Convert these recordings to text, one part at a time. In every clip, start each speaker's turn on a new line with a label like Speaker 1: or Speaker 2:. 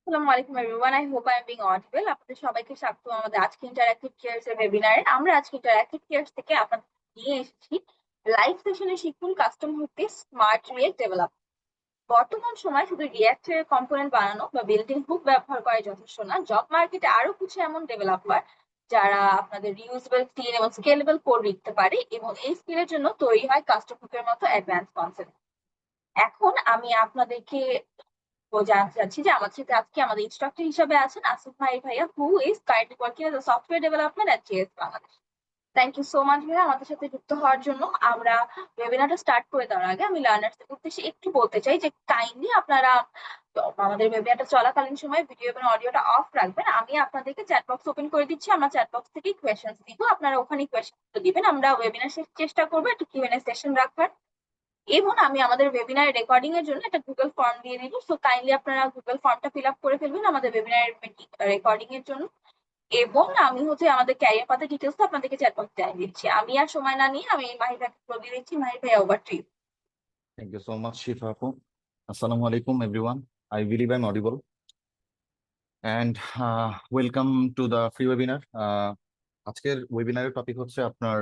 Speaker 1: আসসালামু আলাইকুম everyone. I hope I am being audible. আপনাদের সবাইকে স্বাগত আমাদের আজকে ইন্টারঅ্যাক্টিভ কেয়ারস এর ওয়েবিনারে। আমরা আজকে ইন্টারঅ্যাক্টিভ কেয়ারস থেকে আপনাদের নিয়ে এসেছি লাইভ সেশনে শিখুন কাস্টম হুকে স্মার্ট রিয়েক্ট ডেভেলপ। বর্তমান সময় শুধু রিয়েক্ট এর কম্পোনেন্ট বানানো বা বিল্ডিং হুক ব্যবহার করে যথেষ্ট না। জব মার্কেটে আরো কিছু এমন ডেভেলপার যারা আপনাদের রিউজেবল ক্লিন এবং স্কেলেবল কোড লিখতে পারে এবং এই স্কিলের জন্য তৈরি হয় কাস্টম হুকের মতো অ্যাডভান্স কনসেপ্ট। এখন আমি আপনাদেরকে জানতে চাচ্ছি যে আমার সাথে আজকে আমাদের ইনস্ট্রাক্টর হিসেবে আছেন আসিফ ভাইয়া, who is currently working as a software development at JS Bangladesh. Thank you so much ভাইয়া আমাদের সাথে যুক্ত হওয়ার জন্য। আমরা ওয়েবিনারটা স্টার্ট করে দেওয়ার আগে আমি লার্নার্সদের উদ্দেশ্যে একটু বলতে চাই যে কাইন্ডলি আপনারা আমাদের ওয়েবিনারটা চলাকালীন সময় ভিডিও এবং অডিওটা অফ রাখবেন। আমি আপনাদেরকে চ্যাট বক্স ওপেন করে দিচ্ছি। আমরা চ্যাট বক্স থেকে কোয়েশ্চেন্স দিব, আপনারা ওখানে কোয়েশ্চেন দিবেন। আমরা ওয়েবিনার শেষে চেষ্টা করবো একটু কিউএনএ সেশন রাখার। এবং আমি আমাদের ওয়েবিনার রেকর্ডিং এর জন্য একটা গুগল ফর্ম দিয়ে দিব, সো কাইন্ডলি আপনারা গুগল ফর্মটা ফিল আপ করে ফেলবেন আমাদের ওয়েবিনার রেকর্ডিং এর জন্য। এবং আমি আমাদের ক্যারিয়ার পাথের ডিটেলস আপনাদেরকে চ্যাট বক্সে জানিয়ে দিচ্ছি। আমি আর সময় না নিয়ে আমি মাহির ভাইকে দিয়ে দিচ্ছি। মাহির ভাই, over to you.
Speaker 2: Thank you so much, Shifa Apu. Assalamu alaikum, everyone. I believe I'm audible. And welcome to the free webinar. আজকের ওয়েবিনারের টপিক হচ্ছে আপনার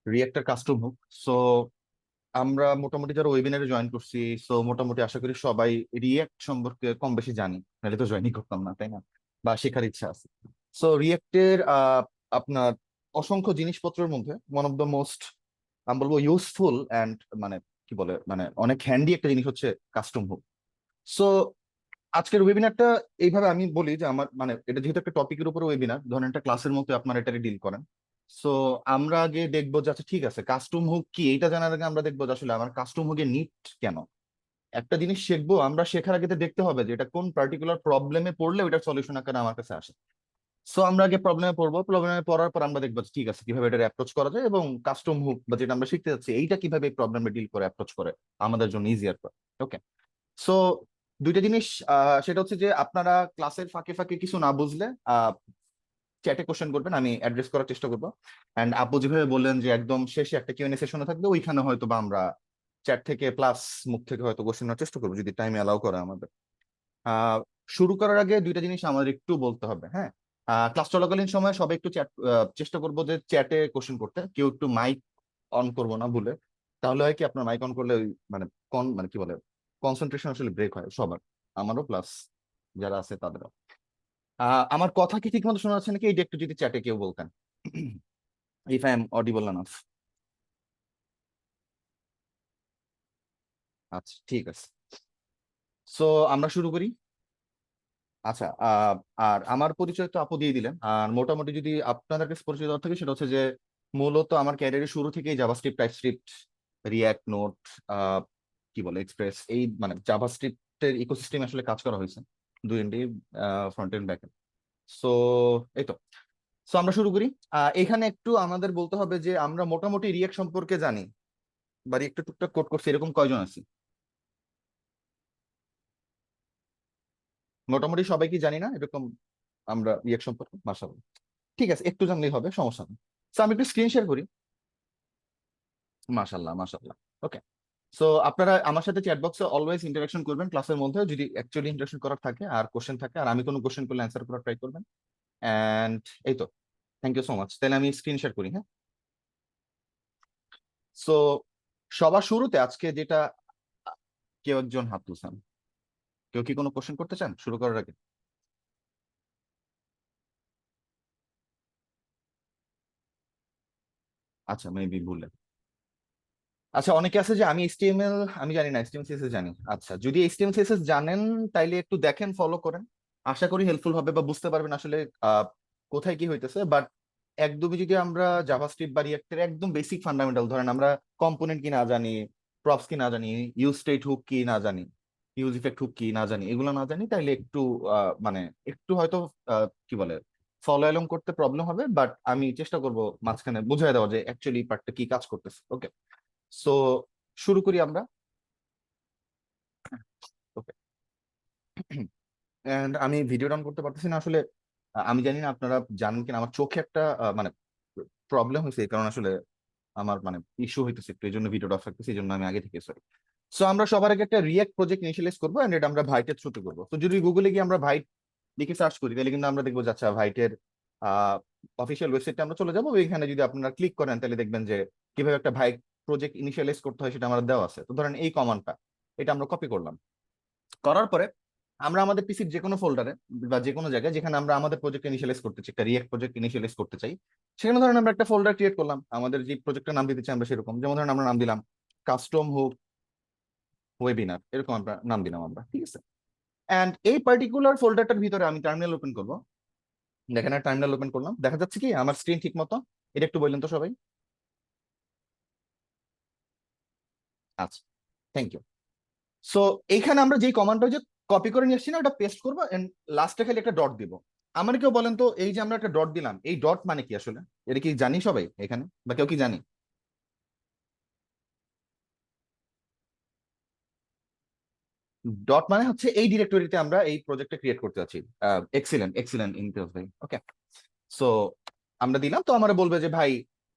Speaker 2: রিয়েক্টর কাস্টম হুক। সো আমরা মোটামুটি যারা ওয়েবিনারে জয়েন করছি, সো মোটামুটি আশা করি সবাই রিয়েক্ট সম্পর্কে কম বেশি জানি, নাহলে তো জয়েনই করতাম না, তাই না? বা শেখার ইচ্ছা আছে। সো রিয়েক্টের আপনার অসংখ্য জিনিসপত্রের মধ্যে ওয়ান অফ দ্য মোস্ট, আমি বলবো ইউজফুল অ্যান্ড মানে কি বলে মানে অনেক হ্যান্ডি একটা জিনিস হচ্ছে কাস্টম হুক। সো আজকের ওয়েবিনারটা এইভাবে আমি বলি যে আমার মানে এটা যেহেতু একটা টপিকের উপর ওয়েবিনার, ধরেন একটা ক্লাসের মতো আপনারা এটাকে ডিল করেন। সো আমরা আগে দেখবো যে আচ্ছা ঠিক আছে কাস্টম হুক কি, এটা জানার আগে আমরা দেখবো যে আসলে আমার কাস্টম হুকের নিড কেন। একটা জিনিস শিখবো, আমরা শেখার আগে তো দেখতে হবে যে এটা কোন পার্টিকুলার প্রবলেমে পড়লে ওইটার সলিউশন আকারে আমার কাছে আসে। সো আমরা আগে প্রবলেমে পড়বো, প্রবলেমে পড়ার পর আমরা দেখবো যে ঠিক আছে কিভাবে এটা অ্যাপ্রোচ করা যায়, এবং কাস্টম হুক বা যেটা আমরা শিখতে যাচ্ছি এইটা কিভাবে এই প্রবলেমে ডিল করে অ্যাপ্রোচ করে আমাদের জন্য ইজিয়ার করে। ওকে, সো দুইটা জিনিস, সেটা হচ্ছে যে আপনারা ক্লাসের ফাঁকে ফাঁকে কিছু না বুঝলে চ্যাটে কোশ্চেন করবেন, আমি অ্যাড্রেস করার চেষ্টা করবো। অ্যান্ড আপু যেভাবে বললেন যে একদম শেষে একটা কিউএনএ সেশনে থাকবে, ওইখানে হয়তো বা আমরা চ্যাট থেকে প্লাস মুখ থেকে হয়তো কোশ্চেন নেওয়ার চেষ্টা করবো যদি টাইম অ্যালাউ করে আমাদের। আহ শুরু করার আগে দুইটা জিনিস আমাদের একটু বলতে হবে, হ্যাঁ। ক্লাস চলাকালীন সময় সবাই একটু চেষ্টা করবো যে চ্যাটে কোশ্চেন করতে, কেউ একটু মাইক অন করবো না ভুলে। তাহলে হয় কি আপনার মাইক অন করলে ওই মানে মানে কি বলে কনসেন্ট্রেশন আসলে ব্রেক হয় সবার, আমারও প্লাস যারা আছে তাদেরও। আমার কথা কি ঠিক মতো শোনা যাচ্ছে নাকি, এইটা একটু যদি চ্যাটে কেউ বলতেন, if I am audible enough. আচ্ছা ঠিক আছে, সো আমরা শুরু করি। আচ্ছা, আর আমার পরিচয় তো আপু দিয়ে দিলেন। আর মোটামুটি যদি আপনাদের কাছে পরিচয় দেওয়ার থাকে সেটা হচ্ছে যে মূলত আমার ক্যারিয়ারের শুরু থেকেই জাভাস্ক্রিপ্ট, টাইপস্ক্রিপ্ট, রিয়াক্ট, নোট, কি বলে এক্সপ্রেস, এই মানে জাভাস্ক্রিপ্টের ইকোসিস্টেমে আসলে কাজ করা হয়েছে দুই এন্ডে, front end back end. So এই তো, সো আমরা শুরু করি। এখানে একটু আমাদের বলতে হবে যে আমরা মোটামুটি রিয়াক্ট সম্পর্কে জানি বা রিয়াক্ট টুকটাক কোড করছি এরকম কয়জন আছি? মোটামুটি সবাই কি জানি না এরকম আমরা রিয়াক্ট সম্পর্কে? মাশাআল্লাহ, ঠিক আছে, একটু জানলেই হবে, সমস্যা নেই। সো আমি একটু স্ক্রিন শেয়ার করি। মাশাআল্লাহ মাশাআল্লাহ। ওকে, সো আপনারা আমার সাথে চ্যাট বক্সে অলওয়েজ ইন্টারাকশন করবেন ক্লাসের মধ্যে, যদি অ্যাকচুয়ালি ইন্টারাকশন করার থাকে আর কোশ্চেন থাকে, আর আমি কোনো কোশ্চেন করলে অ্যান্সার করার ট্রাই করবেন। এন্ড এই তো, থ্যাংক ইউ সো মাচ। তাহলে আমি স্ক্রিন শেয়ার করি, হ্যাঁ। সো সবার শুরুতে আজকে যেটা, কেউ একজন হাত তুলছেন, কেউ কি কোনো কোশ্চেন করতে চান শুরু করার আগে? আচ্ছা, মেবি ভুললেন। আচ্ছা, অনেকে আছে যে আমি এইচটিএমএল আমি জানি না, এইচটিএমএল সিএসএস জানি। আচ্ছা, যদি এইচটিএমএল সিএসএস জানেন তাইলে একটু দেখেন, ফলো করেন, আশা করি হেল্পফুল হবে বা বুঝতে পারবেন আসলে কোথায় কি হইতেছে। বাট একদমই যদি আমরা জাভাস্ক্রিপ্ট বা রিঅ্যাক্টের একদম বেসিক ফান্ডামেন্টাল, ধরেন আমরা কম্পোনেন্ট কি না জানি, প্রপস কি না জানি, ইউজ স্টেট হুক কি না জানি, ইউজ ইফেক্ট হুক কি না জানি, এগুলো না জানি, তাইলে একটু মানে একটু হয়তো কি বলে ফলো অ্যালং করতে প্রবলেম হবে। বাট আমি চেষ্টা করব মাঝখানে বুঝাই দেওয়া যে অ্যাকচুয়ালি পার্টটা কি কাজ করতেছে। ওকে, সো শুরু করি আমরা। ওকে, এন্ড আমি ভিডিও ডাউন করতে পারতেছি না আসলে। আমি জানি না আপনারা জানেন কিনা, আমার চোখে একটা মানে প্রবলেম হয়েছে, এই কারণে আসলে আমার মানে ইস্যু হইতেছে একটু, এই জন্য ভিডিওটা অফ রাখতেছি, এই জন্য আমি আগে থেকে সরি। সো আমরা সবার আগে একটা রিয়েক্ট প্রজেক্ট ইনিশিয়ালাইজ করবো, এন্ড এটা আমরা ভাইটের থ্রুতে করবো। তো যদি গুগলে গিয়ে আমরা ভাইট লিখে সার্চ করি, তাহলে কিন্তু আমরা দেখবো যে আচ্ছা ভাইটের অফিসিয়াল ওয়েবসাইটে আমরা চলে যাবো। এখানে যদি আপনারা ক্লিক করেন, তাহলে দেখবেন যে কিভাবে একটা ভাইট প্রজেক্ট ইনিশিয়ালাইজ করতে হয় সেটা আমার দেওয়া আছে। তো ধরেন এই কমান্ডটা, এটা আমরা কপি করলাম। করার পরে আমরা আমাদের পিসির যে কোনো ফোল্ডারে বা যে কোনো জায়গায় যেখানে আমরা আমাদের প্রজেক্ট ইনিশিয়ালাইজ করতে চাই, একটা রিয়েক্ট প্রজেক্ট ইনিশিয়ালাইজ করতে চাই, সেখানে ধরেন আমরা একটা ফোল্ডার ক্রিয়েট করলাম, আমাদের যে প্রজেক্টের নাম দিতে চাই আমরা সেরকম। যেমন ধরেন আমরা নাম দিলাম কাস্টম হুক ওয়েবিনার, এরকম আমরা নাম দিলাম আমরা, ঠিক আছে। এন্ড এই পার্টিকুলার ফোল্ডারটার ভিতরে আমি টার্মিনাল ওপেন করবো। দেখেন টার্মিনাল ওপেন করলাম, দেখা যাচ্ছে কি আমার স্ক্রিন ঠিক মতো? এটা একটু বললেন তো সবাই। আচ্ছা, থ্যাংক ইউ। সো এইখানে আমরা যে কমান্ডটা যে কপি করে নিয়ে আসছি না, ওটা পেস্ট করবো, এন্ড লাস্টে খালি একটা ডট দিব। আমার কেউ বলেন তো, এই যে আমরা একটা ডট দিলাম, এই ডট মানে কি আসলে? এটা কি জানি সবাই এখানে, বা কেউ কি জানি? ডট মানে হচ্ছে এই ডিরেক্টরিতে আমরা এই প্রজেক্টটা ক্রিয়েট করতে যাচ্ছি। এক্সিলেন্ট, এক্সিলেন্ট ইমতিয়াজ ভাই, ওকে। সো আমরা দিলাম, তো আমরা বলবে যে ভাই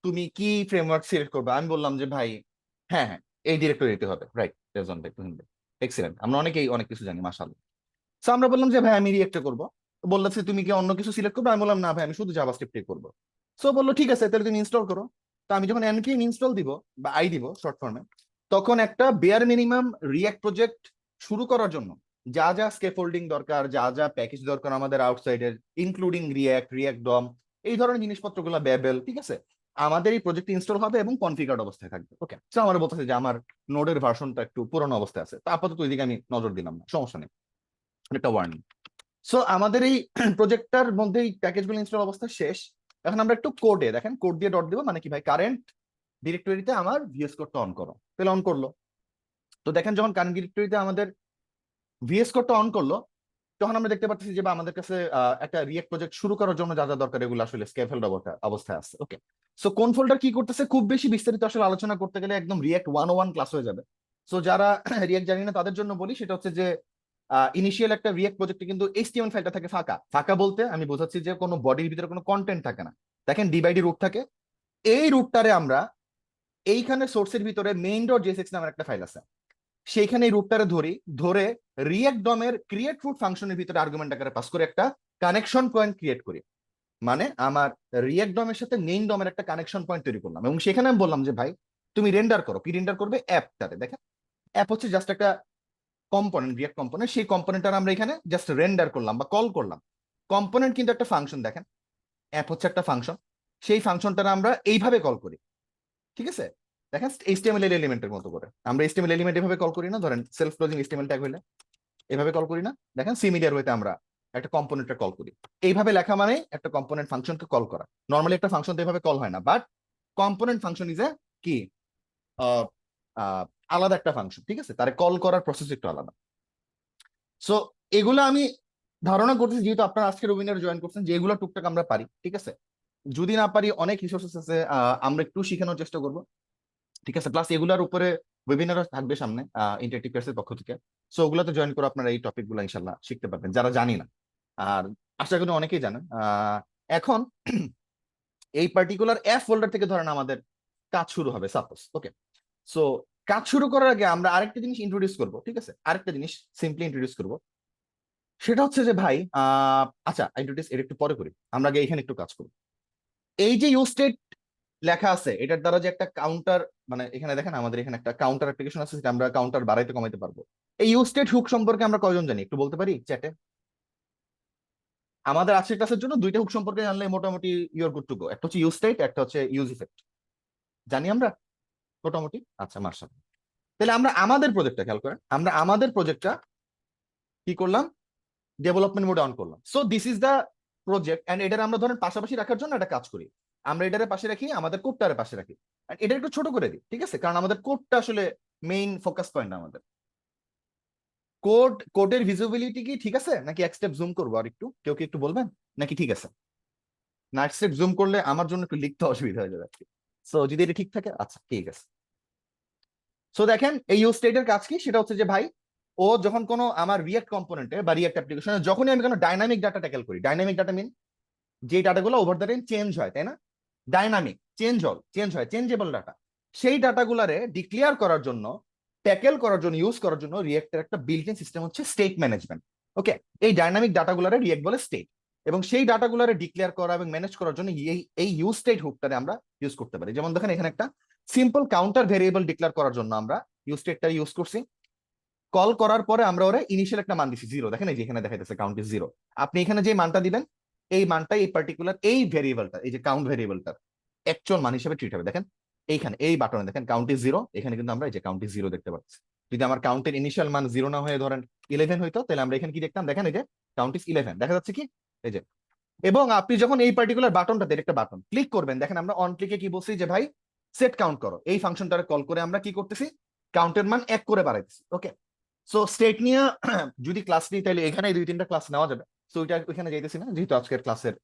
Speaker 2: তুমি কি ফ্রেমওয়ার্ক সিলেক্ট করবে। আমি বললাম যে ভাই হ্যাঁ হ্যাঁ এই ডিরেক্টরিতে হবে, রাইট, রেজন ভাই, তুহিন ভাই, এক্সিলেন্ট। আমরা অনেকেই অনেক কিছু জানি, মাশাআল্লাহ। সো আমরা বললাম যে ভাই আমি রিয়েক্টে করবো। বললো যে তুমি কি অন্য কিছু সিলেক্ট করবে? আমি বললাম না ভাই, আমি শুধু জাভাস্ক্রিপ্টে করবো। সো বললো ঠিক আছে, তাহলে তুমি ইনস্টল করো। তো আমি যখন npm ইনস্টল দিব বা আই দিব শর্ট ফর্মে, তখন একটা বেয়ার মিনিমাম রিয়েক্ট প্রজেক্ট শুরু করার জন্য যা যা স্কেফোল্ডিং দরকার, যা যা প্যাকেজ দরকার আমাদের আউটসাইডের, ইনক্লুডিং রিয়েক্ট, রিয়েক্ট ডম, এই ধরনের জিনিসপত্রগুলো ব্যাবেল, ঠিক আছে, আমাদের এই প্রজেক্ট ইনস্টল হবে এবং কনফিগার্ড অবস্থায় থাকবে। ওকে, সো আমার বলতেছে যে আমার নোডের ভার্সনটা একটু পুরোনো অবস্থায় আছে, তো আপাতত ওইদিকে আমি নজর দিলাম না, সমস্যা নেই, একটা ওয়ার্নিং। সো আমাদের এই প্রজেক্টটার মধ্যে এই প্যাকেজগুলো ইনস্টল অবস্থা শেষ। এখন আমরা একটু কোডে দেখেন, কোড দিয়ে ডট দিব, মানে কি ভাই, কারেন্ট ডিরেক্টরিতে আমার ভিএস কোডটা অন করো, তাহলে অন করলো। তো দেখেন যখন কারেন্ট ডিরেক্টরিতে আমাদের ভিএস কোডটা অন করলো, তখন আমরা দেখতে পাচ্ছি যে বা আমাদের কাছে একটা রিয়েক্ট প্রজেক্ট শুরু করার জন্য যা যা দরকার এগুলো আসলে স্কেফোল্ড অবস্থায় আছে। ওকে, সো কোন ফোল্ডার কি করতেছে খুব বেশি বিস্তারিত আসলে আলোচনা করতে গেলে একদম রিয়েক্ট 101 ক্লাস হয়ে যাবে। সো যারা রিয়েক্ট জানি না তাদের জন্য বলি, সেটা হচ্ছে যে ইনিশিয়াল একটা রিয়েক্ট প্রজেক্টে কিন্তু এইচটিএমএল ফাইলটা থাকে ফাঁকা। ফাঁকা বলতে আমি বোঝাচ্ছি যে কোনো বডির ভিতরে কোনো কন্টেন্ট থাকে না। দেখেন ডি রুট থাকে, এই রুটটারে আমরা এইখানে সোর্সের ভিতরে মেইন ডট জেএসএক্স নামের একটা ফাইল আছে, সেইখানে এই রুটটারে ধরে রিয়েক্ট ডমের ক্রিয়েট রুট ফাংশনের ভিতরে আর্গুমেন্ট আকারে পাস করে একটা কানেকশন পয়েন্ট ক্রিয়েট করি। মানে আমার রিয়েক্ট ডমের সাথে মেইন ডমের একটা কানেকশন পয়েন্ট তৈরি করলাম, এবং সেখানে আমি বললাম যে ভাই তুমি রেন্ডার করো। কি রেন্ডার করবে? অ্যাপটারে। দেখেন অ্যাপ হচ্ছে জাস্ট একটা কম্পোনেন্ট, রিয়েক্ট কম্পোনেন্ট, সেই কম্পোনেন্টটা আমরা এখানে জাস্ট রেন্ডার করলাম বা কল করলাম। কম্পোনেন্ট কিন্তু একটা ফাংশন, দেখেন অ্যাপ হচ্ছে একটা ফাংশন, সেই ফাংশনটা আমরা এইভাবে কল করি, ঠিক আছে। দেখেন এইচটিএমএল এলিমেন্টের মতো করে আমরা এইচটিএমএল এলিমেন্ট এভাবে কল করি না, ধরেন সেলফ ক্লোজিং এইচটিএমএল ট্যাগ হইলে এভাবে কল করি না। দেখেন সিমিলার ওয়েতে আমরা একটা কম্পোনেন্টে কল করি। এইভাবে লেখা মানে একটা কম্পোনেন্ট ফাংশনকে কল করা। নর্মালি একটা ফাংশন তো এভাবে কল হয় না, but component function is a কি আহ, আহ, আলাদা একটা ফাংশন, ঠিক আছে, তার কল করার প্রসেস একটু আলাদা। সো এগুলো আমি ধারণা করতেছি, যেহেতু আপনারা আজকের ওয়েবিনার জয়েন করছেন, যে এগুলো টুকটাক আমরা পারি, ঠিক আছে। যদি না পারি অনেক রিসোর্সেস আছে, আমরা একটু শেখানোর চেষ্টা করব, ঠিক আছে। প্লাস এগুলোর উপরে ওয়েবিনারও থাকবে সামনে ইন্টারেক্টিভ কোর্সের পক্ষ থেকে। সো ওগুলোতে জয়েন করে আপনারা এই টপিক গুলো ইনশাল্লাহ শিখতে পারবেন, যারা জানি না। আর আশা করি অনেকেই জানেন। এখন এই পার্টিকুলার এফ ফোল্ডার থেকে ধরেন আমাদের কাজ শুরু হবে সাপোজ, ওকে। সো কাজ শুরু করার আগে আমরা আরেকটা জিনিস ইন্ট্রোডিউস করবো, ঠিক আছে, আরেকটা জিনিস সিম্পলি ইন্ট্রোডিউস করবো। সেটা হচ্ছে যে ভাই আচ্ছা ইন্ট্রোডিউস এর একটু পরে করি, আমরা আগে এখানে একটু কাজ করি। এই যে ইউজ স্টেট লেখা আছে, এটার দ্বারা যে একটা কাউন্টার, মানে এখানে দেখেন আমাদের এখানে একটা কাউন্টার অ্যাপ্লিকেশন আছে, যেটা আমরা কাউন্টার বাড়াইতে কমাইতে পারবো। এই ইউজ স্টেট হুক সম্পর্কে আমরা কয়জন জানি একটু বলতে পারি চ্যাটে? আমাদের আজকের ক্লাসের জন্য দুইটা হুক সম্পর্কে জানলে মোটামুটি ইউর গুড টু গো। একটা হচ্ছে ইউজ স্টেট, একটা হচ্ছে ইউজ ইফেক্ট। জানি আমরা মোটামুটি? আচ্ছা, মার্শাল্লাহ। তাহলে আমরা আমাদের প্রজেক্টটা খেয়াল করেন, আমরা আমাদের প্রজেক্টটা কি করলাম? ডেভেলপমেন্ট মোডে অন করলাম। So this is the project, and এটার আমরা ধরেন পাশাপাশি রাখার জন্য একটা কাজ করি। আমরা এটারে পাশে রাখি, আমাদের কোডটারে পাশে রাখি, এটা একটু ছোট করে দিই, ঠিক আছে, কারণ আমাদের কোডটা আসলে মেইন ফোকাস পয়েন্ট। আমাদের কোডের ভিজিবিলিটি কি ঠিক আছে, নাকি এক স্টেপ জুম করবো আর একটু? কেউ কি একটু বলবেন নাকি ঠিক আছে? না, এক স্টেপ জুম করলে আমার জন্য একটু লিখতে অসুবিধা হয়ে যাবে। সো যদি এটা ঠিক থাকে, আচ্ছা ঠিক আছে। সো দেখেন এই ইউজ স্টেটের কাজ কি, সেটা হচ্ছে যে ভাই ও যখন কোনো আমার রিয়েক্ট কম্পোনেন্টে বা রিয়েক্ট অ্যাপ্লিকেশনে যখনই আমি কোনো ডাইনামিক ডাটা ট্যাকেল করি, ডাইনামিক ডাটা মিন যে ডাটাগুলো ওভার দ্য টাইম চেঞ্জ হয়, তাই না? ডাইনামিক চেঞ্জ হয়, চেঞ্জেবল ডাটা, সেই ডাটাগুলারে ডিক্লেয়ার করার জন্য ট্যাকেল করার জন্য, ইউজ করার জন্য রিয়েক্টের একটা বিল্ট ইন সিস্টেম হচ্ছে স্টেট ম্যানেজমেন্ট। ওকে, এই ডাইনামিক ডাটাগুলোরে রিয়েক্ট বলে স্টেট, এবং সেই ডাটাগুলোরে ডিক্লেয়ার করা এবং ম্যানেজ করার জন্য এই ইউজ স্টেট হুকটারে আমরা ইউজ করতে পারি। যেমন দেখেন এখানে একটা সিম্পল কাউন্টার ভেরিয়েবল ডিক্লেয়ার করার জন্য আমরা ইউজ স্টেটটা ইউজ করছি। কল করার পরে আমরা ওরা ইনিশিয়াল একটা মান দিছি 0, দেখেন এই যে এখানে দেখাইতেছে কাউন্ট ইজ 0। আপনি এখানে যে মানটা দিবেন এই মানটা এই পার্টিকুলার এই ভেরিয়েবলটা, এই যে কাউন্ট ভেরিয়েবলটার অ্যাকচুয়াল মান হিসেবে ট্রিট হবে। দেখেন এইখানে এই বাটনে দেখেন কাউন্ট ইজ 0, এখানে কিন্তু আমরা এই যে কাউন্ট ইজ 0 দেখতে পাচ্ছি। যদি আমার কাউন্টের ইনিশিয়াল মান 0 না হয়ে ধরেন 11 হইতো, তাহলে আমরা এখানে কি দেখতাম, দেখেন এই যে কাউন্ট ইজ 11 দেখা যাচ্ছে কি, এই যে। এবং আপনি যখন এই পার্টিকুলার বাটনটাতে, একটা বাটন ক্লিক করবেন, দেখেন আমরা অন ক্লিকে কি বলছি যে ভাই সেট কাউন্ট করো, এই ফাংশনটারে কল করে আমরা কি করতেছি, কাউন্টের মান 1 করে বাড়াইতেছি। ওকে, সো স্টেট নিয়ে যদি ক্লাস নিই তাহলে এখানে 2-3টা ক্লাস নেওয়া যাবে। সো ওইটা ওইখানে যাইতেছি না, যেহেতু আজকের ক্লাসের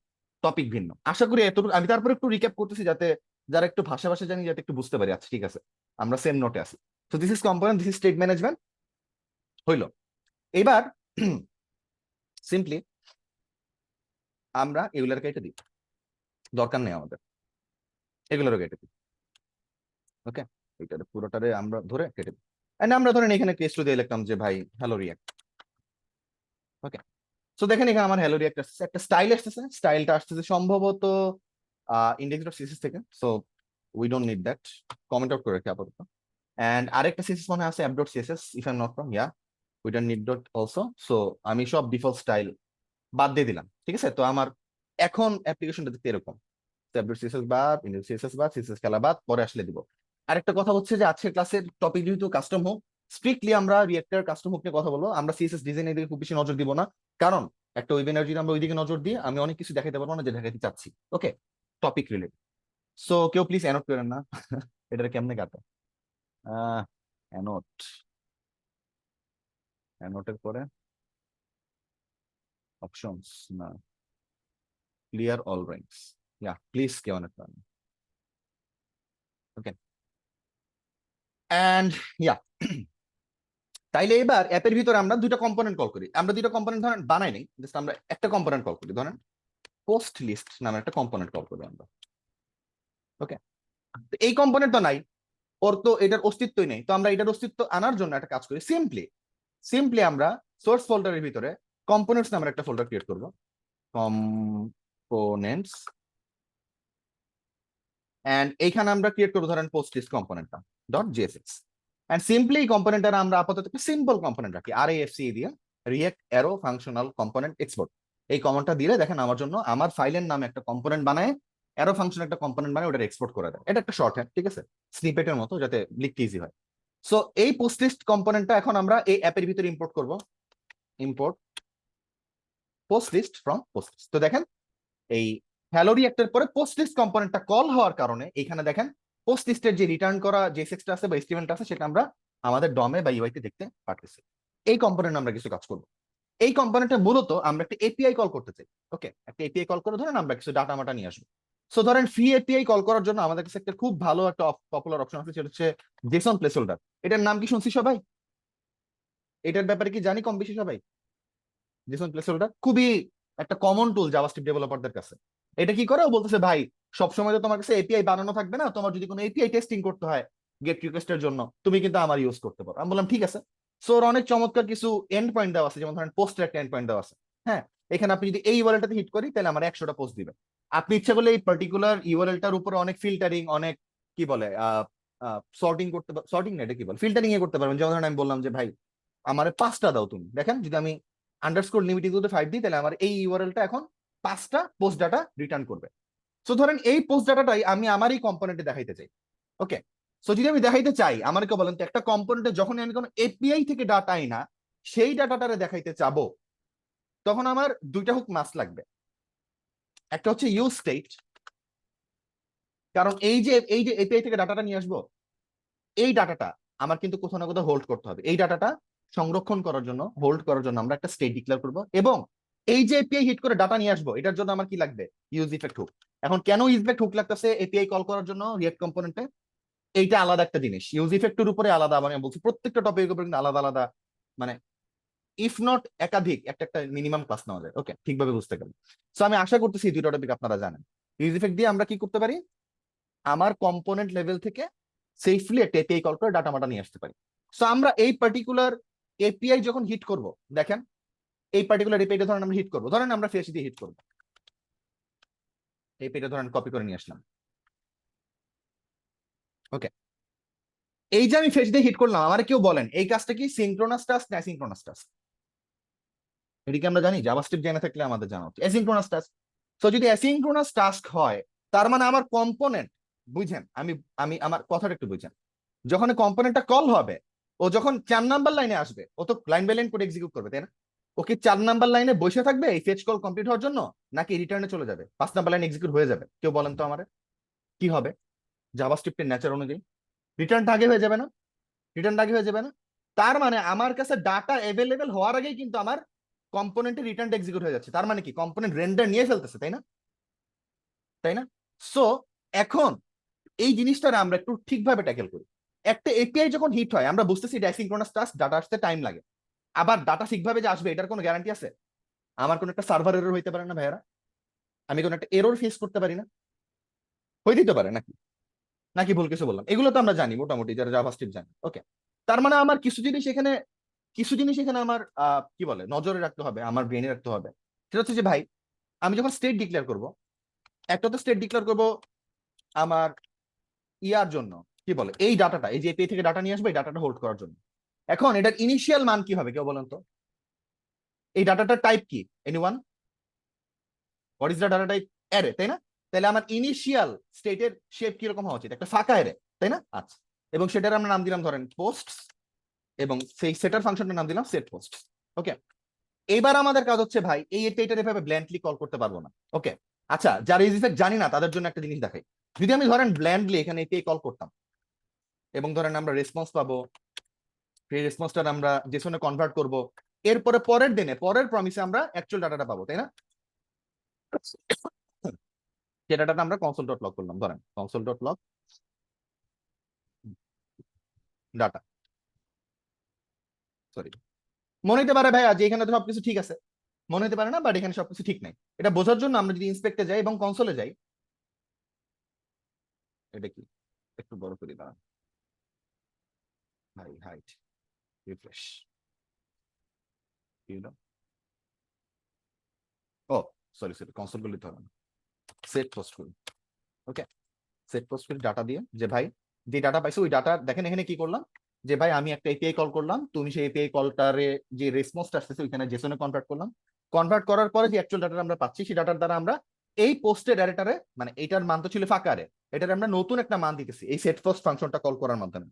Speaker 2: টপিক ভিন্ন। আশা করি এতটুকু আমি তারপরে একটু রিক্যাপ করতেছি, যাতে যারা একটু ভাষা ভাষা জানি যাতে একটু বুঝতে পারি। আচ্ছা ঠিক আছে, আমরা সেম নোটে আছি। So this is component, this is state management হইলো। এবার সিম্পলি আমরা এগুলার কেটে দিই, দরকার নেই আমাদের এগুলোরও কেটে দিই। ওকে, এইটার পুরোটারে আমরা ধরে কেটে দিই। এন্ড আমরা ধরেন এখানে কেস টু দিয়ে লিখতাম যে ভাই হ্যালো রিয়াক্ট। ওকে, সো দেখেন এখানে আমার হ্যালো রিয়াক্ট আসছে, একটা স্টাইল আসতেছে, স্টাইলটা আসতেছে সম্ভবত index.css থেকে। So we don't need that, comment out করে রাখি আপাতত। এন্ড আরেকটা সিএসএস মনে আছে app.css, if I am not wrong, yeah we don't need dot also. So আমি সব ডিফল্ট স্টাইল বাদ দিয়ে দিলাম, ঠিক আছে। তো আমার এখন অ্যাপ্লিকেশনটা দেখতে এরকম, app.css বাদ, index.css বাদ, css খেলা বাদ, পরে আসলে দিব। আরেকটা কথা হচ্ছে যে আজকের ক্লাসের টপিক যেহেতু কাস্টম হুক, স্ট্রিক্টলি আমরা রিয়েক্টর কাস্টম হুক নিয়ে কথা বলবো। আমরা সিএসএস ডিজাইনের দিকে খুব বেশি নজর দিব না, কারণ একটা ওয়েবিনার যদি আমরা ওইদিকে নজর দিই আমি অনেক কিছু দেখাতে পারবো না যে দেখাতে চাচ্ছি। ওকে, টপিক রিলেটেড। সো কেউ প্লিজ অ্যানোট করেন না এটা কেমনে কাটে, অ্যানোট, অ্যানোটের পরে অপশনস না, clear all ranks, yeah please কেউ অ্যানোট করেন। ওকে, এন্ড ইয়া তাইলে এবার অ্যাপের ভিতরে আমরা দুইটা কম্পোনেন্ট কল করি। আমরা দুইটা কম্পোনেন্ট ধরেন বানাই নাই, জাস্ট আমরা একটা কম্পোনেন্ট কল করি। ধরেন পোস্ট লিস্ট নামে একটা কম্পোনেন্ট কল করি আমরা। ওকে, এই কম্পোনেন্ট তো নাই, ওর তো এটার অস্তিত্বই নেই। তো আমরা এটার অস্তিত্ব আনার জন্য একটা কাজ করি, সিম্পলি সিম্পলি আমরা সোর্স ফোল্ডারের ভিতরে কম্পোনেন্টস নামের একটা ফোল্ডার ক্রিয়েট করব, কম্পোনেন্টস। এন্ড এইখানে আমরা ক্রিয়েট করবো ধরেন পোস্ট লিস্ট কম্পোনেন্টটা ডট জেএসএক্স। এন্ড সিম্পলি এই কম্পোনেন্টটা আমরা আপাতত একটা সিম্পল কম্পোনেন্ট রাখি, RAFC দিয়ে React arrow functional component export. এই কমান্ডটা দিলে দেখেন আমার জন্য আমার ফাইলের নামে একটা কম্পোনেন্ট বানায়, অ্যারো ফাংশন একটা কম্পোনেন্ট বানায় ওটা এক্সপোর্ট করে দেয়। এটা একটা শর্ট হ্যান্ড, ঠিক আছে, স্নিপেটের মতো, যাতে লিখতে ইজি হয়। সো এই পোস্ট লিস্ট কম্পোনেন্টটা এখন আমরা এই অ্যাপের ভিতরে ইম্পোর্ট করব, import post list from post list. তো দেখেন এই হ্যালো রিঅ্যাক্টের পরে পোস্ট লিস্ট কম্পোনেন্টটা কল হওয়ার কারণে এখানে দেখেন পোস্ট লিস্টের যে রিটার্ন করা যে সেক্সটা আছে বা এস্টিমেট আছে সেটা আমরা আমাদের ডমে বা ইউআইতে দেখতে পারতেছি। এই কম্পোনেন্ট আমরা কিছু কাজ করব। এই কম্পোনেন্টে মূলত আমরা একটা এপিআই কল করতে চাই। ওকে, একটা এপিআই কল করে ধরেন আমরা কিছু ডাটা মাটা নিয়ে আসবো। সো ধরেন ফ্রি এপিআই কল করার জন্য আমাদের কাছে একটা খুব ভালো একটা পপুলার অপশন আছে, সেটা হচ্ছে জেসন প্লেস হোল্ডার। এটার নাম কি শুনছি সবাই? এটার ব্যাপারে কি জানি কম বেশি সবাই? জেসন প্লেস হোল্ডার খুবই একটা কমন টুল জাভাস্ক্রিপ্ট ডেভেলপারদের কাছে। এটা কি করে, ও বলতেছে ভাই সবসময় তো তোমার কাছে এপিআই বানানো থাকবে না, তোমার যদি কোনো এপিআই টেস্টিং করতে হয় গেট রিকোয়েস্টের জন্য তুমি কিন্তু আমার ইউজ করতে পারো। আমি বললাম ঠিক আছে। সো ওর অনেক চমৎকার কিছু এন্ড পয়েন্ট দেওয়া আছে, যেমন ধরেন পোস্টের একটা এন্ড পয়েন্ট দেওয়া আছে। হ্যাঁ, এখানে আপনি যদি এই ইউআরএলটাতে হিট করি তাহলে আমার 100টা পোস্ট দিবে। আপনি ইচ্ছা করলে এই পার্টিকুলার ইউআরএলটার উপরে অনেক ফিল্টারিং, অনেক কি বলে সর্টিং করতে, সর্টিং না এটা কি বলে, ফিল্টারিং এ করতে পারবেন। যেমন ধরেন আমি বললাম যে ভাই আমার 5টা দাও তুমি, দেখেন যদি আমি আন্ডারস্কোর লিমিট ইকুয়াল টু 5 দিই তাহলে আমার এই ইউআরএলটা এখন 5টা পোস্ট ডাটা রিটার্ন করবে। সো ধরেন এই পোস্ট ডাটাটাই আমি আমার এই কম্পোনেন্টে দেখাইতে চাই। ওকে, সো যদি আমি দেখাইতে চাই, আমাকে বলেন তো একটা কম্পোনেন্টে যখন আমি কোনো এপিআই থেকে ডাটা আই না সেই ডাটাটারে দেখাইতে চাবো, তখন আমার দুইটা হুক মাস্ট লাগবে। একটা হচ্ছে ইউজ স্টেট, কারণ এই যে এপিআই থেকে ডাটাটা নিয়ে আসবো, এই ডাটাটা আমার কিন্তু কোথাও না কোথাও হোল্ড করতে হবে। এই ডাটাটা সংরক্ষণ করার জন্য, হোল্ড করার জন্য আমরা একটা স্টেট ডিক্লেয়ার করব। এবং এই যে এপিআই হিট করে ডাটা নিয়ে আসবো, এটার জন্য আমার কি লাগবে, ইউজ ইফেক্ট হুক। এখন কেন ইউজ ইফেক্ট হুক লাগতেছে এপিআই কল করার জন্য রিয়েক্ট কম্পোনেন্টে, এইটা আলাদা একটা জিনিস। ইউজ ইফেক্টের উপরে আলাদা, আমি বলছি প্রত্যেকটা টপিকের উপরে কিন্তু আলাদা আলাদা, মানে ইফ নট একাধিক একটা একটা মিনিমাম ক্লাস নেওয়া যায়। ওকে, ঠিকভাবে বুঝতে গেলে। সো আমি আশা করতেছি এই দুটো টপিক আপনারা জানেন। ইউজ ইফেক্ট দিয়ে আমরা কি করতে পারি, আমার কম্পোনেন্ট লেভেল থেকে সেফলি একটা এপিআই কল করে ডাটা মাটা নিয়ে আসতে পারি। সো আমরা এই পার্টিকুলার এপিআই যখন হিট করব, দেখেন এই পার্টিকুলার এপিআইটা ধরেন আমরা হিট করবো, ধরেন আমরা ফেস দিয়ে হিট করবো, এই এপিআইটা ধরেন কপি করে নিয়ে আসলাম। ওকে, এই যে আমি ফেস দিয়ে হিট করলাম, আমার কেউ বলেন এই কাজটা কি সিনক্রোনাস টাস্ক না অ্যাসিনক্রোনাস টাস্ক? এটা কি আমরা জানি? জাভাস্ক্রিপ্ট জেনে থাকলে আমাদের জানা উচিত অ্যাসিনক্রোনাস টাস্ক। তো যদি অ্যাসিনক্রোনাস টাস্ক হয়, তার মানে আমার কম্পোনেন্ট, বুঝেন, আমি আমি আমার কথাটা একটু বুঝেন, যখন কম্পোনেন্টটা কল হবে, ও যখন 4 নাম্বার লাইনে আসবে, ও তো line by line code execute করবে, তাই না? ও কি 4 নাম্বার লাইনে বসে থাকবে এই ফেচ কল কমপ্লিট হওয়ার জন্য, নাকি রিটার্নে চলে যাবে, 5 নাম্বার লাইন এক্সিকিউট হয়ে যাবে? কেউ বলেন তো আমারে কি হবে জাভাস্ক্রিপ্টের নেচার অনুযায়ী? রিটার্নটা আগে হয়ে যাবে না? রিটার্নটা আগে হয়ে যাবে না? তার মানে আমার কাছে ডাটা অ্যাভেলেবেল হওয়ার আগেই কিন্তু আমার কম্পোনেন্টের রিটার্নটা এক্সিকিউট হয়ে যাচ্ছে, তার মানে কি কম্পোনেন্ট রেন্ডার নিয়ে ফেলতেছে, তাই না? তাই না? সো এখন এই জিনিসটা আমরা একটু ঠিকভাবে ট্যাকেল করি। একটা এপিআই যখন হিট হয়, আমরা বুঝতেছি এটা অ্যাসিনক্রোনাস টাস্ক, ডাটা আসতে টাইম লাগে। আবার ডাটা ঠিকভাবে যে আসবে এটার কোনো গ্যারান্টি আছে? আমার কোনো একটা সার্ভার এরর হইতে পারে না ভাইয়ারা? আমি কোনো একটা এরর ফেস করতে পারি না? হয়ে দিতে পারে নাকি? নাকি ভুল কিছু বললাম? এগুলো তো আমরা জানি মোটামুটি, যারা জাভাস্ক্রিপ্ট জানি। ওকে, তার মানে আমার কিছু জিনিস এখানে আমার কি বলে নজরে রাখতে হবে, আমার ব্রেনে রাখতে হবে। সেটা হচ্ছে যে ভাই, আমি যখন স্টেট ডিক্লেয়ার করব, একটা তো স্টেট ডিক্লেয়ার করব আমার ইয়ার জন্য, কি বলে, এই ডাটাটা, এই যে এপিআই থেকে ডাটা নিয়ে আসবে, এই ডাটাটা হোল্ড করার জন্য। এখন এটার ইনিশিয়াল মান কি হবে কেউ বলেন তো? এই ডাটাটার টাইপ কি? Anyone? What is the data type? Array, তাই না? তাহলে আমার ইনিশিয়াল স্টেটের শেপ কিরকম হওয়া উচিত? একটা ফাঁকা অ্যারে, তাই না? আচ্ছা, এবং সেটার আমরা নাম দিলাম ধরেন পোস্ট, এবং সেই সেটার ফাংশনটার নাম দিলাম সেট পোস্ট। ওকে, এবার আমাদের কাজ হচ্ছে ভাই, এই এটার এভাবে ব্ল্যান্ডলি কল করতে পারবো না। ওকে, আচ্ছা, যারা ইউজ ইফেক্ট জানি না তাদের জন্য একটা জিনিস দেখাই। যদি আমি ধরেন ব্ল্যান্ডলি এখানে এপিআই কল করতাম, এবং ধরেন আমরা রেসপন্স পাবো, সেই রেসপন্সটা আমরা জেসনে কনভার্ট করব, এরপরে পরের দিনে পরের প্রমিসে আমরা অ্যাকচুয়াল ডাটাটা পাবো, তাই না? যে ডাটাটা আমরা কনসোল ডট লগ করলাম, ধরেন console dot log data, sorry, মনে হতে পারে ভাইয়া যে এখানে তো সবকিছু ঠিক আছে, মনে হতে পারে না, বাট এখানে সবকিছু ঠিক নাই। এটা বোঝার জন্য আমরা যদি ইন্সপেক্টে যাই এবং কনসোলে যাই, এটা কি একটু বড় করে দাঁড়ান ভাই, হাইট, রিফ্রেশ, ও সরি সরি, কনসোল করলে তো হবে না, সেট পোস্ট করি। ওকে, সেট পোস্ট করি ডাটা দিয়ে, যে ভাই যে ডাটা পাইছো ওই ডাটা দেখেন এখানে কি করলাম, যে ভাই আমি একটা এপিআই কল করলাম, তুমি সেই এপিআই কলটারে যে রেসপন্সটা আসতেছে ওইখানে জেসনে কনভার্ট করলাম, কনভার্ট করার পরে যে অ্যাকচুয়াল ডাটা আমরা পাচ্ছি, সেই ডাটার দ্বারা আমরা এই পোস্টের অ্যারেটারে, মানে এইটার মান তো ছিল ফাঁকা আরে, এটারে আমরা নতুন একটা মান দিতেছি এই সেট পোস্ট ফাংশনটা কল করার মাধ্যমে,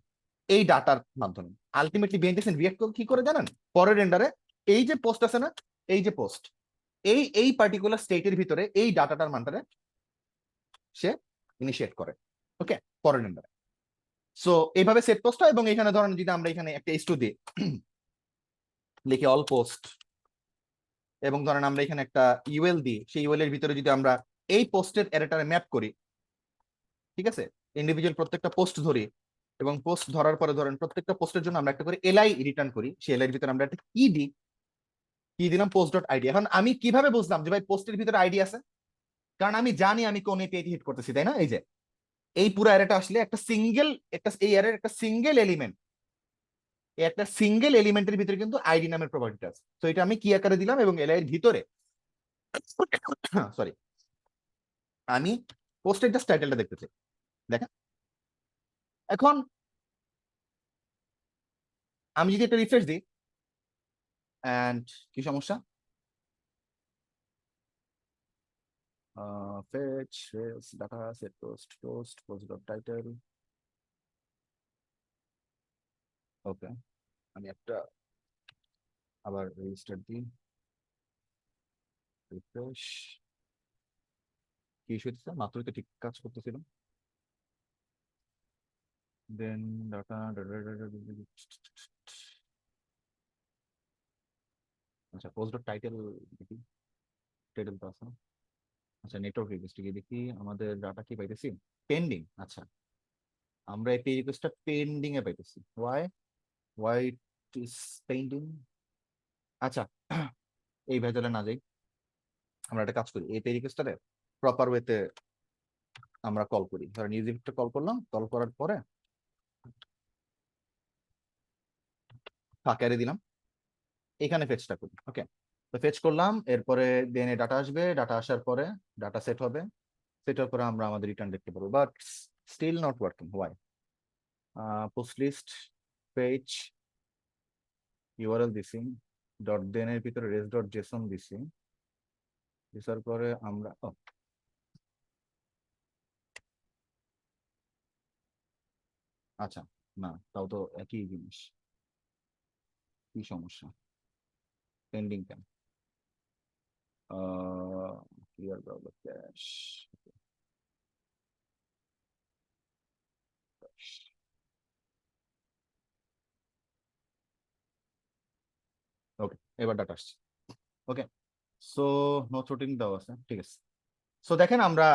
Speaker 2: এই ডাটার মাধ্যমে। আলটিমেটলি বিহাইন্ড রিয়েক্ট কি করে জানেন? পরের রেন্ডারে এই যে পোস্ট আছে না, এই যে পোস্ট, এই পার্টিকুলার স্টেটের ভিতরে এই ডাটাটার মানটারে সে ইনিশিয়েট করে। ওকে, পরের রেন্ডারে। সো এইভাবে সেট পোস্ট হয়, এবং এখানে ধরেন যদি আমরা এখানে একটা s2 দিই, লিখে অল পোস্ট, এবং ধরেন আমরা এখানে একটা ইউএল দিই, সেই ইউএল এর ভিতরে যদি আমরা এই পোস্টের অ্যারেটারে ম্যাপ করি, ঠিক আছে, ইন্ডিভিজুয়াল প্রত্যেকটা পোস্ট ধরি, এবং পোস্ট ধরার পরে ধরেন প্রত্যেকটা পোস্টের জন্য আমরা একটা করে এলআই রিটার্ন করি, সেই এলআই এর ভিতরে আমরা একটা কি দিই, কি দিলাম পোস্ট ডট আইডি। এখন আমি কিভাবে বুঝলাম যে ভাই পোস্টের ভিতরে আইডি আছে? কারণ আমি জানি আমি কোন এপিআই হিট করতেছি, তাই না? এই যে এই পুরো অ্যারেটা আসলে একটা সিঙ্গেল, একটা এই অ্যারের একটা সিঙ্গেল এলিমেন্ট, একটা সিঙ্গেল এলিমেন্টের ভিতরে কিন্তু আইডি নামের প্রপার্টিটা আছে। তো এটা আমি কি আকারে দিলাম, এবং এলআই এর ভিতরে সরি, আমি পোস্টের জাস্ট টাইটেলটা দেখতে চাই, দেখেন। এখন আমি যদি একটা রিফ্রেশ দিই, এন্ড কি সমস্যা, fetch data set post post post dot title. Okay, আমি একটা আবার রেজিস্টার দিই, রিফ্রেশ, কি ইস্যু হচ্ছে? মাত্রই তো ঠিক কাজ করতেছিল। দেন ডাটা, আচ্ছা পোস্ট ডট টাইটেল দেখি, টাইটেল তো আছে না। আচ্ছা, নেটওয়ার্ক রিকোয়েস্ট গিয়ে দেখি আমাদের ডাটা কি পাইতেছি, পেন্ডিং। আচ্ছা, আমরা এই রিকোয়েস্টটা পেন্ডিং এ পাইতেছি, ওয়াই ইট ইজ পেন্ডিং। আচ্ছা, এই ভেতরে না যাই, আমরা একটা কাজ করি, এই রিকোয়েস্টটারে প্রপার ওয়েতে আমরা কল করি। ধরেন ইউজ ইফেক্টটা কল করলাম, কল করার পরে ক্যারি দিলাম, এখানে ফেচটা করি। ওকে, তো ফেচ করলাম, এরপরে দেন ডাটা আসবে, ডাটা আসার পরে ডাটা সেট হবে, সেটার পরে আমরা আমাদের রিটার্ন দেখতে পারবো, but still not working. Why? Post list page URL দিছি, ডট দেন এর ভিতরে রেস ডট জেসন দিছি, দিছার পরে আমরা আচ্ছা, না তাও তো একই জিনিস, কি সমস্যা? পেন্ডিং কেন? Clear browser cash. ওকে, এবার ডাটা আসছে। ওকে, সো নো থ্রোটিং দেওয়া আছে, ঠিক আছে। সো দেখেন আমরা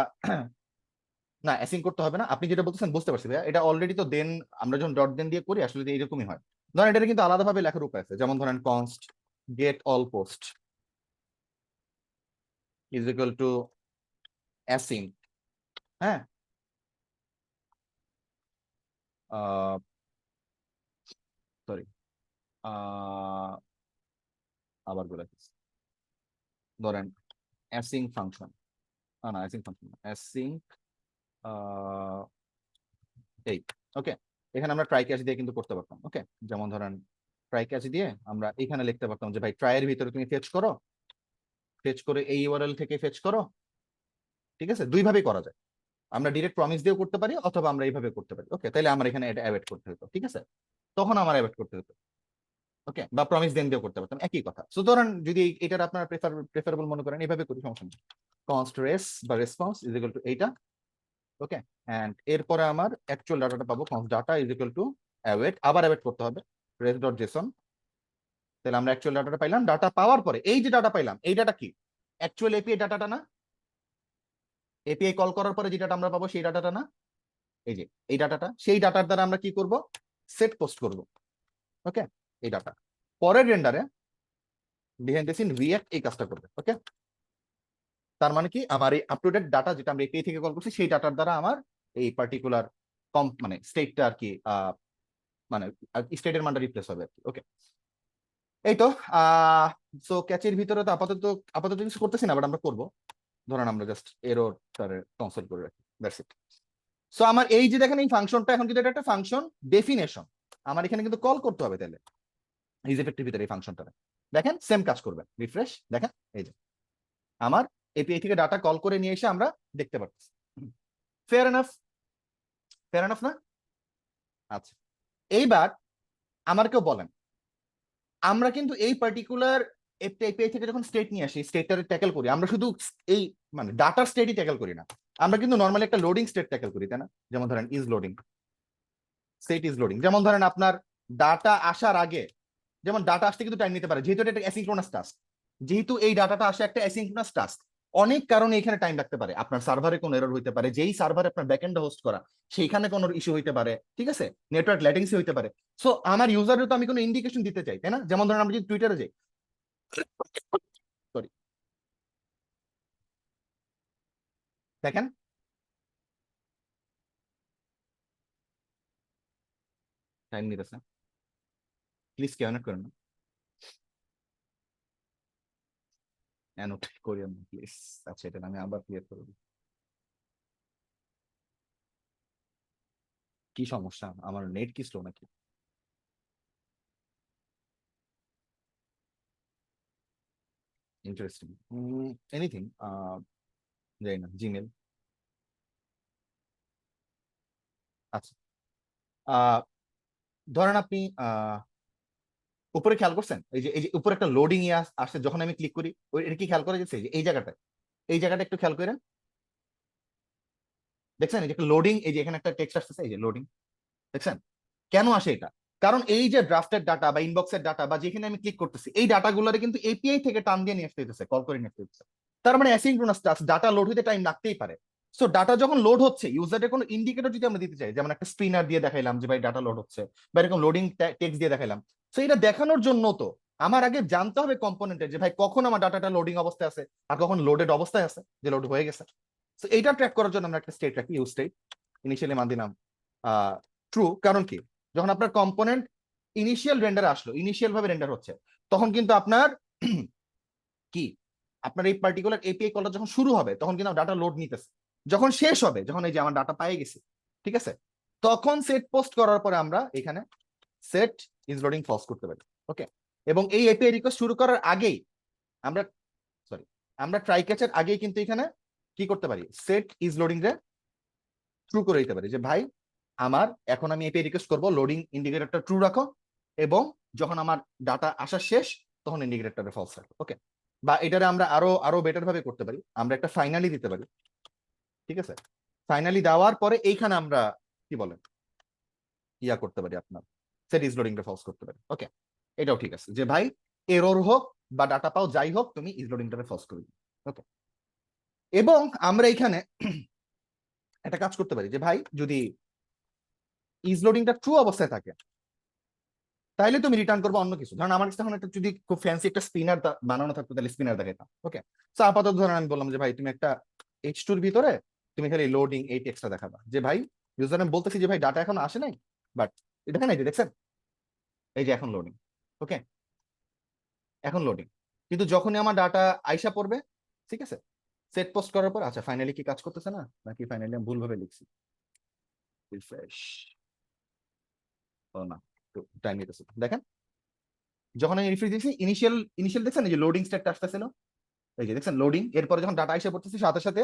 Speaker 2: না অ্যাসিং করতে হবে না, আপনি যেটা বলতেছেন বুঝতে পারছি ভাইয়া, এটা অলরেডি তো দেন আমরা যখন ডট দেন দিয়ে করি আসলে এইরকমই হয়। ধরেন এটা কিন্তু আলাদাভাবে লেখার উপায় আছে, যেমন ধরেন const gate all post is equal to async, হ্যাঁ, সরি, আবার বলে দিচ্ছি। ধরেন অ্যাসিং ফাংশন, না অ্যাসিং ফাংশন, অ্যাসিং এই, ওকে, এখানে আমরা ট্রাই ক্যাচ দিয়ে কিন্তু করতে পারতাম। ওকে, যেমন ধরেন ট্রাই ক্যাচ দিয়ে আমরা এখানে লিখতে পারতাম যে ভাই ট্রাইয়ের ভিতরে তুমি ফেচ করো, ফেচ করে এই ইউআরএল থেকে ফেচ করো, ঠিক আছে, দুই ভাবেই করা যায়। আমরা ডিরেক্ট প্রমিস দিয়েও করতে পারি অথবা আমরা এইভাবে করতে পারি। ওকে, তাহলে আমার এখানে এটা অ্যাড করতে হতো, ঠিক আছে, তখন আমার অ্যাড করতে হতো। ওকে, বা প্রমিস দেন দিয়েও করতে পারতাম, একই কথা। সো ধরেন যদি এটার আপনারা প্রেফারেবল মনে করেন, এইভাবে করি, সমস্যা নেই। কনস্ট রেস বা রেসপন্স ইজ ইকুয়াল টু এইটা। ওকে, এন্ড এরপরে আমার অ্যাকচুয়াল ডাটাটা পাবো, const data is equal to await, আবার অ্যাওয়েট করতে হবে রেস ডট জেসন। তাহলে আমরা অ্যাকচুয়াল ডাটাটা পাইলাম, ডাটা পাওয়ার পরে এই যে ডাটা পাইলাম, এই ডাটা কি অ্যাকচুয়াল এপিআই ডাটাটা না? এপিআই কল করার পরে যে ডাটা আমরা পাবো সেই ডাটাটা না? এই যে এই ডাটাটা, সেই ডাটার দ্বারা আমরা কি করব? সেট পোস্ট করব। ওকে, এই ডাটা পরের রেন্ডারে বিহাইন্ড দ্য সিন রিঅ্যাক্ট এই কাজটা করবে। ওকে, তার মানে কি আমার এই আপ টু ডেট ডাটা যেটা আমরা এপিআই থেকে কল করছি সেই ডাটার দ্বারা আমার এই পার্টিকুলার মানে স্টেটটা আর কি মানে স্টেটের মানটা রিপ্লেস হবে আর কি। ওকে, এই তো সো ক্যাচের ভিতরে তো আপাতত আপাতত কিছু করতেছি না, বাট আমরা করবো। ধরেন আমরা জাস্ট এরর তার কনসোল করে রাখি, দ্যাটস ইট। সো আমার এই যে দেখেন এই ফাংশনটা এখন কিন্তু এটা একটা ফাংশন ডেফিনেশন, আমার এখানে কিন্তু কল করতে হবে তাহলে ইজ ইফেক্টের ভিতরে এই ফাংশনটা। দেখেন সেম কাজ করবে, রিফ্রেশ, দেখেন এই যে আমার এপিআই থেকে ডাটা কল করে নিয়ে এসে আমরা দেখতে পাচ্ছি। ফেয়ার এনাফ, ফেয়ার এনাফ না? আচ্ছা, এইবার আমার কেউ বলেন, আমরা কিন্তু এই পার্টিকুলার এপিআই থেকে যখন স্টেট নিয়ে আসি, স্টেটটারে ট্যাকেল করি, আমরা শুধু এই মানে ডাটার স্টেটই ট্যাকেল করি না, আমরা কিন্তু নর্মালি একটা লোডিং স্টেট ট্যাকেল করি, তাই না? যেমন ধরেন is loading, state is loading. যেমন ধরেন আপনার ডাটা আসার আগে, যেমন ডাটা আসতে কিন্তু টাইম নিতে পারে, যেহেতু এটা একটা অ্যাসিনক্রোনাস টাস্ক, যেহেতু এই ডাটাটা আসে একটা অ্যাসিনক্রোনাস টাস্ক, অনেক কারণে এখানে টাইম লাগতে পারে। আপনার সার্ভারে কোনো এরর হইতে পারে, যেই সার্ভারে আপনার ব্যাকএন্ডে হোস্ট করা সেইখানে কোনো ইস্যু হইতে পারে, ঠিক আছে, নেটওয়ার্ক ল্যাটেন্সি হইতে পারে। সো আমার ইউজারের তো আমি কোনো ইন্ডিকেশন দিতে চাই, তাই না? যেমন ধরেন আমরা যদি টুইটারে যাই, সরি, দেখেন টাইম নিতেছে, প্লিজ কেউ অ্যানোট করেন না, অ্যানোট করিয়েন না প্লিজ। আচ্ছা, এটা আমি আবার ক্লিয়ার করে দিই। কি সমস্যা, আমার নেট কি স্লো নাকি? ইন্টারেস্টিং, এনিথিং, জানি না, জিমেল। আচ্ছা, আহ ধরেন আপনি উপরে খেয়াল করছেন এই যে উপরে একটা লোডিং ইয়ে আসছে, যখন আমি ক্লিক করি এটা কি খেয়াল করে গেছে? এই জায়গাটা, এই জায়গাটা একটু খেয়াল করেন, দেখছেন এই যে একটা লোডিং, এই যে এখানে একটা টেক্সট আসতেছে, এই যে লোডিং, দেখছেন? কেন আসে এটা? কারণ এই যে ড্রাফটের ডাটা বা ইনবক্সের ডাটা বা যেখানে আমি ক্লিক করতেছি এই ডাটাগুলোরে কিন্তু এপিআই থেকে টান দিয়ে নিয়ে আসতে হইতেছে, কল করে নিয়ে আসতে হইতেছে। তার মানে অ্যাসিনক্রোনাস টাস্ক, ডাটা লোড হইতে টাইম লাগতেই পারে। সো ডাটা যখন লোড হচ্ছে, ইউজারের কোনো ইন্ডিকেটর যদি আমরা দিতে চাই, যেমন একটা স্ক্রিনার দিয়ে দেখাইলাম যে ভাই ডাটা লোড হচ্ছে, বা এরকম লোডিং টেক্সট দিয়ে দেখাইলাম, সো এটা দেখানোর জন্য তো আমার আগে জানতে হবে কম্পোনেন্টের যে ভাই কখন আমার ডাটাটা লোডিং অবস্থায় আছে আর কখন লোডেড অবস্থায় আছে, যে লোড হয়ে গেছে। সো এইটা ট্র্যাক করার জন্য আমরা একটা স্টেট রাখি, ইউজ স্টেট। ইনিশিয়ালি মান দিলাম ট্রু, কারণ কি, যখন আপনার কম্পোনেন্ট ইনিশিয়াল রেন্ডার আসলো, ইনিশিয়াল ভাবে রেন্ডার হচ্ছে, তখন কিন্তু আপনার কি আপনার এই পার্টিকুলার এপিআই কলটা যখন শুরু হবে তখন কিন্তু ডাটা লোড নিতেছে, যখন শেষ হবে, যখন এই যে আমার ডাটা পেয়ে গেছি, ঠিক আছে, তখন সেট পোস্ট করার পরে আমরা এখানে সেট ইজ লোডিং ফলস করতে পারি। ওকে, এবং এই এপিআই রিকোয়েস্ট শুরু করার আগেই আমরা সরি আমরা ট্রাই ক্যাচের আগেই কিন্তু এখানে কি করতে পারি, সেট ইজ লোডিং রে ট্রু করে দিতে পারি যে ভাই আমার এখন আমি এপিআই রিকোয়েস্ট করব, লোডিং ইন্ডিকেটরটা ট্রু রাখো, এবং যখন আমার ডাটা আসা শেষ তখন ইন্ডিকেটরটা ফলস রাখো। ওকে, বা এটারে আমরা আরো আরো বেটার ভাবে করতে পারি, আমরা একটা ফাইনালি দিতে পারি, ঠিক আছে, ফাইনালি দেওয়ার পরে এইখানে আমরা কি বলেন ইয়া করতে পারি, আপনার সেট ইজ লোডিং রে ফলস করতে পারি। ওকে, এটাও ঠিক আছে যে ভাই এরর হোক বা ডাটা পাও যাই হোক, তুমি ইজ লোডিংটারে ফলস করে দিও। ওকে, এবং আমরা এখানে একটা কাজ করতে পারি যে ভাই যদি ইজ লোডিংটা ট্রু অবস্থায় থাকে তাইলে তুমি রিটার্ন করবো অন্য কিছু। ধরেন আমার কাছে এখন একটা যদি খুব ফ্যান্সি একটা স্পিনার বানানো থাকতো তাহলে স্পিনার দেখাতাম। ওকে, তো আপাতত ধরেন আমি বললাম যে ভাই তুমি একটা H2 এর ভিতরে তুমি খালি লোডিং এই টেক্সটটা দেখাবা, যে ভাই ইউজার আমি বলতেছি যে ভাই ডাটা এখন আসে নাই, বাট দেখেন এই যে দেখছেন এই যে এখন লোডিং। ওকে, এখন লোডিং, কিন্তু যখনই আমার ডাটা আইসা পড়বে, ঠিক আছে, সেট পোস্ট করার পর আচ্ছা ফাইনালি কি কাজ করতেছে না, নাকি ফাইনালি আমি ভুলভাবে লিখছি, রিফ্রেশ, ও না একটু টাইম নিতেছে, দেখেন যখন আমি রিফ্রেশ দিয়েছি ইনিশিয়াল ইনিশিয়াল দেখছেন এই যে লোডিং স্টেটটা আসতেছিল, এই যে দেখছেন লোডিং, এরপরে যখন ডাটা এসে পড়তেছে সাথে সাথে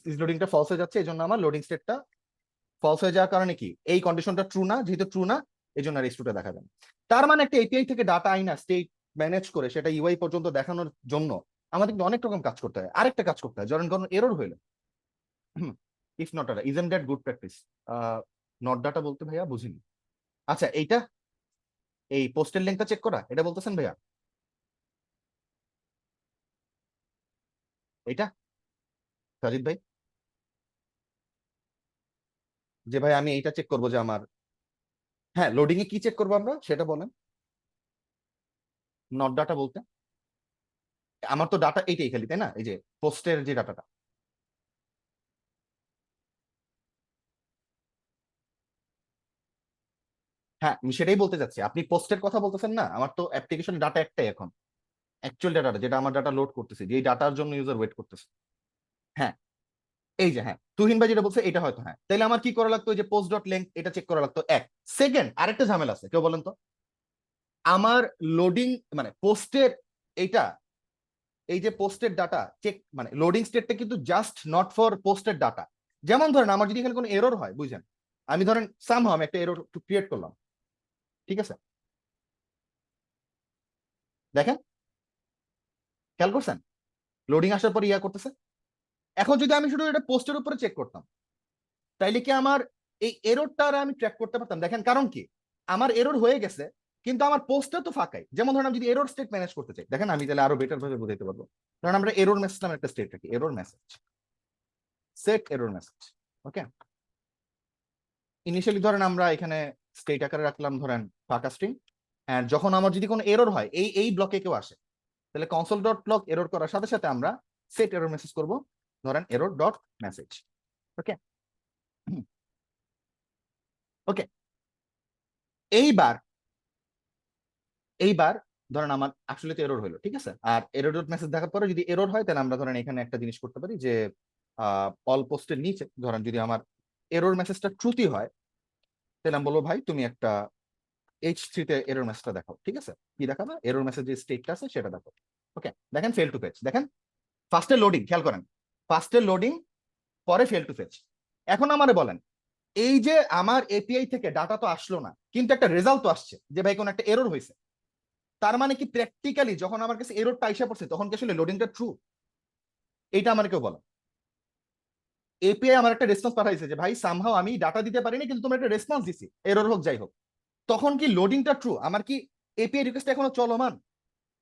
Speaker 2: ইজ লোডিংটা ফলস হয়ে যাচ্ছে, এই জন্য আমার লোডিং স্টেটটা ফলস হয়ে যাওয়ার কারণে কি এই কন্ডিশনটা ট্রু না, যেহেতু ট্রু না এই জন্য আর H2টা দেখাবে না। তার মানে একটা এপিআই থেকে ডাটা আইনা স্টেট ম্যানেজ করে সেটা ইউআই পর্যন্ত দেখানোর জন্য আমাদের কিন্তু অনেক রকম কাজ করতে হয়। আরেকটা কাজ করতে হয়, যখন কোনো এরর হইলো, if not data isn't that good practice, not data বলতে ভাইয়া বুঝিনি। আচ্ছা এইটা এই পোস্টের লিঙ্কটা চেক করা এটা বলতেছেন ভাইয়া, এইটা সাজিদ ভাই, যে ভাই আমি এইটা চেক করবো যে আমার, হ্যাঁ লোডিং এ কি চেক করবো আমরা সেটা বলেন, নট ডাটা বলতে আমার তো ডাটা এইটাই খালি, তাই না, এই যে পোস্টের যে ডাটাটা, হ্যাঁ আমি সেটাই বলতে চাচ্ছি, আপনি পোস্টের কথা বলতেছেন না, আমার তো অ্যাপ্লিকেশন ডাটা একটাই এখন, অ্যাকচুয়াল ডাটা যেটা আমার ডাটা লোড করতেছে, যে ডাটার জন্য ইউজার ওয়েট করতেছে। হ্যাঁ এই যে, হ্যাঁ তুহিন ভাই যেটা বলছে এটা হয়তো, হ্যাঁ তাহলে আমার কি করা লাগতো, ওই যে পোস্ট ডট লেংথ এটা চেক করা লাগতো। এক সেকেন্ড আরেকটা ঝামেলা আছে, কেউ বলেন তো, আমার লোডিং মানে পোস্টের এইটা, এই যে পোস্টের ডাটা চেক মানে লোডিং স্টেটটা কিন্তু জাস্ট নট ফর পোস্টের ডাটা। যেমন ধরেন আমার যদি এখানে কোনো এরর হয়, বুঝছেন, আমি ধরেন সামহাও আমি একটা এরর ক্রিয়েট করলাম, ঠিক আছে, দেখেন খেয়াল করছেন লোডিং আসার পর ইয়া করতেছে। এখন যদি আমি শুধু এটা পোস্টের উপরে চেক করতাম তাইলে কি আমার এই এররটা আমি ট্র্যাক করতে পারতাম? দেখেন কারণ কি, আমার এরর হয়ে গেছে কিন্তু আমার পোস্টটা তো ফাঁকাই। যেমন ধরেন আমি যদি এরর স্টেট ম্যানেজ করতে চাই, দেখেন আমি তাহলে আরো বেটার ভাবে বুঝাইতে পারবো। কারণ আমরা এরর মেসেজ নামে একটা স্টেট রাখি, error message, set error message. Okay, initially ধরেন আমরা এখানে স্টেট আকারে রাখলাম ধরেন ফাঁকা স্ট্রিং, এন্ড যখন আমার যদি কোনো এরর হয় এই এই ব্লকে কেউ আসে, তাহলে কনসোল ডট লগ এরর করার সাথে সাথে আমরা সেট এরর মেসেজ করব, ধরেন এরর ডট মেসেজ। ওকে, ওকে, এইবার এইবার ধরেন আমার আসলে তো এরর হলো, ঠিক আছে, আর এরর ডট মেসেজ দেখার পরে যদি এরর হয় তাহলে আমরা ধরেন এখানে একটা জিনিস করতে পারি যে অল পোস্টের নিচে ধরেন যদি আমার এরর মেসেজটা ট্রুতি হয় তাহলে আমি বলবো ভাই তুমি একটা H3 তে এরর মেসেজটা দেখাও, ঠিক আছে, কি দেখাবে এরর মেসেজ যে স্টেটটা আছে সেটা দেখো। ওকে, দেখেন ফেল টু ফেচ, দেখেন ফার্স্টে লোডিং, খেয়াল করেন ফার্স্টে লোডিং পরে ফেল টু ফেচ। এখন আমারে বলেন এই যে আমার এপিআই থেকে ডাটা তো আসলো না কিন্তু একটা রেজাল্ট তো আসছে যে ভাই কোন একটা এরর হয়েছে, তার মানে কি প্র্যাকটিক্যালি যখন আমার কাছে এররটা আইসা পড়ছে তখন কি আসলে লোডিংটা ট্রু? এইটা আমার কেউ বলো, এপিআই আমার একটা রেসপন্স পাঠাইছে যে ভাই সামহাও আমি ডাটা দিতে পারিনি কিন্তু তোমরা একটা রেসপন্স দিছি, এরর হোক যাই হোক, তখন কি লোডিংটা ট্রু? আমার কি এপিআই রিকোয়েস্ট এখনো চলমান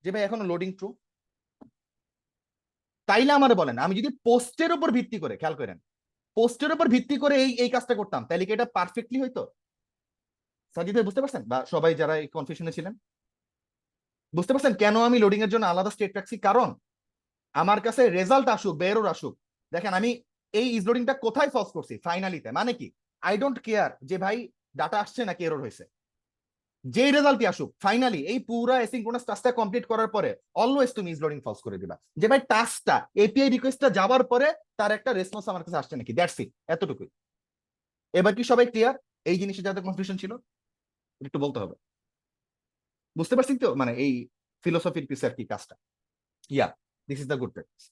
Speaker 2: যে ভাই এখনো লোডিং ট্রু? তাইলে আমার বলেন আমি যদি পোস্টের উপর ভিত্তি করে, খেয়াল করেন পোস্টের উপর ভিত্তি করে এই এই কাজটা করতাম তাহলে কি এটা পারফেক্টলি হইতো? সাজিদ ভাই বুঝতে পারছেন, বা সবাই যারা এই কনফিউশনে ছিলেন বুঝতে পারছেন কেন আমি লোডিং এর জন্য আলাদা স্টেট রাখছি? কারণ আমার কাছে রেজাল্ট আসুক বা এরর আসুক, দেখেন আমি এই ইজ লোডিংটা কোথায় ফলস করছি ফাইনালিতে, মানে কি আই ডোন্ট কেয়ার যে ভাই ডাটা আসছে নাকি এরর হয়েছে, যেই রেজাল্টই আসুক, ফাইনালি এই পুরো অ্যাসিনক্রোনাস টাস্কটা কমপ্লিট করার পরে অলওয়েজ তুমি ইজ লোডিং ফলস করে দিবা, যে ভাই টাস্কটা এপিআই রিকোয়েস্টটা যাওয়ার পরে তার একটা রেসপন্স আমার কাছে আসছে নাকি, দ্যাটস ইট, এতটুকুই। এবার কি সবাই ক্লিয়ার? এই জিনিসে যাদের কনফিউশন ছিল একটু বলতে হবে। বুঝতে পারছি তো, মানে এই ফিলোসফির পিছে আর কি কাজটা। Yeah, this is the good practice.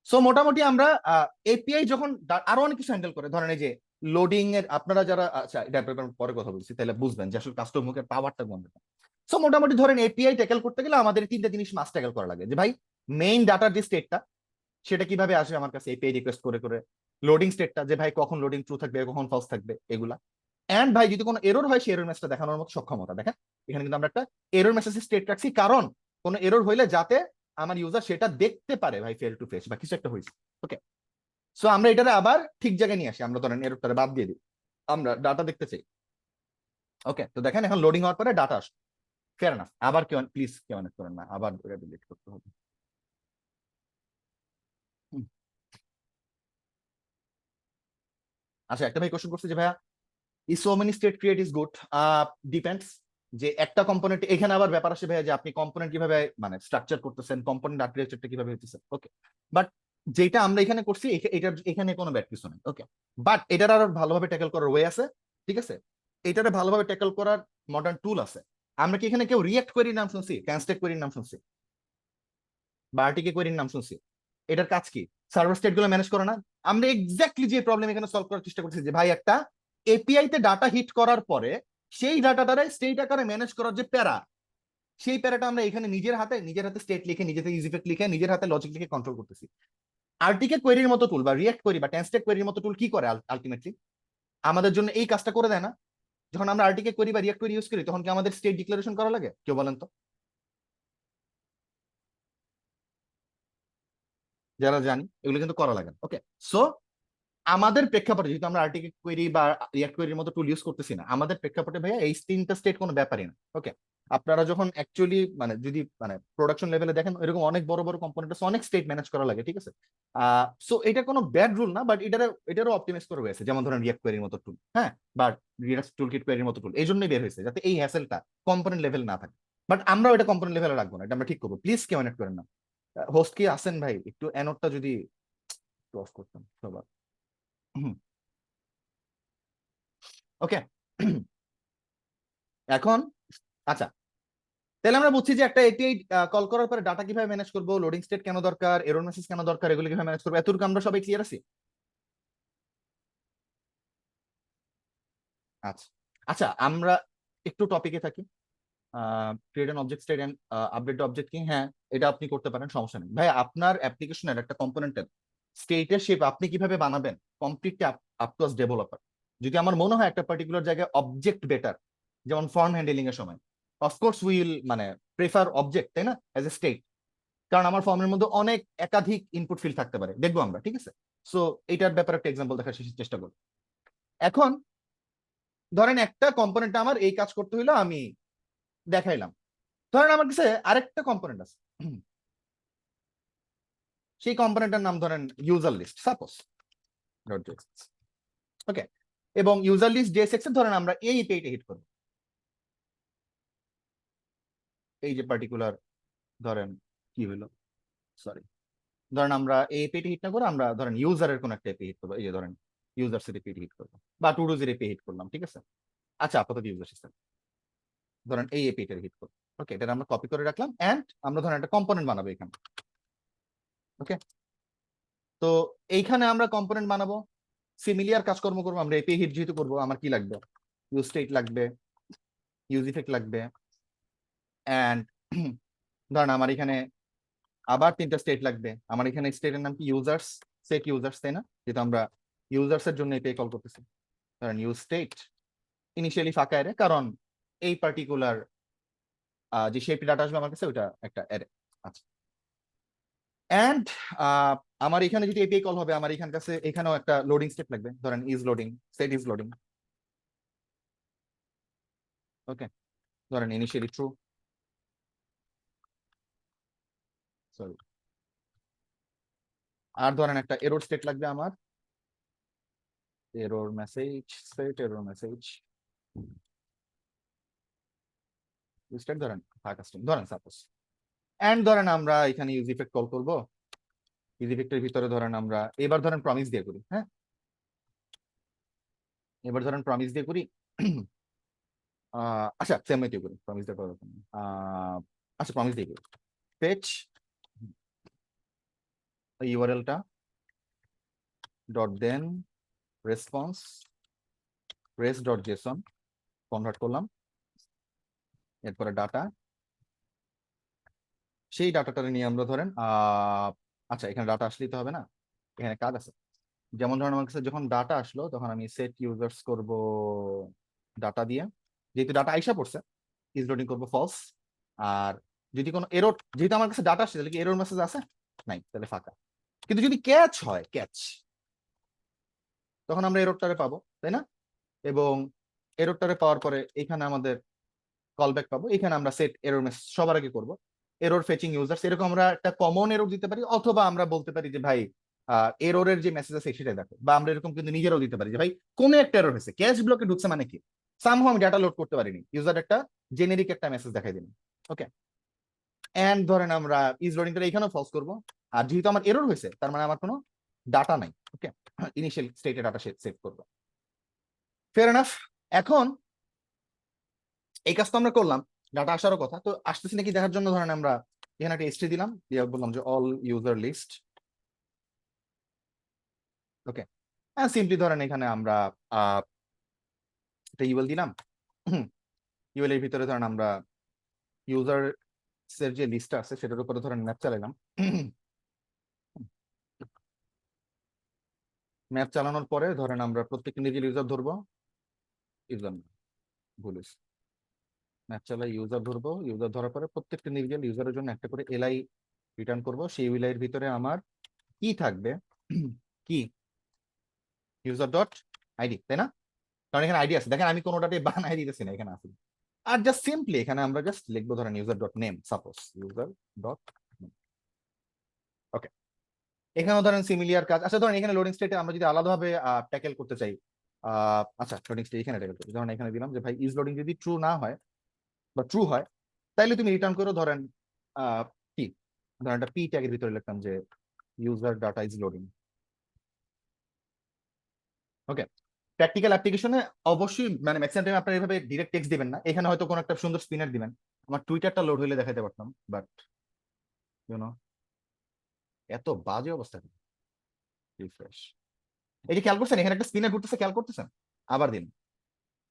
Speaker 2: So মোটামুটি আমরা এপিআই যখন আরো অনেক কিছু হ্যান্ডেল করে, ধরেন এই যে লোডিং এর, আপনারা যারা, আচ্ছা এটা পরে কথা বলছি, তাহলে বুঝবেন যে আসলে কাস্টম মুখের পাওয়ারটা কোন। সো মোটামুটি ধরেন এপিআই ট্যাকেল করতে গেলে আমাদের তিনটা জিনিস মাস্ট ট্যাকেল করা লাগে, যে ভাই মেইন ডাটার যে স্টেটটা সেটা কিভাবে আসবে আমার কাছে এপিআই রিকোয়েস্ট করে করে, লোডিং স্টেটটা যে ভাই কখন লোডিং ট্রু থাকবে কখন ফলস থাকবে এগুলা, এন্ড ভাই যদি কোনো এরর হয় সেই এরর মেসেজটা দেখানোর মতো সক্ষমতা। দেখেন এখানে কিন্তু আমরা একটা এরর মেসেজ স্টেট রাখছি, কারণ কোনো এরর হইলে যাতে আমার ইউজার সেটা দেখতে পারে ভাই ফেল টু ফেস বা কিছু একটা হয়েছে। ওকে, সো আমরা এটারে আবার ঠিক জায়গায় নিয়ে আসি, আমরা ধরেন এররটারে বাদ দিয়ে দিই, আমরা ডাটা দেখতে চাই। ওকে, তো দেখেন এখন লোডিং হওয়ার পরে ডাটা আসে, ফেয়ার না, আবার কেউ প্লিজ কেউ অনেক করেন না, আবার ডিলিট করতে হবে। হুম। আচ্ছা, একটা ভাই কোশ্চেন করছে যে ভাইয়া is so many state create is good, depends, যে একটা কম্পোনেন্ট, এখানে আবার ব্যাপার আসে ভাইয়া যে আপনি কম্পোনেন্ট কিভাবে মানে স্ট্রাকচার করতেছেন, কম্পোনেন্ট আর্কিটেকচারটা কিভাবে হইতেছে। ওকে, বাট যেটা আমরা এখানে করছি এটার এখানে কোনো ব্যাড কিছু নেই। ওকে, বাট এটার আরো ভালোভাবে ট্যাকেল করার ওয়ে আছে, ঠিক আছে, এটারে ভালোভাবে ট্যাকেল করার মডার্ন টুল আছে। আমরা কি এখানে কেউ রিয়েক্ট কোয়েরির নাম শুনছি, ক্যানস্টেক কোয়েরির নাম শুনছি, বা আরটিকে কোয়েরির নাম শুনছি? এটার কাজ কি? সার্ভার স্টেট গুলো ম্যানেজ করে না? আমরা এক্স্যাক্টলি যে প্রবলেম এখানে সলভ করার চেষ্টা করছি, যে ভাই একটা এপিআই তে ডাটা হিট করার পরে সেই ডাটাটারে স্টেট আকারে ম্যানেজ করার যে প্যারা, সেই প্যারাটা আমরা এখানে নিজের হাতে স্টেট লিখে, নিজের হাতে ইউজ ইফেক্ট লিখে, নিজের হাতে লজিক লিখে কন্ট্রোল করতেছি। আরটিকে কোয়েরির মতো টুল বা রিয়েক্ট কোয়েরি বা ট্যানস্টেক কোয়েরির মতো টুল কি করে আলটিমেটলি? আমাদের জন্য এই কাজটা করে দেয় না। যখন আমরা আরটিকে কোয়েরি বা রিয়েক্ট কোয়েরি ইউজ করি তখন কি আমাদের স্টেট ডিক্লারেশন করা লাগে? কেউ বলেন তো, যারা জানি এগুলো কিন্তু করা লাগে। ওকে, সো আমাদের প্রেক্ষাপটে যেহেতু আমরা আরটিকে কোয়েরি বা রিয়াক্ট কোয়েরির মতো টুল ইউজ করতেছি না, আমাদের প্রেক্ষাপটে ভাইয়া এই তিনটা স্টেট কোনো ব্যাপারই না। ওকে, আপনারা যখন অ্যাকচুয়ালি মানে যদি মানে প্রোডাকশন লেভেলে দেখেন এরকম অনেক বড় বড় কম্পোনেন্ট আছে, অনেক স্টেট ম্যানেজ করা লাগে, ঠিক আছে। সো এটা কোনো ব্যাড রুল না, বাট এটারও অপটিমাইজ করা হয়েছে, যেমন ধরেন রিয়াক্ট কোয়েরির মতো টুল, হ্যাঁ, বা রিয়াক্ট টুলকিট কোয়েরির মতো টুল এই জন্যই বের হয়েছে, যাতে এই হ্যাসেলটা কম্পোনেন্ট লেভেল না থাকে। বাট আমরা এটা কম্পোনেন্ট লেভেলে রাখবো না, এটা আমরা ঠিক করবো। প্লিজ কেউ অনেক করেন না। হোস্ট কি আছেন ভাই, একটু অ্যানোটটা যদি অফ করতাম সবার। ওকে, এখন আচ্ছা, তাহলে আমরা বুঝছি যে একটা এপিআই কল করার পরে ডাটা কিভাবে ম্যানেজ করবো, লোডিং স্টেট কেন দরকার, এরর মেসেজ কেন দরকার, এগুলো কিভাবে ম্যানেজ করবো, এতটুকু আমরা সবাই ক্লিয়ার আছি? আচ্ছা, আচ্ছা আমরা একটু টপিকে থাকি। Create an object state and update object কি, হ্যাঁ এটা আপনি করতে পারেন, সমস্যা নেই ভাই। আপনার অ্যাপ্লিকেশনের একটা কম্পোনেন্টের স্টেটের শেপ আপনি কিভাবে বানাবেন completely up to us developer. যদি আমার মনে হয় একটা পার্টিকুলার জায়গায় অবজেক্ট বেটার, যেমন ফর্ম হ্যান্ডেলিং এর সময়, অফকোর্স উইল মানে প্রেফার অবজেক্ট, তাই না, অ্যাজ এ স্টেট, কারণ আমার ফর্মের মধ্যে অনেক একাধিক ইনপুট ফিল্ড থাকতে পারে, দেখবো আমরা, ঠিক আছে। সো এটার ব্যাপারে একটা এক্সাম্পল দেখার চেষ্টা করবো। এখন ধরেন একটা কম্পোনেন্ট আমার এই কাজ করতে হইলো, আমি দেখাইলাম। ধরেন আমার কাছে আরেকটা কম্পোনেন্ট আছে, সেই কম্পোনেন্টের নাম ধরেন user list suppose dot JSX. Okay, এবং ইউজার লিস্ট জেএসএক্স এর ধরেন আমরা এই পেইটে হিট করব, এই যে পার্টিকুলার ধরেন কি হইলো, সরি, ধরেন আমরা এই পেইটে হিট না করে আমরা ধরেন ইউজারের কোন একটা এপি হিট করবো, এই যে ধরেন ইউজার্স এর এপি হিট করবো বা টুডুজ এর এপি হিট করলাম, ঠিক আছে। আচ্ছা, আপাতত ইউজার সিস্টেম ধরেন এই এপিটার হিট করবো। ওকে, এটা আমরা কপি করে রাখলাম, এন্ড আমরা ধরেন একটা কম্পোনেন্ট বানাবো এখানে। ওকে, তো এইখানে আমরা কম্পোনেন্ট বানাবো, সিমিলিয়ার কাজকর্ম করবো আমরা। এপি হিট যেহেতু করবো আমার কি লাগবে, ইউজ স্টেট লাগবে, ইউজ ইফেক্ট লাগবে, এন্ড ধরেন আমার এখানে আবার তিনটা স্টেট লাগবে। আমার এখানে স্টেটের নাম কি, ইউজার্স, সেট ইউজার্স, তাই না, যেহেতু আমরা ইউজার্স এর জন্য এপিআই কল করতেছি। ধরেন ইউজ স্টেট ইনিশিয়ালি ফাঁকা অ্যারে, কারণ এই পার্টিকুলার যে শেপ ডাটা আসবে আমার কাছে ওটা একটা অ্যারে। আচ্ছা, এন্ড আমার এখানে যদি এপিআই কল হবে, আমার এখান কাছে এখানেও একটা লোডিং স্টেপ লাগবে, ধরেন is loading, set is loading. Okay, ধরেন ইনিশিয়ালি ট্রু, সরি, আর ধরেন একটা এরর স্টেট লাগবে আমার, error message, set error message. Listed ধরেন ফাঁকা স্ট্রিং ধরেন সাপোজ, এন্ড ধরেন আমরা এখানে ইউজ ইফেক্ট কল করবো। ইউজ ইফেক্টের ভিতরে ধরেন আমরা এবার ধরেন প্রমিস দিয়ে করি। হ্যাঁ, এবার ধরেন প্রমিস দিয়ে করি। আচ্ছা সেম দিয়ে করি, প্রমিস দিয়ে করার দরকার নেই। আচ্ছা প্রমিস দিয়ে করি। ফেচ ইউআরএলটা dot then response res dot JSON convert করলাম, এরপরে ডাটা, সেই ডাটাটা নিয়ে আমরা ধরেন আচ্ছা এখানে ডাটা আসলেই তো হবে না, এখানে কাজ আছে। যেমন ধরেন আমার কাছে যখন ডাটা আসলো তখন আমি সেট ইউজার্স করব ডাটা দিয়ে, যেহেতু ডাটা আইসা পড়ছে ইজ লোডিং করবো ফলস। আর যদি কোনো এরর, যেহেতু আমার কাছে ডাটা আসছে তাহলে কি এরর মেসেজ আছে? নাই, তাহলে ফাঁকা। কিন্তু যদি ক্যাচ হয়, ক্যাচ, তখন আমরা এররটারে পাবো, তাই না? এবং এররটারে পাওয়ার পরে এখানে আমাদের কলব্যাক পাবো, এখানে আমরা সেট এরর মেসেজ সবার আগে করবো, এরর ফেচিং ইউজার্স, এরকম আমরা একটা কমন এরর দিতে পারি, অথবা আমরা বলতে পারি যে ভাই এররের যে মেসেজ আছে সেটা দেখো, বা আমরা এরকম কিন্তু নিজেরাও দিতে পারি যে ভাই কোনো একটা এরর হয়েছে, ক্যাচ ব্লকে ঢুকছে মানে কি, সামহাও আমি ডাটা লোড করতে পারিনি, ইউজার একটা জেনেরিক একটা মেসেজ দেখাই দিন। ওকে, এন্ড ধরেন আমরা ইজ লোডিংটা এখানেও ফলস করবো। আর যেহেতু আমার এরর হয়েছে তার মানে আমার কোনো ডাটা নাই। ওকে, ইনিশিয়াল স্টেটে ডাটা সেভ করবো। Fair enough. এখন এই কাজ তো আমরা করলাম, ডাটা আসারও কথা, তো আসতেছি নাকি দেখার জন্য ধরেন আমরা এখানে একটা এসটি দিলাম, দিয়ে বললাম যে অল ইউজার লিস্ট। ওকে, হ্যাঁ সিম্পলি ধরেন এখানে আমরা একটা ইউএল দিলাম। ইউএল এর ভিতরে ধরেন আমরা ইউজার এর যে লিস্ট আছে সেটার উপরে ধরেন ম্যাপ চালাইলাম। ম্যাপ চালানোর পরে ধরেন আমরা প্রত্যেকটা নিজের ইউজার ধরবো, ইউজার ভুল হয়েছে, ম্যাপ চালাই ইউজার ধরবো, ইউজার ধরার পরে প্রত্যেকটা নির্গেল ইউজারের জন্য একটা করে এলআই রিটার্ন করব। সেই এলআই এর ভিতরে আমার কি থাকবে, কি ইউজার ডট আইডি, তাই না? কারণ এখানে আইডি আছে, দেখেন আমি কোনোটাতে বানাই দিতেছি না, এখানে আছে। আর জাস্ট সিম্পলি এখানে আমরা জাস্ট লিখবো ধরেন user dot name, suppose user dot. Okay, এখানেও ধরেন সিমিলিয়ার কাজ। আচ্ছা ধরেন এখানে লোডিং স্টেটে আমরা যদি আলাদাভাবে ট্যাকেল করতে চাই, আচ্ছা লোডিং স্টেট এখানে ট্যাকেল করি, ধরেন এখানে দিলাম যে ভাই ইজ লোডিং যদি ট্রু না হয় বা ট্রু হয় তাইলে তুমি রিটার্ন করো ধরেন কি, ধরেন একটা পি ট্যাগের ভিতরে লিখতাম যে user data is loading. Okay, practical অ্যাপ্লিকেশনে অবশ্যই মানে ম্যাক্সিমাম টাইম আপনারা এভাবে ডিরেক্ট টেক্সট দিবেন না, এখানে হয়তো কোনো একটা সুন্দর স্পিনার দিবেন। আমার টুইটারটা লোড হইলে দেখাতে পারতাম, বাট ইউনো এত বাজে অবস্থা। রিফ্রেশ, এই যে খেয়াল করছেন এখানে একটা স্পিনার ঘুরতেছে, খেয়াল করতেছেন? আবার দিন,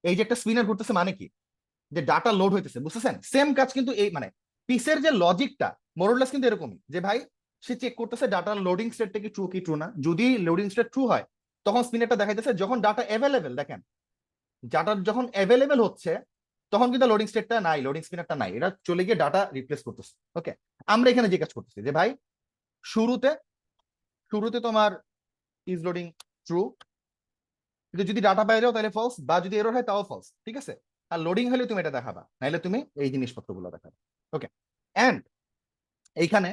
Speaker 2: এই যে একটা স্পিনার ঘুরতেছে মানে কি, যে ডাটা লোড হইতেছে, বুঝতেছেন? সেম কাজ কিন্তু এই মানে পিসের যে লজিকটা মোরলেস কিন্তু এরকমই, যে ভাই সে চেক করতেছে ডাটার লোডিং স্টেটটা কি ট্রু না, যদি লোডিং স্টেট ট্রু হয় তখন স্পিনারটা দেখাইতেছে, যখন ডাটা অ্যাভেলেবেল, দেখেন ডাটা যখন অ্যাভেলেবেল হচ্ছে তখন কিন্তু লোডিং স্টেটটা নাই, লোডিং স্পিনারটা নাই, এটা চলে গিয়ে ডাটা রিপ্লেস করতেছে। ওকে, আমরা এখানে যে কাজ করতেছি যে ভাই শুরুতে শুরুতে তোমার ইজ লোডিং ট্রু, কিন্তু যদি ডাটা বাইরেও তাহলে ফলস, বা যদি এরর হয় তাও ফলস, ঠিক আছে? আর লোডিং হলে তুমি এটা দেখাবা, নাইলে তুমি এই জিনিসপত্রগুলো দেখাবা। ওকে, এন্ড এইখানে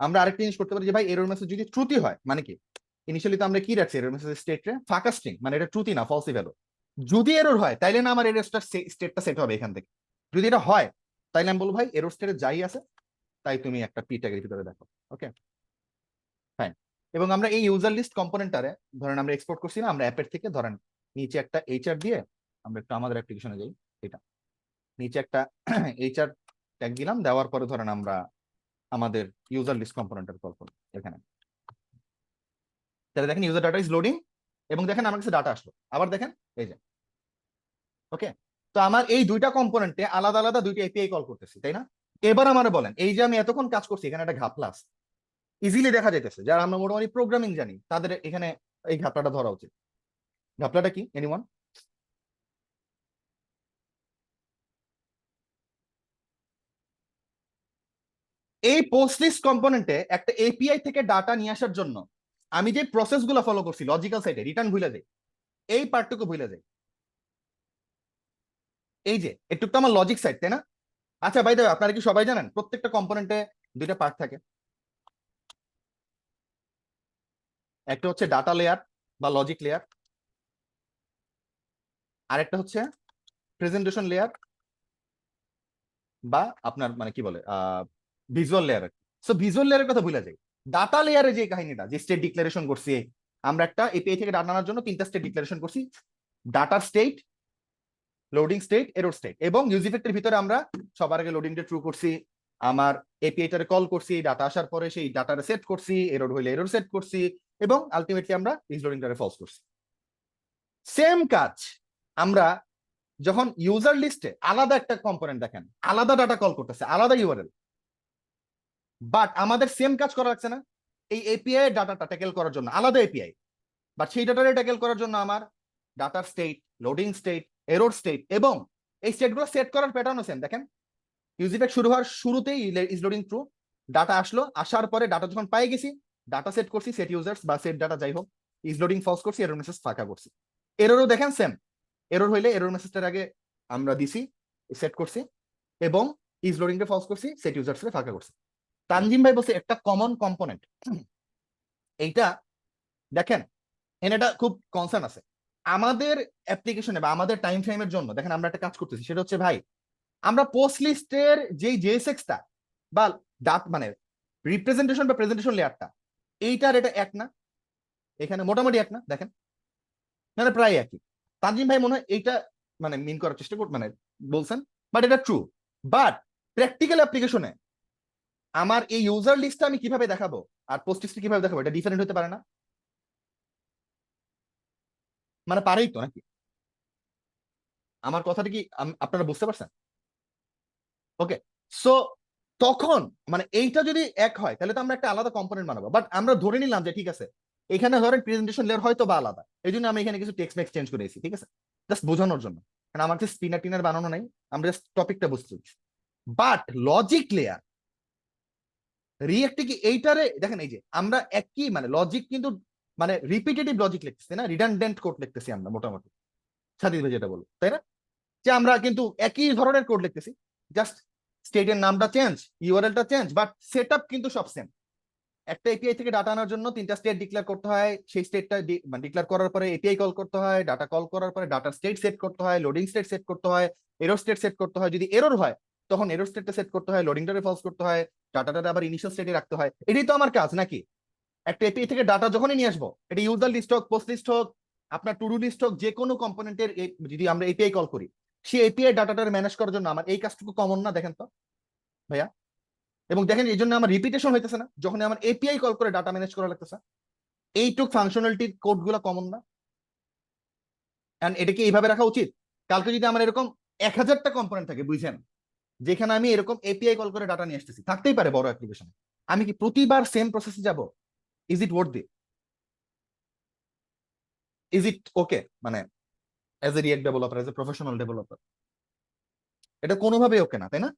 Speaker 2: আমরা আরেকটা জিনিস করতে পারি যে ভাই এরর মেসেজ যদি ট্রুতি হয় মানে কি, ইনিশিয়ালি তো আমরা কি রাখছি এরর মেসেজ স্টেটে ফাঁকা স্ট্রিং, মানে এটা ট্রুতি না ফলসই ভ্যালু। যদি এরর হয় তাইলে না আমার এরর স্টেটটা সেট হবে এখান থেকে। যদি এটা হয় তাইলে আমি বলবো ভাই এরর স্টেটে যাই আছে তাই তুমি একটা পি ট্যাগের ভিতরে দেখো। Okay fine. এবং আমরা এই ইউজার লিস্ট কম্পোনেন্টারে ধরেন আমরা এক্সপোর্ট করছি না, আমরা অ্যাপের থেকে ধরেন নিচে একটা এইচআর দিয়ে, আমরা একটু আমাদের অ্যাপ্লিকেশনে যাই, এটা নিচে একটা এইচআর ট্যাগ দিলাম, দেওয়ার পরে ধরেন আমরা আমাদের ইউজার লিস্ট কম্পোনেন্টের কল করি এখানে, তাহলে দেখেন ইউজার ডাটা ইজ লোডিং, এবং দেখেন আমার কাছে ডাটা আসলো, আবার দেখেন এই যে। ওকে, তো আমার এই দুইটা কম্পোনেন্টে আলাদা আলাদা দুইটা এপিআই কল করতেছি, তাই না? এবার আমার বলেন এই যে আমি এতক্ষণ কাজ করছি এখানে একটা ঘাপলা আছে, ইজিলি দেখা যাইতেছে, যারা আমরা মোটামুটি প্রোগ্রামিং জানি তাদের এখানে এই ঘাপলাটা ধরা উচিত। ঘাপলাটা কি এনিওয়ান? এই পোস্ট লিস্ট কম্পোনেন্টে একটা এপিআই থেকে ডাটা নিয়ে আসার জন্য আমি যে প্রসেস গুলো ফলো করছি লজিক্যাল সাইডে, রিটার্ন ভুলে যাই, এই পার্টটুকু ভুলে যাই। এই যে একটু তো আমার লজিক সাইড, তাই না? আচ্ছা ভাই দেবে আপনারা কি সবাই জানেন প্রত্যেকটা কম্পোনেন্টে দুইটা পার্ট থাকে, একটা হচ্ছে ডাটা লেয়ার বা লজিক লেয়ার, আরেকটা হচ্ছে প্রেজেন্টেশন লেয়ার, বা আপনার মানে কি বলে ভিজুয়াল লেয়ার। সো ভিজুয়াল লেয়ারের কথা ভুলে যাই, ডাটা লেয়ারে যে কাহিনীটা, যে স্টেট ডিক্লারেশন করছি আমরা, একটা এপিআই থেকে ডাটা আনার জন্য 3টা স্টেট ডিক্লারেশন করছি, data state, loading state, error state, এবং ইউজ ইফেক্টের ভিতরে আমরা সবার আগে লোডিংটা ট্রু করছি, আমার এপিআইটারে কল করছি, ডাটা আসার পরে সেই ডাটারে সেট করছি, এরর হইলে এরর সেট করছি, এবং আলটিমেটলি আমরা ইজ লোডিংটারে ফলস করছি। সেম কাজ আমরা যখন ইউজার লিস্টে আলাদা একটা কম্পোনেন্ট দেখেন, আলাদা ডাটা কল করতেছে, আলাদা ইউআরএল, বাট আমাদের সেম কাজ করা লাগছে না এই এপিআই ডাটাটা ট্যাকেল করার জন্য, আলাদা এপিআই, বাট সেই ডাটাটা ট্যাকেল করার জন্য আমার ডাটার state, loading state, error state, এবং এই স্টেটগুলো সেট করার প্যাটার্নও সেম। দেখেন ইউজ ইফেক্ট শুরু হওয়ার শুরুতেই ইজ লোডিং ট্রু, ডাটা আসলো, আসার পরে ডাটা যখন পাই গেছি, ডাটা সেট করছি, সেট ইউজার্স বা সেট ডাটা যাই হোক, ইজ লোডিং ফলস করছি, এরর মেসেজ ফাঁকা করছি। এররও দেখেন সেম, এরর হইলে এরর মেসেজটার আগে আমরা দিছি, সেট করছি, এবং ইজ লোডিং কে ফলস করছি, সেট ইউজার্স কে ফাঁকা করছি। তানজিম ভাই বলছে একটা কমন কম্পোনেন্ট, এইটা দেখেন এখানে এটা খুব কনসার্ন আছে আমাদের অ্যাপ্লিকেশনে বা আমাদের টাইম ফ্রেমের জন্য। দেখেন আমরা একটা কাজ করতেছি, সেটা হচ্ছে ভাই আমরা পোস্ট লিস্টের যেই জেএসএক্সটা বা ডাট মানে রিপ্রেজেন্টেশন বা প্রেজেন্টেশন লেয়ারটা, এইটার এটা এক না, এখানে মোটামুটি এক না, দেখেন মানে প্রায় একই। তানজিম ভাই মনে হয় এইটা মানে মিন করার চেষ্টা করতে মানে বলছেন, বাট এটা ট্রু। বাট প্র্যাকটিক্যাল অ্যাপ্লিকেশনে আমার এই ইউজার লিস্টটা আমি কিভাবে দেখাবো আর পোস্ট লিস্ট কিভাবে দেখাবো, এটা ডিফারেন্ট হতে পারে না? মানে পারেই তো নাকি? আমার কথাটা কি আপনারা বুঝতে পারছেন? ওকে, সো তখন মানে এইটা যদি এক হয় তাহলে তো আমরা একটা আলাদা কম্পোনেন্ট বানাবো, বাট আমরা ধরে নিলাম যে ঠিক আছে এখানে ধরেন প্রেজেন্টেশন লেয়ার হয়তো বা আলাদা, এই জন্য আমি এখানে কিছু টেক্সট ম্যাক্স চেঞ্জ করেছি, ঠিক আছে, জাস্ট বোঝানোর জন্য, কারণ আমার কাছে স্পিনার টিনার বানানো নাই, আমরা জাস্ট টপিকটা বুঝতে। বাট লজিক লেয়ার রিয়েক্টে কি এইটারে দেখেন, এই যে আমরা একই মানে লজিক কিন্তু মানে রিপিটেটিভ লজিক লিখতেছি না, রিডান্ডেন্ট কোড লিখতেছি আমরা মোটামুটি, সাদিদ ভাই যেটা বলো তাই না, যে আমরা কিন্তু একই ধরনের কোড লিখতেছি, জাস্ট স্টেটের নামটা চেঞ্জ, ইউআরএলটা চেঞ্জ, বাট সেটআপ কিন্তু সব সেম। একটা এপিআই থেকে ডাটা আনার জন্য 3টা স্টেট ডিক্লেয়ার করতে হয়, সেই স্টেটটা মানে ডিক্লেয়ার করার পরে এপিআই কল করতে হয়, ডাটা কল করার পরে ডাটা স্টেট সেট করতে হয়, লোডিং স্টেট সেট করতে হয়, এরর স্টেট সেট করতে হয়, যদি এরর হয় তখন এরর স্টেটটা সেট করতে হয়, লোডিংটারে ফলস করতে হয়, ডাটাটা আবার ইনিশিয়াল স্টেটে রাখতে হয়। এটাই তো আমার কাজ নাকি? একটা এপিআই থেকে ডাটা যখনই নিয়ে আসবো, এটা ইউজার লিস্ট হোক, পোস্ট লিস্ট হোক, আপনার টু ডু লিস্ট হোক, যে কোনো কম্পোনেন্টের যদি আমরা এপিআই কল করি, সেই এপিআই ডাটাটার ম্যানেজ করার জন্য আমার এই কাজটুকু কমন না? দেখেন তো ভাইয়া, এবং দেখেন এই জন্য আমার রিপিটেশন হইতেছে না যখন আমার এপিআই কল করে ডাটা ম্যানেজ করা লাগতেছে, এইটুক ফাংশনালিটির কোড গুলো কমন না? এন্ড এটা কি এইভাবে রাখা উচিত? কালকে যদি আমার এরকম 1000টা কম্পোনেন্ট থাকে, বুঝছেন, যেখানে আমি এরকম এপিআই কল করে ডাটা নিয়ে আসতেছি, থাকতেই পারে বড় অ্যাপ্লিকেশন, আমি কি প্রতিবার সেম প্রসেসে যাব? Is it worth it? Is it okay মানে as a React developer, as a professional developer? এটা কোনোভাবেই ওকে না, তাই না?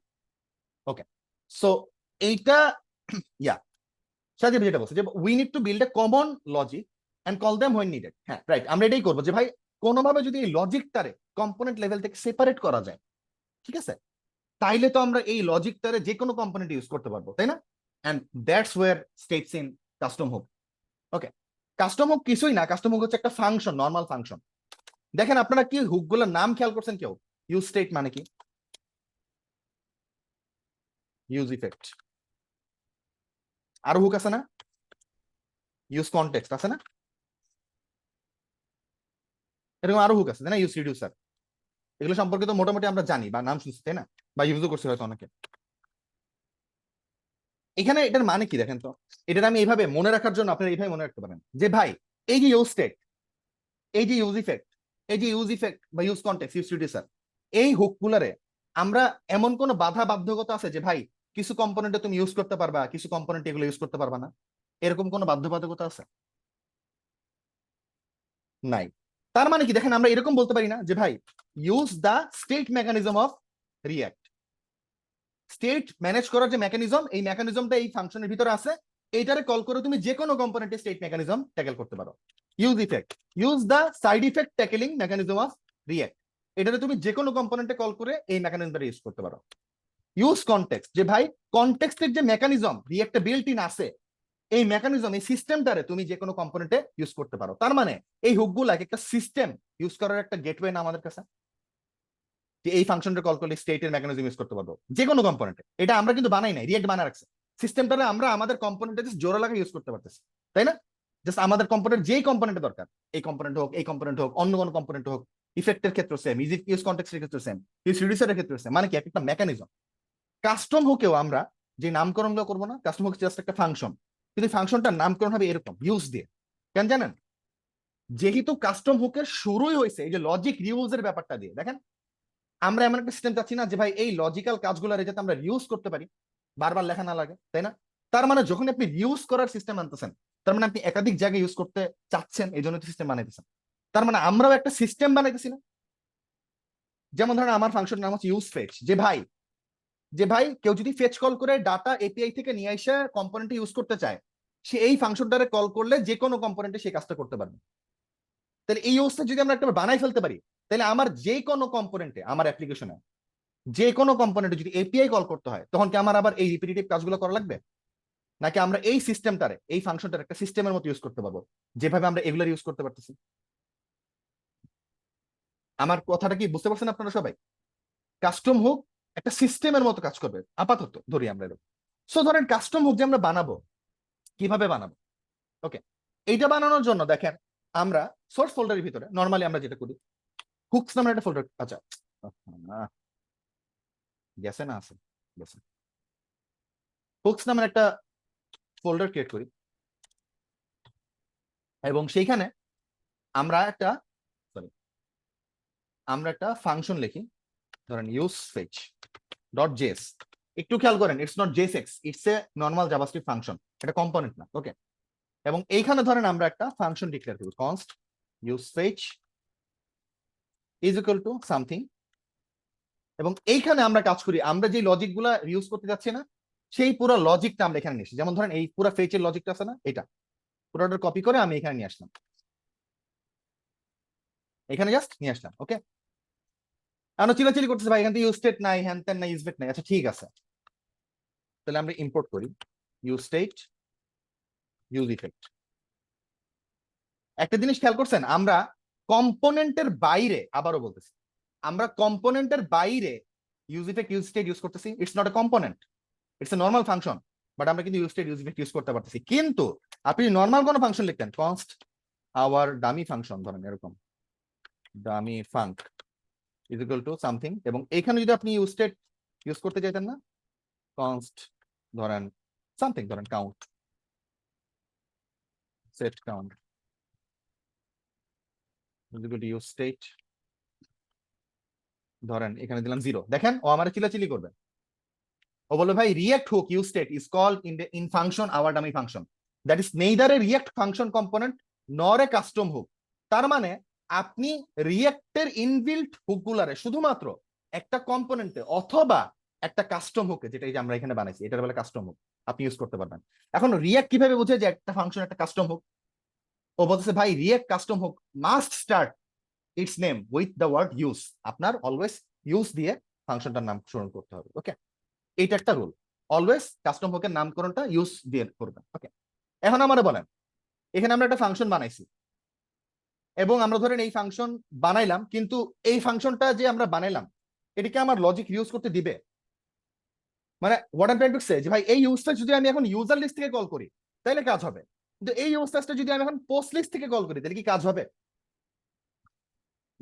Speaker 2: ওকে, সো এইটা ইয়া সাজিব যেটা বলছে যে we need to build a common logic and call them when needed. হ্যাঁ রাইট, আমরা এটাই করবো যে ভাই কোনোভাবে যদি এই লজিকটারে কম্পোনেন্ট লেভেল থেকে সেপারেট করা যায়, ঠিক আছে, তাইলে তো আমরা এই লজিকটারে যে কোনো কম্পোনেন্ট ইউজ করতে পারবো, তাই না? And that's where states in custom hook. Okay, custom hook কিছুই না, কাস্টম হুক হচ্ছে একটা ফাংশন, নর্মাল ফাংশন। দেখেন আপনারা কি হুক গুলোর নাম খেয়াল করছেন কেউ? ইউজ স্টেট মানে কি? ইউজ ইফেক্ট, আরো হুক আছে না? ইউজ কনটেক্সট আছে না? এরকম আরো হুক আছে তাই না? ইউজ রিডিউসার, এগুলো সম্পর্কে তো মোটামুটি আমরা জানি বা নাম শুনছি তাই না, বা ইউজও করছি হয়তো অনেকে। এখানে এটার মানে কি দেখেন তো, এটার আমি এইভাবে মনে রাখার জন্য আপনারা এইভাবে মনে রাখতে পারেন যে ভাই এই যে ইউজ স্টেট, এই যে ইউজ ইফেক্ট, এই যে ইউজ ইফেক্ট বা ইউজ কনটেক্সট, ইউজ রিডিউসার, এই হুক গুলারে আমরা এমন কোন বাধা বাধ্যকতা আছে যে ভাই কিছু কম্পোনেন্টে তুমি ইউজ করতে পারবা, কিছু কম্পোনেন্ট এগুলো ইউজ করতে পারবা না? এরকম কোন বাধ্যবাধকতা আছে? নাই। তার মানে কি দেখেন আমরা এরকম বলতে পারি না যে ভাই use the state mechanism of React, state manage করার যে মেকানিজম, এই মেকানিজমটা এই ফাংশনের ভিতরে আছে, এইটারে কল করে তুমি যে কোনো কম্পোনেন্টে স্টেট মেকানিজম ট্যাকেল করতে পারো। Use effect, use the side effect tackling mechanism of React, এটারে তুমি যে কোনো কম্পোনেন্টে কল করে এই মেকানিজমটা ইউজ করতে পারো। ইউজ কনটেক্সট, যে ভাই কনটেক্সটের যে মেকানিজম রিয়াক্টে বিল্ট ইন আছে, এই মেকানিজম এই সিস্টেমটারে তুমি যে কোনো কম্পোনেন্টে ইউজ করতে পারো। তার মানে এই হুকগুলা একটা সিস্টেম ইউজ করার একটা গেটওয়ে না আমাদের কাছে? যে এই ফাংশনটা কল করলে স্টেটের মেকানিজম ইউজ করতে পারবো যে কোনো কম্পোনেন্টে। এটা আমরা কিন্তু বানাই নাই, রিয়েক্ট বানায় রাখছে সিস্টেমটা, আমরা আমাদের কম্পোনেন্টে জাস্ট জোড়া লাগা ইউজ করতে পারতেছি, তাই না? জাস্ট আমাদের কম্পোনেন্ট যেই কম্পোনেন্টে দরকার, এই কম্পোনেন্ট হোক, এই কম্পোনেন্ট হোক, অন্য কোনো কম্পোনেন্ট হোক, ইফেক্টের ক্ষেত্রে সেম, ইজি ইউজ কনটেক্সটের ক্ষেত্রে সেম, ইউজ রিডিউসারের ক্ষেত্রে সেম, মানে কি একটা মেকানিজম। কাস্টম হুকেও আমরা যে নামকরণগুলো করবো না, কাস্টম হুক জাস্ট একটা ফাংশন, কিন্তু ফাংশনটার নামকরণ হবে এরকম ইউজ দিয়ে। কেন জানেন? যেহেতু কাস্টম হুকের শুরুই হয়েছে এই যে লজিক রিউজের ব্যাপারটা দিয়ে। দেখেন আমরা এমন একটা সিস্টেম চাচ্ছি না যে ভাই এই লজিক্যাল কাজগুলো যাতে আমরা রিউজ করতে পারি, বারবার লেখা না লাগে, তাই না? তার মানে যখন আপনি রিউজ করার সিস্টেম আনতেছেন, তার মানে আপনি একাধিক জায়গায় ইউজ করতে চাচ্ছেন, এই জন্য সিস্টেম বানাইতেছেন। তার মানে আমরাও একটা সিস্টেম বানাইতেছি না? যেমন ধরেন আমার ফাংশন নাম হচ্ছে ইউজ ফেচ, যে ভাই কেউ যদি ফেচ কল করে ডাটা এপিআই থেকে নিয়ে এসে কম্পোনেন্টে ইউজ করতে চায়, সে এই ফাংশনটারে কল করলে যে কোনো কম্পোনেন্টে সেই কাজটা করতে পারবে। তাহলে এই ইউজটা যদি আমরা একটা বানাই ফেলতে পারি, তাহলে আমার যে কোনো কম্পোনেন্টে, আমার অ্যাপ্লিকেশনে যে কোনো কম্পোনেন্টে যদি এপিআই কল করতে হয়, তখন কি আমার আবার এই রিপিটেটিভ কাজগুলো করা লাগবে? নাকি আমরা এই সিস্টেমটারে, এই ফাংশনটার একটা সিস্টেমের মতো ইউজ করতে পারবো, যেভাবে আমরা এগুলো ইউজ করতে পারতেছি? আমার কথাটা কি বুঝতে পারছেন আপনারা সবাই? কাস্টম হুক একটা সিস্টেমের মতো কাজ করবে আপাতত, ধরি আমরা এরকম। সো ধরেন কাস্টম হুক যে আমরা বানাবো, কিভাবে বানাবো? ওকে, এইটা বানানোর জন্য দেখেন আমরা সোর্স ফোল্ডারের ভিতরে নরমালি আমরা যেটা করি, হুকস নামের একটা ফোল্ডার, আচ্ছা গেছে না, আছে গেছে, হুকস নামের একটা ফোল্ডার ক্রিয়েট করি, এবং সেইখানে আমরা একটা সরি আমরা একটা ফাংশন লিখি, ধরেন ইউজ ফেচ ডট জেএস। একটু খেয়াল করেন, it's not JSX, it's a normal JavaScript function, এটা কম্পোনেন্ট না। ওকে, এবং এইখানে ধরেন আমরা একটা ফাংশন ডিক্লেয়ার করব, const use fetch is equal to something, এবং এইখানে আমরা কাজ করি, আমরা যে লজিক গুলা ইউজ করতে যাচ্ছি না, সেই পুরো লজিকটা আমরা এখানে নিয়ে আসি। যেমন ধরেন এই পুরো ফেচের লজিকটা আছে না, এটা পুরোটা কপি করে আমি এখানে নিয়ে আসলাম, এখানে জাস্ট নিয়ে আসলাম। ওকে, আমরা চিলাচিলি করতেছি ভাই এখান থেকে ইউজ স্টেট নাই, হ্যান ত্যান নাই, ইউজ নাই। আচ্ছা ঠিক আছে, তাহলে আমরা ইম্পোর্ট করি ইউজ স্টেট ইউজ ইফেক্ট। একটা জিনিস খেয়াল করছেন, আমরা কম্পোনেন্টের বাইরে, আবারও বলতেছি, আমরা কম্পোনেন্টের বাইরে use effect use state use করতেছি। It's not a component, it's a normal function, but আমরা কিন্তু use state use effect use করতে পারতেছি। কিন্তু আপনি নর্মাল কোনো ফাংশন লিখতেন, কনস্ট আওয়ার ডামি ফাংশন, ধরেন এরকম dummy funk is equal to something, এবং এইখানে যদি আপনি ইউজ স্টেট ইউজ করতে চাইতেন না, কনস্ট ধরেন সামথিং, ধরেন count, set count is equal to use state, ধরেন এখানে দিলাম 0। দেখেন ও আমার চিলাচিলি করবে, ও বলবে ভাই React hook use state is called in function our dummy function, that is neither a React function component nor a custom hook. তার মানে আপনি রিয়েক্টের ইনবিল্ট হুক গুলারে শুধুমাত্র একটা কম্পোনেন্টে অথবা একটা কাস্টম হুকে, যেটা এই যে আমরা এখানে বানাইছি, এটার বলে কাস্টম হুক, আপনি ইউজ করতে পারবেন। এখন রিয়েক্ট কিভাবে বুঝে যে একটা ফাংশন একটা কাস্টম হুক? ও বলতেছে ভাই React custom hook must start its name with the word use, আপনার অলওয়েজ ইউজ দিয়ে ফাংশনটার নাম স্মরণ করতে হবে। ওকে, এইটা একটা রুল, অলওয়েজ কাস্টম হুকের নামকরণটা ইউজ দিয়ে করবেন। ওকে, এখন আমরা বলেন এখানে আমরা একটা ফাংশন বানাইছি, এবং আমরা ধরেন এই ফাংশন বানাইলাম, কিন্তু এই ফাংশনটা যে আমরা বানাইলাম এটাকে আমার লজিক ইউজ করতে দিবে? মানে what I trying to say, যে ভাই এই ইউজটা যদি আমি এখন ইউজার লিস্ট থেকে কল করি তাহলে কাজ হবে, কিন্তু এই ইউজটা যদি আমি এখন পোস্ট লিস্ট থেকে কল করি তাহলে কি কাজ হবে?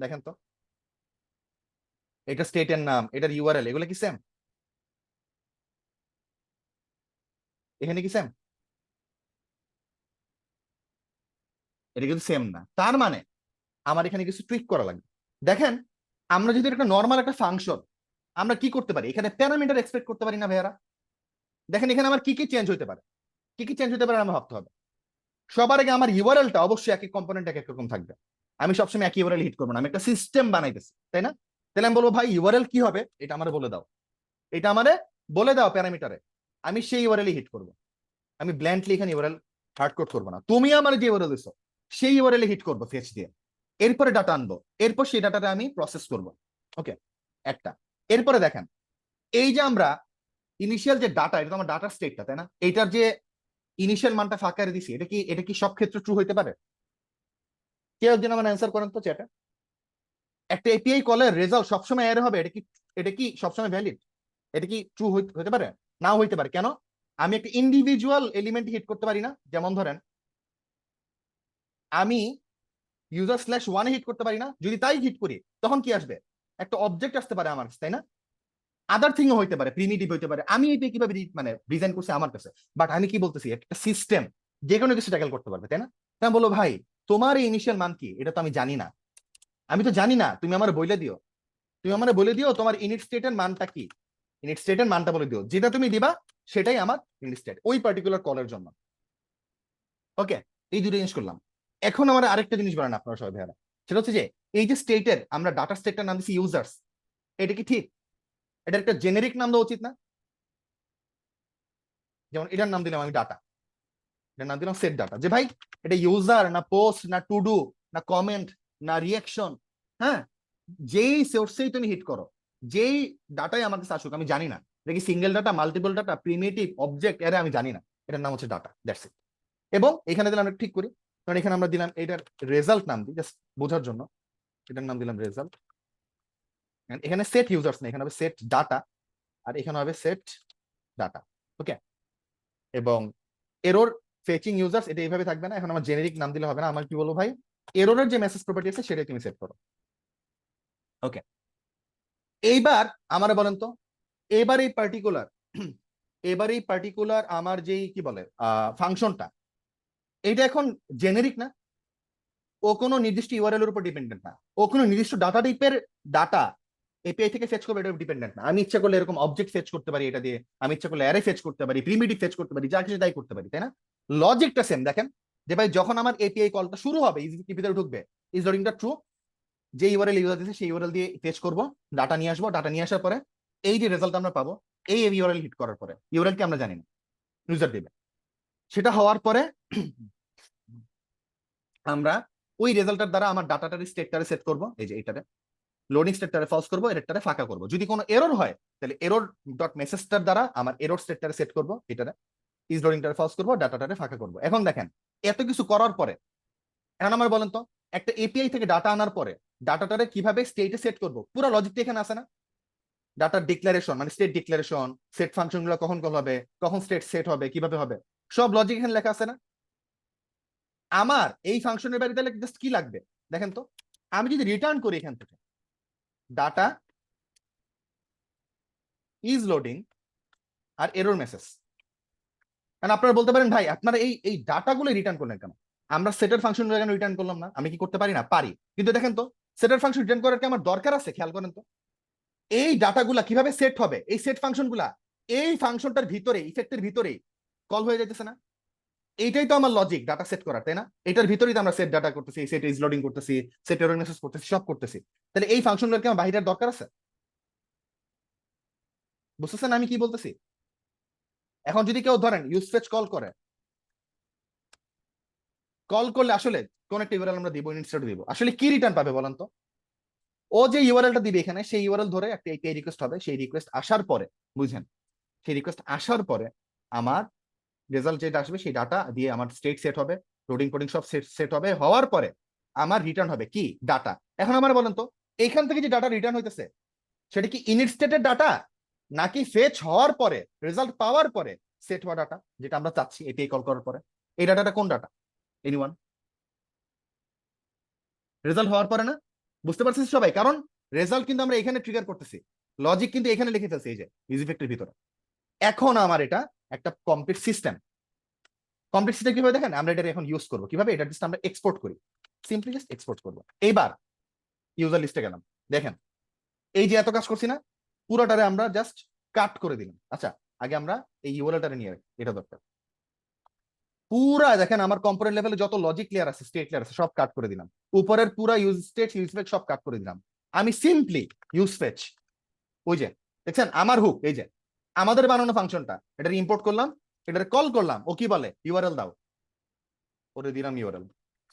Speaker 2: দেখেন তো, এটা স্টেটের নাম, এটার ইউআরএল, এগুলো কি সেম? এখানে কি সেম? এটা কিন্তু সেম না। তার মানে আমার এখানে কিছু টুইক করা লাগবে। দেখেন আমরা যদি একটা নর্মাল একটা ফাংশন, আমরা কি করতে পারি এখানে প্যারামিটার এক্সপেক্ট করতে পারি না ভাইয়ারা? দেখেন এখানে আমার কি কি চেঞ্জ হতে পারে, কি কি চেঞ্জ হতে পারে আমার ভাবতে হবে। সবার আগে আমার ইউআরএলটা অবশ্যই এক এক কম্পোনেন্ট এক এক রকম থাকবে, আমি সবসময় একই ইউআরএল হিট করবো না, আমি একটা সিস্টেম বানাইতেছি, তাই না? তাহলে আমি বলবো ভাই ইউআরএল কি হবে এটা আমারে বলে দাও, এটা আমারে বলে দাও প্যারামিটারে, আমি সেই ইউআরএল হিট করবো। আমি ব্ল্যান্ডলি এখানে ইউআরএল হার্ড কোড করবো না, তুমি আমার যে ইউআরএল দিছো সেই ইউআরএল হিট করবো ফেচ দিয়ে, এরপরে ডাটা আনবো, এরপর সেই ডাটাটা আমি প্রসেস করব। ওকে, একটা। এরপরে দেখেন এই যে আমরা ইনিশিয়াল যে ডাটা, এটা তো আমার ডাটা স্টেটটা, তাই না? এটার যে ইনিশিয়াল মানটা ফাঁকা রেখে দিছি, এটা কি সব ক্ষেত্রে ট্রু হইতে পারে? কেউ একজন আমার অ্যান্সার করেন তো চ্যাটে। একটা এপিআই কলের রেজাল্ট সবসময় এর হবে, এটা কি সবসময় ভ্যালিড? এটা কি ট্রু হতে পারে? নাও হইতে পারে। কেন? আমি একটা ইন্ডিভিজুয়াল এলিমেন্ট হিট করতে পারি না। যেমন ধরেন আমি ইউজার স্ল্যাশ ওয়ানে হিট করতে পারি না। যদি তাই হিট করি তখন কি আসবে? একটা অবজেক্ট আসতে পারে আমার কাছে, তাই না? আদার থিংও হইতে পারে, প্রিমিটিভ হইতে পারে। আমি এটা কিভাবে মানে ডিজাইন করছি আমার কাছে, বাট আমি কি বলতেছি, একটা সিস্টেম যে কোনো কিছু ট্যাকেল করতে পারবে, তাই না? তাই বলো ভাই তোমার এই ইনিশিয়াল মান কি, এটা তো আমি জানি না। আমি তো জানি না, তুমি আমার বলে দিও। তুমি আমার বলে দিও তোমার ইনিট স্টেটের মানটা কি। ইনিট স্টেটের মানটা বলে দিও, যেটা তুমি দিবা সেটাই আমার ইনিট স্টেট ওই পার্টিকুলার কলের জন্য। ওকে, এই দুটো জিনিস করলাম। এখন আমার আরেকটা জিনিস বলেন আপনারা সবাই ভাইয়ারা, সেটা হচ্ছে যে এই যে স্টেটের আমরা ডাটা স্টেটটার নাম দিচ্ছি ইউজার্স, এটা কি ঠিক? এটা একটা জেনেরিক নাম দেওয়া উচিত না? যেমন এটার নাম দিলাম আমি ডাটা, এটার নাম দিলাম সেট ডাটা। যে ভাই এটা ইউজার না পোস্ট না টু ডু না কমেন্ট না রিয়াকশন, হ্যাঁ, যেই সোর্সেই তুমি হিট করো, যেই ডাটাই আমার কাছে আসুক, আমি জানি না এটা কি single data, multiple data, primitive, object, এরা আমি জানি না। এটার নাম হচ্ছে ডাটা, দ্যাটস ইট। এবং এখানে দিলাম আমরা ঠিক করি, কারণ এখানে আমরা দিলাম এটার রেজাল্ট নাম দিই জাস্ট বোঝার জন্য। এটার নাম দিলাম রেজাল্ট। এখানে সেট ইউজার্স না, এখানে হবে সেট ডাটা, আর এখানে হবে সেট ডাটা। ওকে, এবং এরর ফেচিং ইউজার্স এটা এইভাবে থাকবে না। এখন আমার জেনেরিক নাম দিলে হবে না, আমার কি বলবো ভাই, এররের যে মেসেজ প্রপার্টি আছে সেটাই তুমি সেট করো। ওকে, এইবার আমার বলেন তো, এবার এই পার্টিকুলার এবার এই পার্টিকুলার আমার যেই কি বলে ফাংশনটা, এইটা এখন জেনেরিক না? ও কোনো নির্দিষ্ট ইউআরএল এর উপর ডিপেন্ডেন্ট না, ও কোনো নির্দিষ্ট ডাটা টাইপের ডাটা এপিআই থেকে ফেচ করবে এটা ডিপেন্ডেন্ট না। আমি ইচ্ছা করলে এরকম অবজেক্ট ফেচ করতে পারি এটা দিয়ে, আমি ইচ্ছা করলে অ্যারে ফেচ করতে পারি, প্রিমিটিভ ফেচ করতে পারি, যা কিছু তাই করতে পারি, তাই না? লজিকটা সেম। দেখেন যে ভাই যখন আমার এপিআই কলটা শুরু হবে, ইজি ভিতরে ঢুকবে, ইজ লোডিংটা ট্রু, যে ইউআরএল ইউজার দিয়েছে সেই ইউআরএল দিয়ে ফেচ করব, ডাটা নিয়ে আসবো, ডাটা নিয়ে আসার পরে এই যে রেজাল্ট আমরা পাবো, এই ইউআরএল হিট করার পরে, ইউআরএল কি আমরা জানি না, ইউজার দিবে, সেটা হওয়ার পরে আমরা ওই রেজাল্টের দ্বারা আমার ডাটাটার স্টেটটারে সেট করব, এই যে এটারে লোডিং স্টেটটারে ফলস করবো, এরটারে ফাঁকা করবো। যদি কোনো এরর হয় তাহলে এরর ডট মেসেজটার দ্বারা আমার এরর স্টেটটারে সেট করবো, এটারে ইজ লোডিংটারে ফলস করবো, ডাটাটারে ফাঁকা করবো। এখন দেখেন এত কিছু করার পরে এখন আমার বলেন তো, একটা এপিআই থেকে ডাটা আনার পরে ডাটাটারে কিভাবে স্টেটে সেট করবো, পুরো লজিকটা এখানে আছে না? ডাটার ডিক্লারেশন মানে স্টেট ডিক্লারেশন, সেট ফাংশন গুলো কখন কল হবে, কখন স্টেট সেট হবে, কিভাবে হবে, সব লজিক এখানে লেখা আছে না? আমার এই ফাংশনের বাইরে তাহলে জাস্ট কি লাগবে দেখেন তো, আমি যদি রিটার্ন করি এখান থেকে ডাটা ইজ লোডিং আর এরর মেসেজ, কারণ আপনারা বলতে পারেন ভাই আপনারা এই ডাটাগুলো রিটার্ন করলেন কেন? আমরা সেটার ফাংশন কেন রিটার্ন করলাম না? আমি কি করতে পারি না? পারি। কিন্তু দেখেন তো সেটার ফাংশন রিটার্ন করার কি আমার দরকার আছে? খেয়াল করেন তো, এই ডাটাগুলা কিভাবে সেট হবে, এই সেট ফাংশনগুলা এই ফাংশনটার ভিতরে ইফেক্টের ভিতরে কল হয়ে যাইতেছে না? এইটাই তো আমার লজিক ডাটা সেট করার, তাই না? এটার ভিতরেই তো আমরা সেট ডাটা করতেছি, সেট ইজ লোডিং করতেছি, সেট এরর মেসেজ করতেছি, সব করতেছি। তাহলে এই ফাংশনগুলোর কি আমার বাহিরের দরকার আছে? বুঝতেছেন আমি কি বলতেছি? এখন যদি কেউ ধরেন ইউজ ফেচ কল করে, কল করলে আসলে কোন একটা ইউআরএল আমরা দিব, ইনস্টেড দিব, আসলে কি রিটার্ন পাবে বলেন তো? ও যে ইউআরএলটা দিবে এখানে সেই ইউআরএল ধরে একটা এপিআই রিকোয়েস্ট হবে, সেই রিকোয়েস্ট আসার পরে, বুঝেন, সেই রিকোয়েস্ট আসার পরে আমার রেজাল্ট যেটা আসবে সেই ডাটা দিয়ে আমার স্টেট সেট হবে, লোডিং কোডিং সব সেট সেট হবে, হওয়ার পরে আমার রিটার্ন হবে কি ডাটা। এখন আমার বলেন তো এইখান থেকে যে ডাটা রিটার্ন হইতেছে সেটা কি ইনিট স্টেটের ডাটা, নাকি ফেচ হওয়ার পরে রেজাল্ট পাওয়ার পরে সেট হওয়া ডাটা, যেটা আমরা চাচ্ছি এপিআই কল করার পরে? এই ডাটাটা কোন ডাটা? এনিওয়ান? রেজাল্ট হওয়ার পরে না? বুঝতে পারছিস সবাই? কারণ রেজাল্ট কিন্তু আমরা এখানে ট্রিগার করতেছি, লজিক কিন্তু এখানে লিখে ফেলছি এই যে ইউজ ইফেক্টের ভিতরে। এখন আমার এটা একটা কমপ্লিট সিস্টেম। কমপ্লিট সিস্টেম কিভাবে দেখেন, আমরা এটা এখন ইউজ করবো কিভাবে, এটা জাস্ট আমরা এক্সপোর্ট করি, সিম্পলি জাস্ট এক্সপোর্ট করবো। এইবার ইউজার লিস্টে গেলাম, দেখেন এই যে এত কাজ করছি না, পুরোটারে আমরা জাস্ট কাট করে দিলাম। আচ্ছা, আগে আমরা এই ইউআরএলটারে নিয়ে রাখি, এটা দরকার। পুরা দেখেন আমার কম্পোনেন্ট লেভেলে যত লজিক লেয়ার আছে, স্টেট লেয়ার আছে, সব কাট করে দিলাম। উপরের পুরা ইউজ স্টেট ইউজ ফেচ সব কাট করে দিলাম। আমি সিম্পলি ইউজ ফেচ, ওই যে দেখছেন আমার হুক, এই যে আমাদের বানানো ফাংশনটা, এটা ইম্পোর্ট করলাম, এটা কল করলাম, ও কি বলে ইউআরএল দাও, ওরে দিলাম ইউআরএল,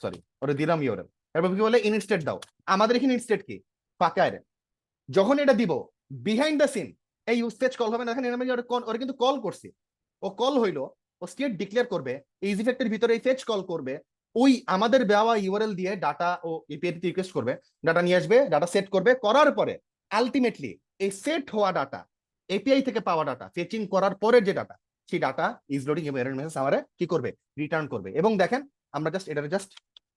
Speaker 2: সরি ওরে দিলাম ইউআরএল, এরপর কি বলে ইনিট স্টেট দাও। আমাদের এখানে ইনিট স্টেট কি ফাঁকা এর, যখন এটা দিব বিহাইন্ড দ্য সিন এই ইউজ ফেচ কল হবে না। দেখেন ওরা কিন্তু কল করছে, ও কল হইলো, ও স্টেট ডিক্লেয়ার করবে, এই ইজ ইফেক্টের ভিতরে এই ফেচ কল করবে, ওই আমাদের দেওয়া ইউআরএল দিয়ে ডাটা ও এপিআই তে রিকোয়েস্ট করবে, ডাটা নিয়ে আসবে, ডাটা সেট করবে, করার পরে আলটিমেটলি এই সেট হওয়া ডাটা, এপিআই থেকে পাওয়া ডাটা ফেচিং করার পরের যে ডাটা, সেই ডাটা ইজ লোডিং এবং এরর মেসেজ আমারে কি করবে, রিটার্ন করবে। এবং দেখেন আমরা জাস্ট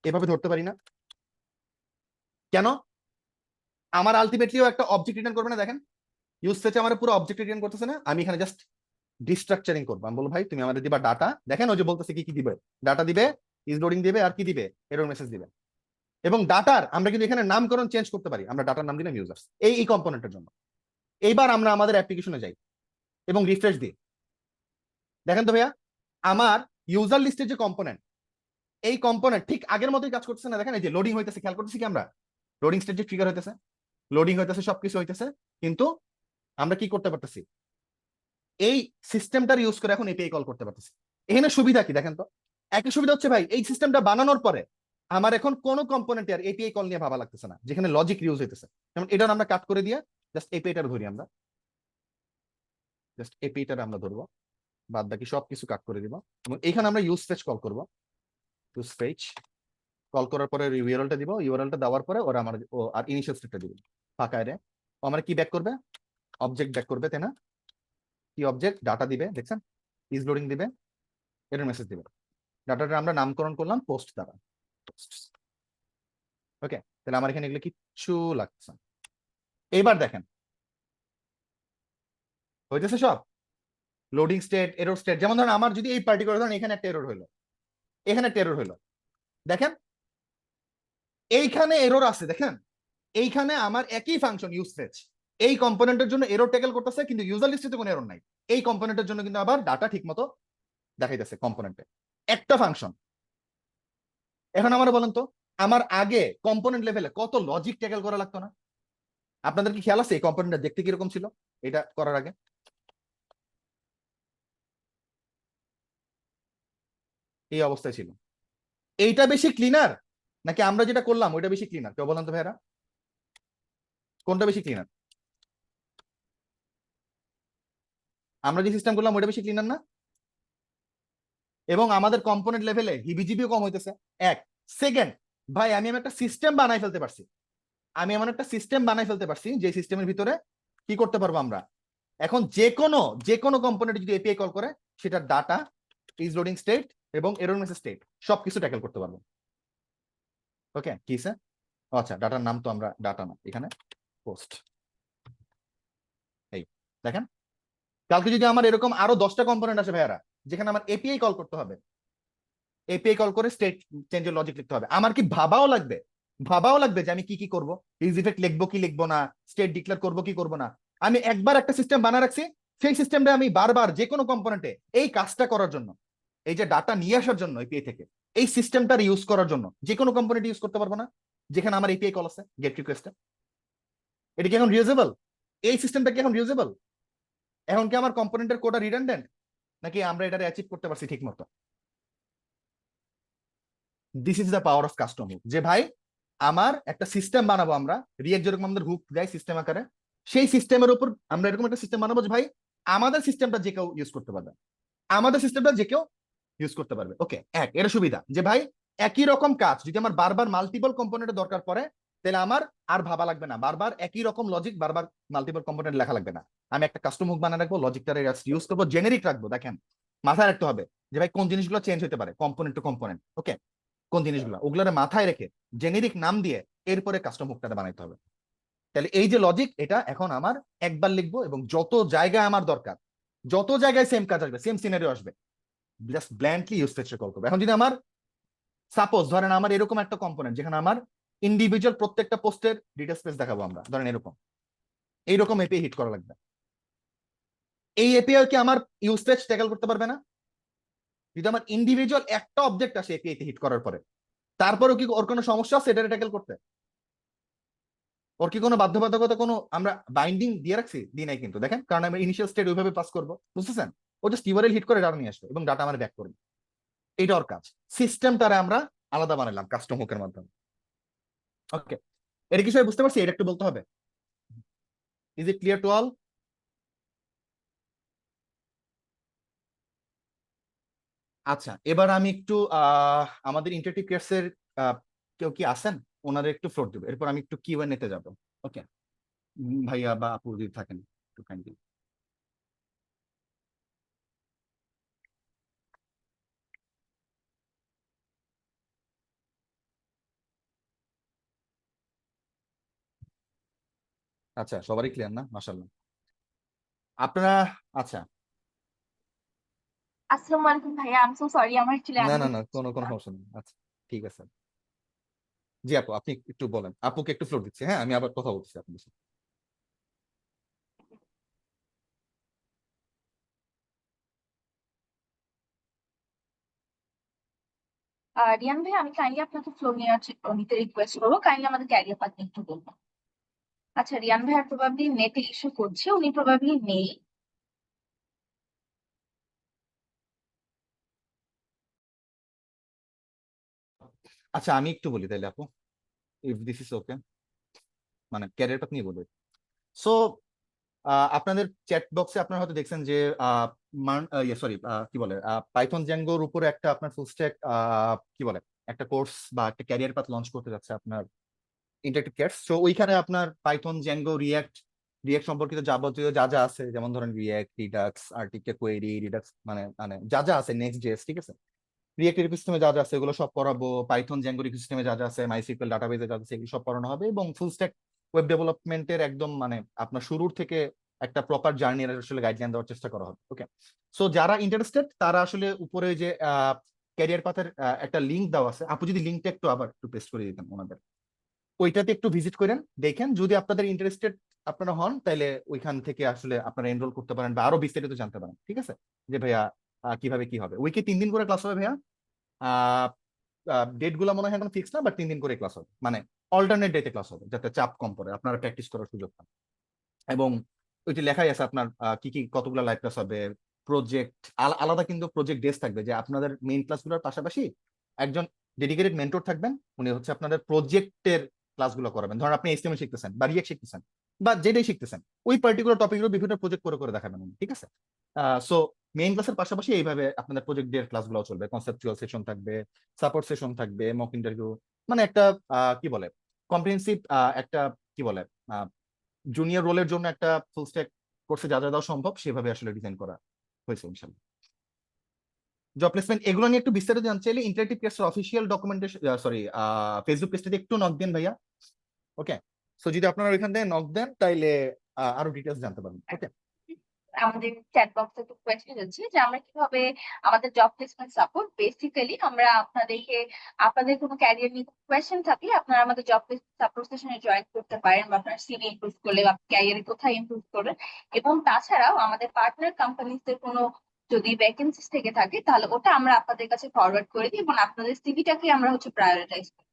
Speaker 2: এভাবে ধরতে পারি না কেন? আমার আলটিমেটলিও একটা অবজেক্ট রিটার্ন করবে না? দেখেন ইউজ ফেচে আমার পুরো অবজেক্ট রিটার্ন করতেছে না, আমি এখানে জাস্ট ডিস্ট্রাকচারিং করবো। আমি বলবো ভাই তুমি আমাদের দিবা ডাটা, দেখেন ওই যে বলতেছে কি কি দিবে, ডাটা দিবে, ইজ লোডিং দিবে, আর কি দিবে, এরর মেসেজ দিবে। এবং ডাটার আমরা কিন্তু এখানে নামকরণ চেঞ্জ করতে পারি, আমরা ডাটার নাম দিলাম ইউজার্স এই কম্পোনেন্টের জন্য। এইবার আমরা আমাদের অ্যাপ্লিকেশনে যাই এবং রিফ্রেশ দিই, দেখেন তো ভাইয়া আমার ইউজার লিস্টের যে কম্পোনেন্ট, এই কম্পোনেন্ট ঠিক আগের মতোই কাজ করতেছে না? দেখেন এই যে লোডিং হইতেছে, খেয়াল করতেছি কি আমরা, লোডিং স্টেট যে ট্রিগার হইতেছে, লোডিং হইতেছে, সবকিছু হইতেছে, কিন্তু আমরা কি করতে পারতেছি, এই সিস্টেমটার ইউজ করে এখন এপিআই কল করতে পারতেছি। এখানে সুবিধা কি দেখেন তো? একটা সুবিধা হচ্ছে ভাই এই সিস্টেমটা বানানোর পরে আমার এখন কোনো কম্পোনেন্টে আর এপিআই কল নিয়ে ভাবা লাগতেছে না, যেখানে লজিক ইউজ হইতেছে। যেমন এটা আমরা কাট করে দিয়ে জাস্ট এপিআইটা ধরি, আমরা জাস্ট এপিআইটা আমরা ধরবো, বাদ বাকি সবকিছু কাট করে দিব। এবং এখানে আমরা ইউজ ফেচ কল করব, ইউজ ফেচ কল করার পরে ইউআরএলটা দিব, ইউআরএলটা দেওয়ার পরে ওরা আমার আর ইনিশিয়াল স্টেটটা দিব ফাঁকা এরে, ও আমার কি ব্যাক করবে, অবজেক্ট ব্যাক করবে, তাই না? কি অবজেক্ট, ডাটা দিবে, দেখছেন ইজ লোডিং দিবে, এর মেসেজ দিবে। ডাটাটা আমরা নামকরণ করলাম পোস্ট দ্বারা, ওকে। তাহলে আমার এখানে এগুলো কিচ্ছু লাগছে না। এইবার দেখেন হইতেছে সব, লোডিং স্টেট, এরর স্টেট। যেমন ধরেন আমার যদি এই পার্টিকুলার ধরেন এখানে একটা এরর হইলো, এখানে একটা এরর হইলো, দেখেন এইখানে এরর আছে, দেখেন এইখানে আমার একই ফাংশন ইউজ ফেচ এই কম্পোনেন্টের জন্য এরর ট্যাকেল করতেছে, কিন্তু ইউজার লিস্টে কোনো এরর নাই। এই কম্পোনেন্টের জন্য কিন্তু আবার ডাটা ঠিকমতো দেখাইতেছে কম্পোনেন্টে, একটা ফাংশন। এখন আমার বলেন তো, আমার আগে কম্পোনেন্ট লেভেলে কত লজিক ট্যাকেল করা লাগতো না? আপনাদের কি খেয়াল আছে এই কম্পোনেন্টটা দেখতে কিরকম ছিল এটা করার আগে? এই অবস্থায় ছিল। এইটা বেশি ক্লিনার নাকি আমরা যেটা করলাম ওইটা বেশি ক্লিনার? কেউ বলেন তো ভাইরা, কোনটা বেশি ক্লিনার? আমরা যে সিস্টেম করলাম ওইটা বেশি ক্লিনার না? এবং আমাদের কম্পোনেন্ট লেভেলে হিবিজিবিও কম হইতেছে। এক সেকেন্ড, ভাই আমি একটা সিস্টেম বানাই ফেলতে পারছি, আমি এমন একটা সিস্টেম বানাই ফেলতে পারছি যে সিস্টেমের ভিতরে কি করতে পারবো আমরা, এখন যে কোনো কম্পোনেন্ট যদি এপিআই কল করে সেটার ডাটা, ইজ লোডিং স্টেট এবং এরর মেসেজ স্টেট সবকিছু ট্যাকেল করতে পারবো। ওকে কি স্যার? আচ্ছা ডাটার নাম তো আমরা ডাটা না, এখানে পোস্ট। এই দেখেন কালকে যদি আমার এরকম আরো 10টা কম্পোনেন্ট আসে ভাইয়ারা, যেখানে আমার এপিআই কল করতে হবে, এপিআই কল করে স্টেট চেঞ্জের লজিক লিখতে হবে, আমার কি ভাবাও লাগবে যে আমি কি কি করব, ইজ ইফেক্ট লিখবো কি লিখবো না, স্টেট ডিক্লেয়ার করবো কি করবো না। আমি একবার একটা সিস্টেম বানায় রাখছি, সেই সিস্টেমটা আমি বারবার যে কোনো কম্পোনেন্টে এই কাজটা করার জন্য, এই যে ডাটা নিয়ে আসার জন্য এপিআই থেকে, এই সিস্টেমটার ইউজ করার জন্য যে কোনো কম্পোনেন্ট ইউজ করতে পারবো না যেখানে আমার এপিআই কল আছে, গেট রিকোয়েস্ট। এটা কি এখন রিউজেবল? এই সিস্টেমটা কি এখন রিউজেবল? এখন কি আমার কম্পোনেন্টের কোডটা রিডান্ডেন্ট, নাকি আমরা এটা অ্যাচিভ করতে পারছি ঠিক মতো? This is the power of custom hook, যে ভাই আমার একটা সিস্টেম বানাবো, আমরা রিয়েক্ট যেরকম আমাদের হুক দেয় সিস্টেম আকারে, সেই সিস্টেমের উপর আমরা এরকম একটা সিস্টেম বানাবো যে ভাই আমাদের সিস্টেমটা যে কেউ ইউজ করতে পারবে, আমাদের সিস্টেমটা যে কেউ ইউজ করতে পারবে। ওকে এর সুবিধা যে ভাই একই রকম কাজ যদি আমার বারবার মাল্টিপল কম্পোনেন্টের দরকার পড়ে, তাহলে আমার আর ভাবা লাগবে না, বারবার একই রকম লজিক বারবার মাল্টিপল কম্পোনেন্ট লেখা লাগবে না। আমি একটা কাস্টম হুক বানিয়ে রাখবো, লজিকটা ইউজ করবো, জেনেরিক রাখবো। দেখেন মাথায় রাখতে হবে যে ভাই কোন জিনিসগুলো চেঞ্জ হতে পারে কম্পোনেন্ট টু কম্পোনেন্ট, ওকে কোন জিনিসগুলো, ওগুলোর মাথায় রেখে জেনেরিক নাম দিয়ে এরপরে কাস্টম হুকটা বানাইতে হবে। তাহলে এই যে লজিক, এটা এখন আমার একবার লিখবো এবং যত জায়গায় আমার দরকার, যত জায়গায় সেম কাজ আসবে, সেম সিনারিও আসবে, জাস্ট ব্ল্যান্ডলি ইউজ ফেচে কল করবো। এখন যদি আমার সাপোজ ধরেন আমার এরকম একটা কম্পোনেন্ট যেখানে আমার ইন্ডিভিজুয়াল প্রত্যেকটা পোস্টের ডিটেল স্পেস দেখাবো, আমরা ধরেন এইরকম এপিআই হিট করা লাগবে, এই এপিআই কি আমার ইউজ ফেচ ট্যাকল করতে পারবে না? যদি আমার ইন্ডিভিজুয়াল একটা অবজেক্ট আসে এপিআই তে হিট করার পরে, তারপরেও কি ওর কোনো সমস্যা আছে এটা ট্যাকল করতে? ওর কি কোনো বাধ্যবাধকতা, কোনো আমরা বাইন্ডিং দিয়ে রাখছি? দিই নাই কিন্তু, দেখেন কারণ আমি ইনিশিয়াল স্টেট ওইভাবে পাস করবো, বুঝতেছেন? ও জাস্ট ইউআরএল হিট করে ডাটা নিয়ে আসবে এবং ডাটা আমার ব্যাক করবে, এইটা ওর কাজ। সিস্টেম তারা আমরা আলাদা বানালাম কাস্টম হুকের মাধ্যমে। ওকে এটা কি সবাই বুঝতে পারছি? এটা একটু বলতে হবে। Is it clear to all? আচ্ছা, এবার আমি একটু আমাদের ইন্টারেক্টিভ ক্লাস এর কেউ কি আছেন, ওনাদের একটু ফ্লোর দেবো, এরপর আমি একটু কিউএনএ তে যাবো। ওকে, ভাইয়া বা আপু যদি থাকেন একটু কাইন্ডলি। আচ্ছা, সবারই ক্লিয়ার না, মাশাআল্লাহ। আপনারা, আচ্ছা,
Speaker 1: আসসালামু আলাইকুম ভাইয়া, আই এম সো সরি, আমার অ্যাকচুয়ালি
Speaker 2: না না
Speaker 1: আনমিউট
Speaker 2: না,
Speaker 1: ছিল
Speaker 2: কোনো
Speaker 1: না।
Speaker 2: সমস্যা নেই। আচ্ছা, ঠিক আছে। জি আপু, আপনি একটু বলেন, আপুকে একটু ফ্লোর দিচ্ছি, হ্যাঁ আমি আবার কথা বলছি আপনার সাথে।
Speaker 1: রিয়ান ভাই, আমি কাইন্ডলি আপনাকে ফ্লোর নিতে রিকোয়েস্ট করবো, কাইন্ডলি আমাদের ক্যারিয়ার পাথ একটু বলবো। আচ্ছা, রিয়ান ভাইয়ার প্রবাবলি নেটে ইস্যু করছে, উনি প্রবাবলি নেই।
Speaker 2: আচ্ছা, আমি একটু বলি তাইলে আপু, ইফ দিস ইজ ওকে, মানে ক্যারিয়ার পাথ নিয়ে বলবো। সো আপনাদের চ্যাট বক্সে আপনারা হয়তো দেখছেন যে সরি, কি বলে, পাইথন জ্যাঙ্গোর উপরে একটা আপনার ফুল স্ট্যাক কি বলে একটা কোর্স বা একটা ক্যারিয়ার পাথ লঞ্চ করতে যাচ্ছে আপনার ইন্টারেক্টিভ ক্যাটস। সো ওইখানে আপনার পাইথন জ্যাঙ্গো রিয়াক্ট রিয়াক্ট সম্পর্কিত যাবতীয় যা যা আছে, যেমন ধরেন react, Redux, article query, Redux, মানে মানে যা যা আছে, নেক্সট জেএস, ঠিক আছে, রিয়েক্ট ইকোসিস্টেমে যা যা আছে এগুলো সব পড়াবো। পাইথন জ্যাঙ্গো ইকোসিস্টেমে যা যা আছে, মাইসিকুয়েল ডাটাবেজে যা আছে, এগুলো সব পড়ানো হবে। এবং ফুল স্ট্যাক ওয়েব ডেভেলপমেন্টের একদম মানে আপনার শুরুর থেকে একটা প্রপার জার্নি আসলে গাইডলাইন দেওয়ার চেষ্টা করা হবে। ওকে, সো যারা ইন্টারেস্টেড তারা আসলে উপরে যে ক্যারিয়ার পাথের একটা লিঙ্ক দেওয়া আছে, আপু যদি লিঙ্কটা একটু আবার একটু পেস্ট করে দিতেন ওনাদের, ওইটাতে একটু ভিজিট করেন, দেখেন যদি আপনাদের ইন্টারেস্টেড আপনারা হন, তাহলে ওইখান থেকে আসলে আপনারা এনরোল করতে পারেন বা আরো বিস্তারিত জানতে পারেন। ঠিক আছে, যে ভাইয়া কিভাবে কি হবে। উইকে 3 দিন করে ক্লাস হবে ভাইয়া। আহ ডেট গুলো মনে হয় এখন ফিক্স না, বাট 3 দিন করে ক্লাস হবে, মানে অল্টারনেট ডেতে ক্লাস হবে, যাতে চাপ কম পড়ে, আপনারা প্র্যাকটিস করার সুযোগ পান। এবং ওইটি লেখাই আছে আপনার কি কি কতগুলো লাইভ ক্লাস হবে, প্রজেক্ট আলাদা, কিন্তু প্রজেক্ট ডেস থাকবে, যে আপনাদের মেইন ক্লাসগুলোর পাশাপাশি একজন ডেডিকেটেড মেন্টর থাকবেন, উনি হচ্ছে আপনাদের প্রজেক্টের ক্লাসগুলো করাবেন। ধরুন আপনি এইচটিএমএল শিখতেছেন বা রিয়েক্ট শিখতেছেন বা যেটাই শিখতেছেন, ওই পার্টিকুলার টপিকগুলো বিভিন্ন প্রজেক্ট করে করে দেখাবেন উনি। ঠিক আছে, সো মেইন ক্লাসের পাশাপাশি এইভাবে আপনাদের প্রজেক্ট ডের ক্লাসগুলো চলবে, কনসেপচুয়াল সেশন থাকবে, সাপোর্ট সেশন থাকবে, মক ইন্টারভিউ, মানে একটা কি বলে কম্প্রিহেন্সিভ একটা কি বলে জুনিয়র রোলের জন্য একটা ফুল স্ট্যাক কোর্সে যা যা দেওয়া সম্ভব সেভাবে আসলে ডিজাইন করা হয়েছে ইনশাল্লাহ। জব প্লেসমেন্ট এগুলো নিয়ে একটু বিস্তারিত জানতে চাইলে ইন্টারেক্টিভ ক্লাসের অফিসিয়াল ডকুমেন্টেশন, সরি, ফেসবুক পেজটাতে একটু নক দেন ভাইয়া। ওকে, সো যদি আপনারা ওইখান থেকে নক দেন তাইলে আরো ডিটেলস জানতে পারবেন। ওকে,
Speaker 1: আমাদের চ্যাট বক্সে একটু কোয়েশ্চেন যাচ্ছে যে আমরা কিভাবে আমাদের জব প্লেসমেন্ট সাপোর্ট, বেসিক্যালি আমরা আপনাদেরকে, আপনাদের কোনো ক্যারিয়ার নিয়ে কোয়েশ্চেন থাকলে আপনারা আমাদের জব প্লেসমেন্ট সাপোর্ট সেশনে জয়েন করতে পারেন, বা আপনার সিভি ইমপ্রুভ করলে বা ক্যারিয়ারে কোথায় ইমপ্রুভ করবেন। এবং তাছাড়াও আমাদের পার্টনার কোম্পানিজদের কোনো যদি ভ্যাকেন্সিস থেকে থাকে, তাহলে ওটা আমরা আপনাদের কাছে ফরওয়ার্ড করে দিই এবং আপনাদের সিভিটাকে আমরা হচ্ছে প্রায়োরিটাইজ করি।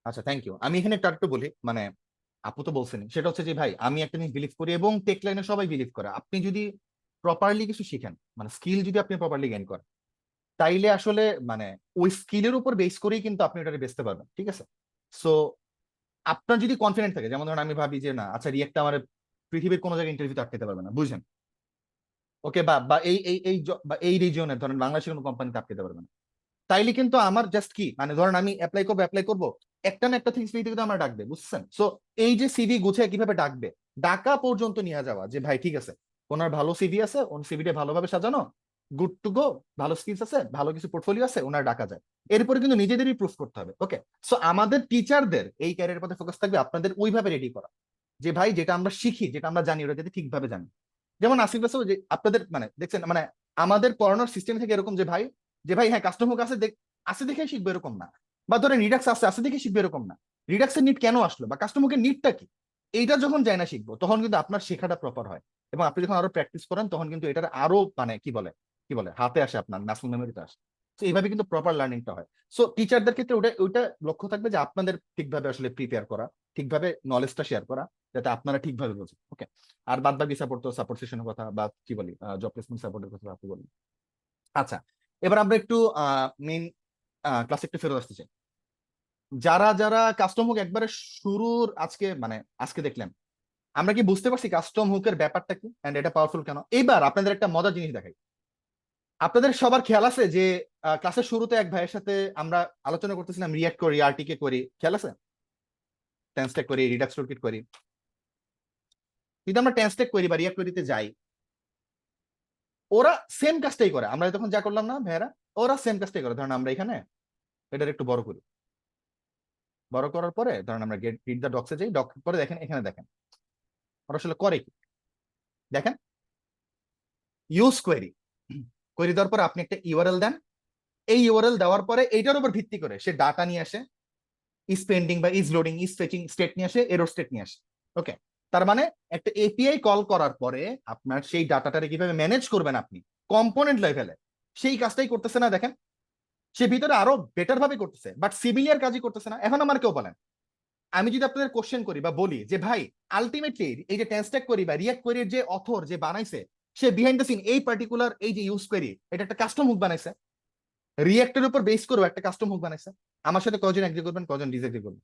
Speaker 2: আচ্ছা, থ্যাংক ইউ। আমি এখানে একটা একটু বলি, মানে আপু তো বলছেনই, সেটা হচ্ছে যে ভাই আমি একটা জিনিস বিলিভ করি এবং টেক লাইনে সবাই বিলিভ করে, আপনি যদি প্রপারলি কিছু শিখেন, মানে স্কিল যদি আপনি প্রপারলি গেইন করেন, তাইলে আসলে মানে ওই স্কিলের উপর বেস করেই কিন্তু আপনি ওটা বেচতে পারবেন। ঠিক আছে, সো আপনার যদি কনফিডেন্ট থাকে, যেমন ধরুন আমি ভাবি যে না, আচ্ছা রিয়েক্টটা আমার পৃথিবীর কোনো জায়গায় ইন্টারভিউতে আটকাতে পারবে না, বুঝছেন, ওকে, বা বা বা এই রিজিয়নের ধরেন বাংলাদেশের কোনো কোম্পানিতে আটকাতে পারবে না, তাইলে কিন্তু আমার জাস্ট কি মানে ধরেন আমি অ্যাপ্লাই করবো, একটা না একটা থিংস কিন্তু আমার ডাকবে, বুঝছেন। সো এই যে সিভি গুছিয়ে কিভাবে ডাকবে, ডাকা পর্যন্ত নিয়ে যাওয়া, যে ভাই ঠিক আছে ওনার ভালো সিভি আছে, ওন সিভিটা ভালোভাবে সাজানো, গুড টু গো, ভালো স্কিলস আছে, ভালো কিছু পোর্টফোলিও আছে, ওনার ডাকা যায়। এরপরে কিন্তু নিজেদেরই প্রুফ করতে হবে। ওকে, সো আমাদের টিচারদের এই ক্যারিয়ার পথে ফোকাস থাকবে আপনাদের ওইভাবে রেডি করা, যে ভাই যেটা আমরা শিখি, যেটা আমরা জানি, ওটা যাতে ঠিকভাবে জানি। যেমন আসিফ ভাই যে আপনাদের মানে দেখছেন, মানে আমাদের পড়ানোর সিস্টেম থেকে এরকম যে ভাই হ্যাঁ কাস্টমার কাছে আসে দেখে শিখবে এরকম না, বা ধরেন রিডাক্স আসে দেখে শিখবে এরকম না, রিডাক্সের নিট কেন আসলো বা কাস্টমারের নিটটা কি, এইটা যখন যায় না শিখবো, তখন কিন্তু আপনার শেখাটা প্রপার হয়। এবং আপনি যখন আরো প্র্যাকটিস করেন, তখন কিন্তু এটার আরো মানে কি বলে হাতে আসে, আপনার ন্যাশনাল মেমোরিতে আসে। তো এইভাবে কিন্তু প্রপার লার্নিংটা হয়। সো টিচারদের ক্ষেত্রে ওইটা লক্ষ্য থাকবে যে আপনাদের ঠিকভাবে আসলে প্রিপেয়ার করা, ঠিকভাবে নলেজটা শেয়ার করা, যাতে আপনারা ঠিকভাবে বোঝেন। ওকে, আর বাদ বাকি সাপোর্ট সেশনের কথা বা কি বলি জব প্লেসমেন্ট সাপোর্টের কথা আপনি বলি। আচ্ছা, এবার আমরা একটু মেইন ক্লাসে একটু ফেরত আসতে চাই। যারা যারা কাস্টম হুক একবারে শুরুর আজকে দেখলেন, আমরা কি বুঝতে পারছি কাস্টম হুকের ব্যাপারটা কি এন্ড এটা পাওয়ারফুল কেন? এইবার আপনাদের একটা মজার জিনিস দেখাই। আপনাদের সবার খেয়াল আছে যে ক্লাসের শুরুতে এক ভাইয়ের সাথে আমরা আলোচনা করতেছিলাম রিয়াক্ট করি, আরটিকে করি, খেয়াল আছে? টেন্সটেক করি, রিডাক্স টুলকিট করি। যদি আমরা টেন্সটেক করি বা রিয়াক্ট করিতে যাই, ওরা সেম কাজটাই করে। আমরা তখন যা করলাম না ভাইয়েরা, ওরা সেম কাজটাই করে। ধরেন আমরা এখানে এটার একটু বড় করি, বড় করার পরে ধরেন আমরা গেট গিট দা ডক্সে যাই, ডক পরে দেখেন এখানে দেখেন ওরা আসলে করে কি দেখেন। ইউজ কোয়েরি, কোয়েরি দেওয়ার পরে আপনি একটা ইউআরএল দেন। এই ইউআরএল দেওয়ার পরে এইটার উপর ভিত্তি করে সে ডাটা নিয়ে আসে, ইজ পেন্ডিং বা is loading, is fetching state নিয়ে আসে, এরর স্টেট নিয়ে আসে। ওকে, তার মানে একটা এপিআই কল করার পরে আপনার সেই ডাটাটারে কিভাবে ম্যানেজ করবেন আপনি কম্পোনেন্ট লেভেলে, সেই কাজটাই করতেছে না। দেখেন সে ভিতরে আরো বেটার ভাবে করতেছে, বাট সিভিলিয়ার কাজই করতেছে না। এখন আমার কেউ বলেন, আমি যদি আপনাদের কোশ্চেন করি বা বলি যে ভাই আলটিমেটলি এই যে টেন্সটেক করি বা রিয়াক্ট কোয়েরির যে অথর যে বানাইছে, সে বিহাইন্ড দ্য সিন এই পার্টিকুলার এই যে ইউজ কোয়েরি, এটা একটা কাস্টম হুক বানাইছে, রিয়াক্টের উপর বেস করে একটা কাস্টম হুক বানাইছে। আমার সাথে কজন এগ্রি করবেন, কজন ডিসএগ্রি করবেন?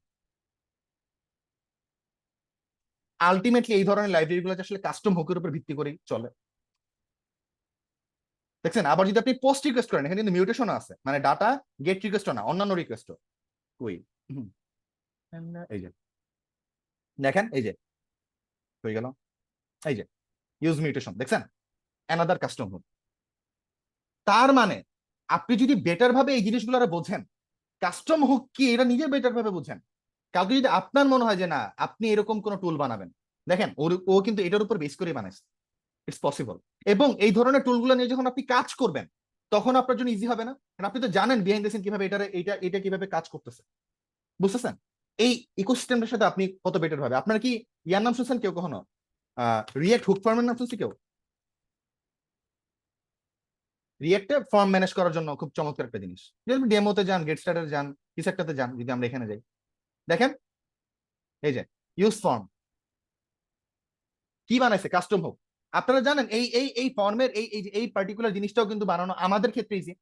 Speaker 2: আলটিমেটলি এই ধরনের লাইব্রেরি গুলো আসলে কাস্টম হুকের উপর ভিত্তি করেই চলে, দেখছেন? আবার যদি আপনি পোস্ট রিকোয়েস্ট করেন, এখানে কিন্তু মিউটেশন আছে, মানে ডাটা গেট রিকোয়েস্ট না, অন্যান্য রিকোয়েস্ট কই। এই যে দেখেন, এই যে হয়ে গেল, এই যে ইউজ মিউটেশন, দেখছেন? Another custom hook. তার মানে আপনি যদি বেটার ভাবে এই জিনিসগুলো বোঝেন, কাস্টম হুক কি এটা নিজে বেটার ভাবে বুঝেন, কাউকে যদি আপনার মনে হয় যে না আপনি এরকম কোন টুল বানাবেন, দেখেন ও কিন্তু এটার উপর বেস করে বানাইছে, ইটস পসিবল। এবং এই ধরনের টুলগুলো নিয়ে যখন আপনি কাজ করবেন, তখন আপনার জন্য ইজি হবে না? কারণ আপনি তো জানেন বিহাইন্ড দ্য সিন কিভাবে এটা কিভাবে কাজ করতেছে, বুঝতেছেন? এই ইকোসিস্টেমটার সাথে আপনি কত বেটার ভাবে। আপনার কি ইয়ার নাম শুনছেন কেউ কখনো? রিয়েক্ট হুক ফর্মের নাম শুনছি কেউ? রিয়েক্টে ফর্ম ম্যানেজ করার জন্য খুব চমৎকার একটা জিনিস। যদি আপনি ডেমোতে যান, গেট স্টার্টারে যান, কিছু একটাতে যান, যদি আমরা এখানে যাই, দেখেন এই যে ইউজ ফর্ম কি বানাইছে, কাস্টম হোক। আপনারা জানেন এই এই এই ফর্মের এই পার্টিকুলার জিনিসটাও কিন্তু বানানো আমাদের ক্ষেত্রে ইজি।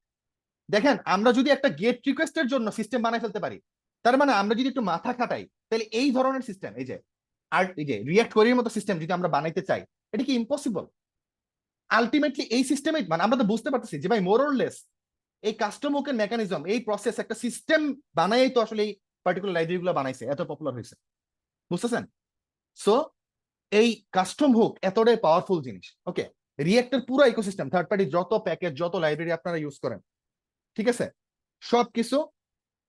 Speaker 2: দেখেন আমরা যদি একটা গেট রিকোয়েস্টের জন্য সিস্টেম বানাই ফেলতে পারি, তার মানে আমরা যদি একটু মাথা খাটাই, তাহলে এই ধরনের সিস্টেম, এই যে আর এই যে রিয়াক্ট কোয়েরির মতো সিস্টেম যদি আমরা বানাইতে চাই, এটা কি ইম্পসিবল? আলটিমেটলি এই সিস্টেমে মানে আমরা তো বুঝতে পারতেছি যে ভাই মোর অর লেস এই কাস্টম হোকের মেকানিজম, এই প্রসেস একটা সিস্টেম বানাই তো আসলে এই পার্টিকুলার লাইব্রেরি গুলো বানাইছে, এত পপুলার হয়েছে, বুঝতেছেন? সো এই কাস্টম হুক এতটাই পাওয়ারফুল জিনিস। ওকে, রিয়েক্টের পুরো ইকোসিস্টেম, থার্ড পার্টি যত প্যাকেজ, যত লাইব্রেরি আপনারা ইউজ করেন, ঠিক আছে, সবকিছু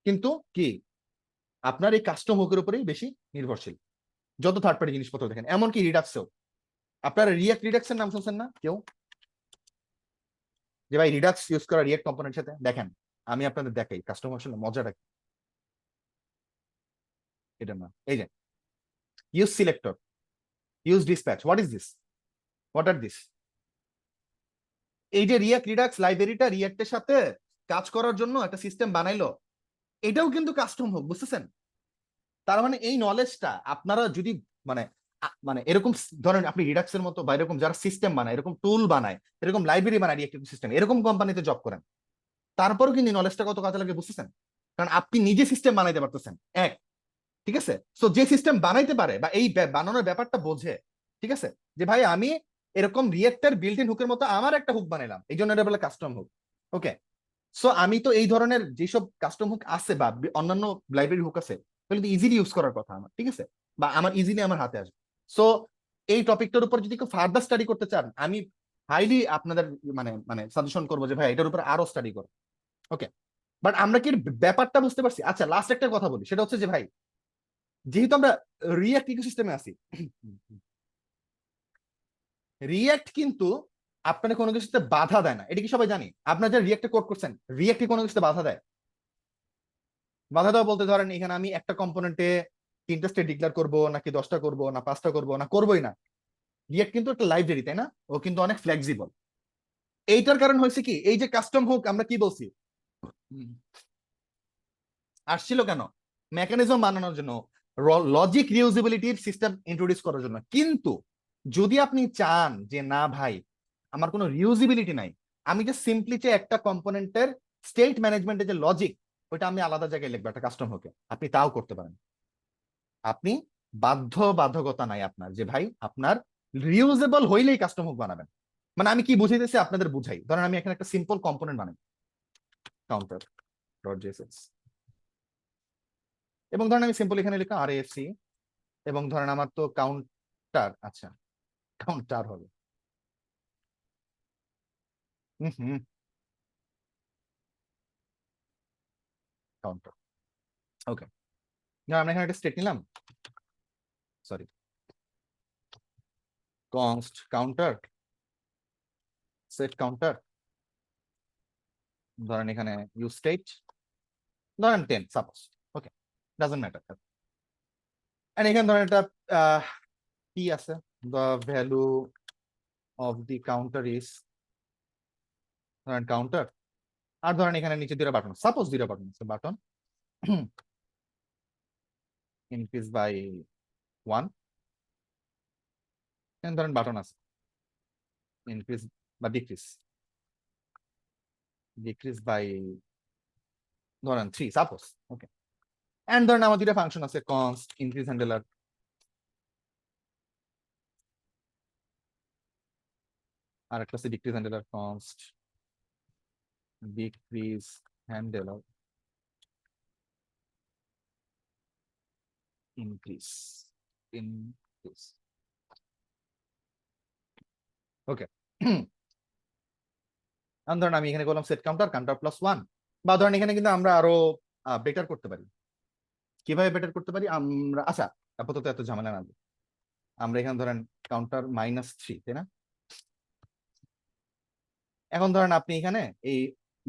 Speaker 2: কিন্তু কি আপনার এই কাস্টম হুকের উপরেই বেশি নির্ভরশীল। যত থার্ড পার্টি জিনিসপত্র দেখেন, এমনকি রিডাক্সেও। আপনারা রিয়াক্ট রিডাক্সের নাম শুনছেন না কেউ? যে ভাই রিডাক্স ইউজ করা রিয়েক্ট কম্পোনেন্টের সাথে, দেখেন আমি আপনাদের দেখাই কাস্টম আসলে মজাটা কি। এটা না, এই যে use selector, use dispatch, what is this, what are this? এই যে রিয়াক্ট রিডাক্স লাইব্রেরিটা রিয়াক্টের সাথে কাজ করার জন্য একটা সিস্টেম বানাইলো, এটাও কিন্তু কাস্টম হোক, বুঝতেছেন? তার মানে এই নলেজটা আপনারা যদি মানে মানে এরকম ধরেন আপনি রিডাক্সের মতো বা এরকম যারা সিস্টেম বানায়, এরকম টুল বানায়, এরকম লাইব্রেরি বানায়, রিয়েক্টিভ সিস্টেম, এরকম কোম্পানিতে জব করেন, তারপরও কিন্তু নলেজটা কত কাজে লাগে, বুঝতেছেন? কারণ আপনি নিজে সিস্টেম বানাইতে পারতেছেন এক, ঠিক আছে? সো যে সিস্টেম বানাইতে পারে বা এই বানানোর ব্যাপারটা বোঝে, ঠিক আছে, যে ভাই আমি এরকম রিয়েক্টের বিল্ট ইন হুকের মতো আমার একটা হুক বানাইলাম, এই জন্য এটা বলে কাস্টম হুক। ওকে, সো আমি তো এই ধরনের যেসব কাস্টম হুক আছে বা অন্যান্য লাইব্রেরি হুক আছে, তাহলে ইজিলি ইউজ করার কথা আমার, ঠিক আছে, বা আমার ইজিলি আমার হাতে আসবে। সো এই টপিকটার উপর যদি কেউ ফার্দার স্টাডি করতে চান, আমি হাইলি আপনাদের মানে মানে সাজেশন করবো যে ভাই এটার উপর আরো স্টাডি করো। ওকে, বাট আমরা কি ব্যাপারটা বুঝতে পারছি? আচ্ছা, লাস্ট একটা কথা বলি, সেটা হচ্ছে যে ভাই যেহেতু আমরা রিয়াক্ট ইকোসিস্টেমে আছি, রিয়াক্ট কিন্তু আপনার কোনো কিছুতে বাধা দেয় না, এটা কি সবাই জানি? আপনার যারা রিয়াক্টে কোড করছেন, রিয়াক্ট কোনো কিছুতে বাধা দেয়? বাধা দেওয়া বলতে ধরেন এখানে আমি একটা কম্পোনেন্টে 3টা স্টেট ডিক্লেয়ার করবো নাকি 10টা করবো না 5টা করবো না করবোই না। রিয়াক্ট কিন্তু একটা লাইব্রেরি, তাই না? ও কিন্তু অনেক ফ্লেক্সিবল। এইটার কারণ হয়েছে কি, এই যে কাস্টম হুক আমরা কি বলছি আসছিল কেন, মেকানিজম বানানোর জন্য, লজিক রিউজিবিলিটির সিস্টেম ইন্ট্রোডিউস করার জন্য। কিন্তু যদি আপনি চান যে না ভাই আমার কোনো রিউজিবিলিটি নাই, আমি যে সিম্পলি যে একটা কম্পোনেন্টের স্টেট ম্যানেজমেন্টের যে লজিক, ওইটা আমি আলাদা জায়গায় লিখবো একটা কাস্টম হোকে, আপনি তাও করতে পারেন। আপনি বাধ্যকতা নাই আপনার যে ভাই আপনার রিউজেবল হইলেই কাস্টম হুক বানাবেন। মানে আমি কি বুঝাইতেছি আপনাদের বুঝাই। ধরেন আমি এখানে একটা সিম্পল কম্পোনেন্ট বানাই, কাউন্টার ডট জেএসএক্স, এবং ধরেন আমি সিম্পল এখানে লিখলাম আরএএফসি, এবং ধরেন আমার তো কাউন্টার, আচ্ছা কাউন্টার হবে, হুম কাউন্টার। ওকে, আমরা এখানে একটা স্টেট নিলাম, sorry const counter set counter, ধরেন এখানে ইউজ স্টেট ধরেন 10 suppose, okay doesn't matter. And এখানে ধরেন একটা কি আছে, the value of the counter is, ধরেন কাউন্টার, আর ধরেন এখানে নিচে দুটো বাটন, সাপোজ দুটো বাটন আছে, বাটন ইনক্রিজ বাই 1, ধরেন বাটন আছে ইনক্রিজ বা ডিক্রিজ, ডিক্রিজ বাই ধরেন 3 সাপোজ, ওকে। এন্ড ধরেন আমার দুটো ফাংশন আছে, কনস্ট ইনক্রিজ হ্যান্ডেলার, আর একটা আছে decrease handler, const decrease handler increase increase, okay. ধরেন আমি এখানে করলাম সেট কাউন্টার কাউন্টার প্লাস 1, বা ধরেন এখানে কিন্তু আমরা আরো বেটার করতে পারি। কিভাবে বেটার করতে পারি আমরা, আচ্ছা আপাতত এত ঝামেলা না, আমরা এখানে ধরেন কাউন্টার -3, তাই না? এখন ধরেন আপনি এখানে এই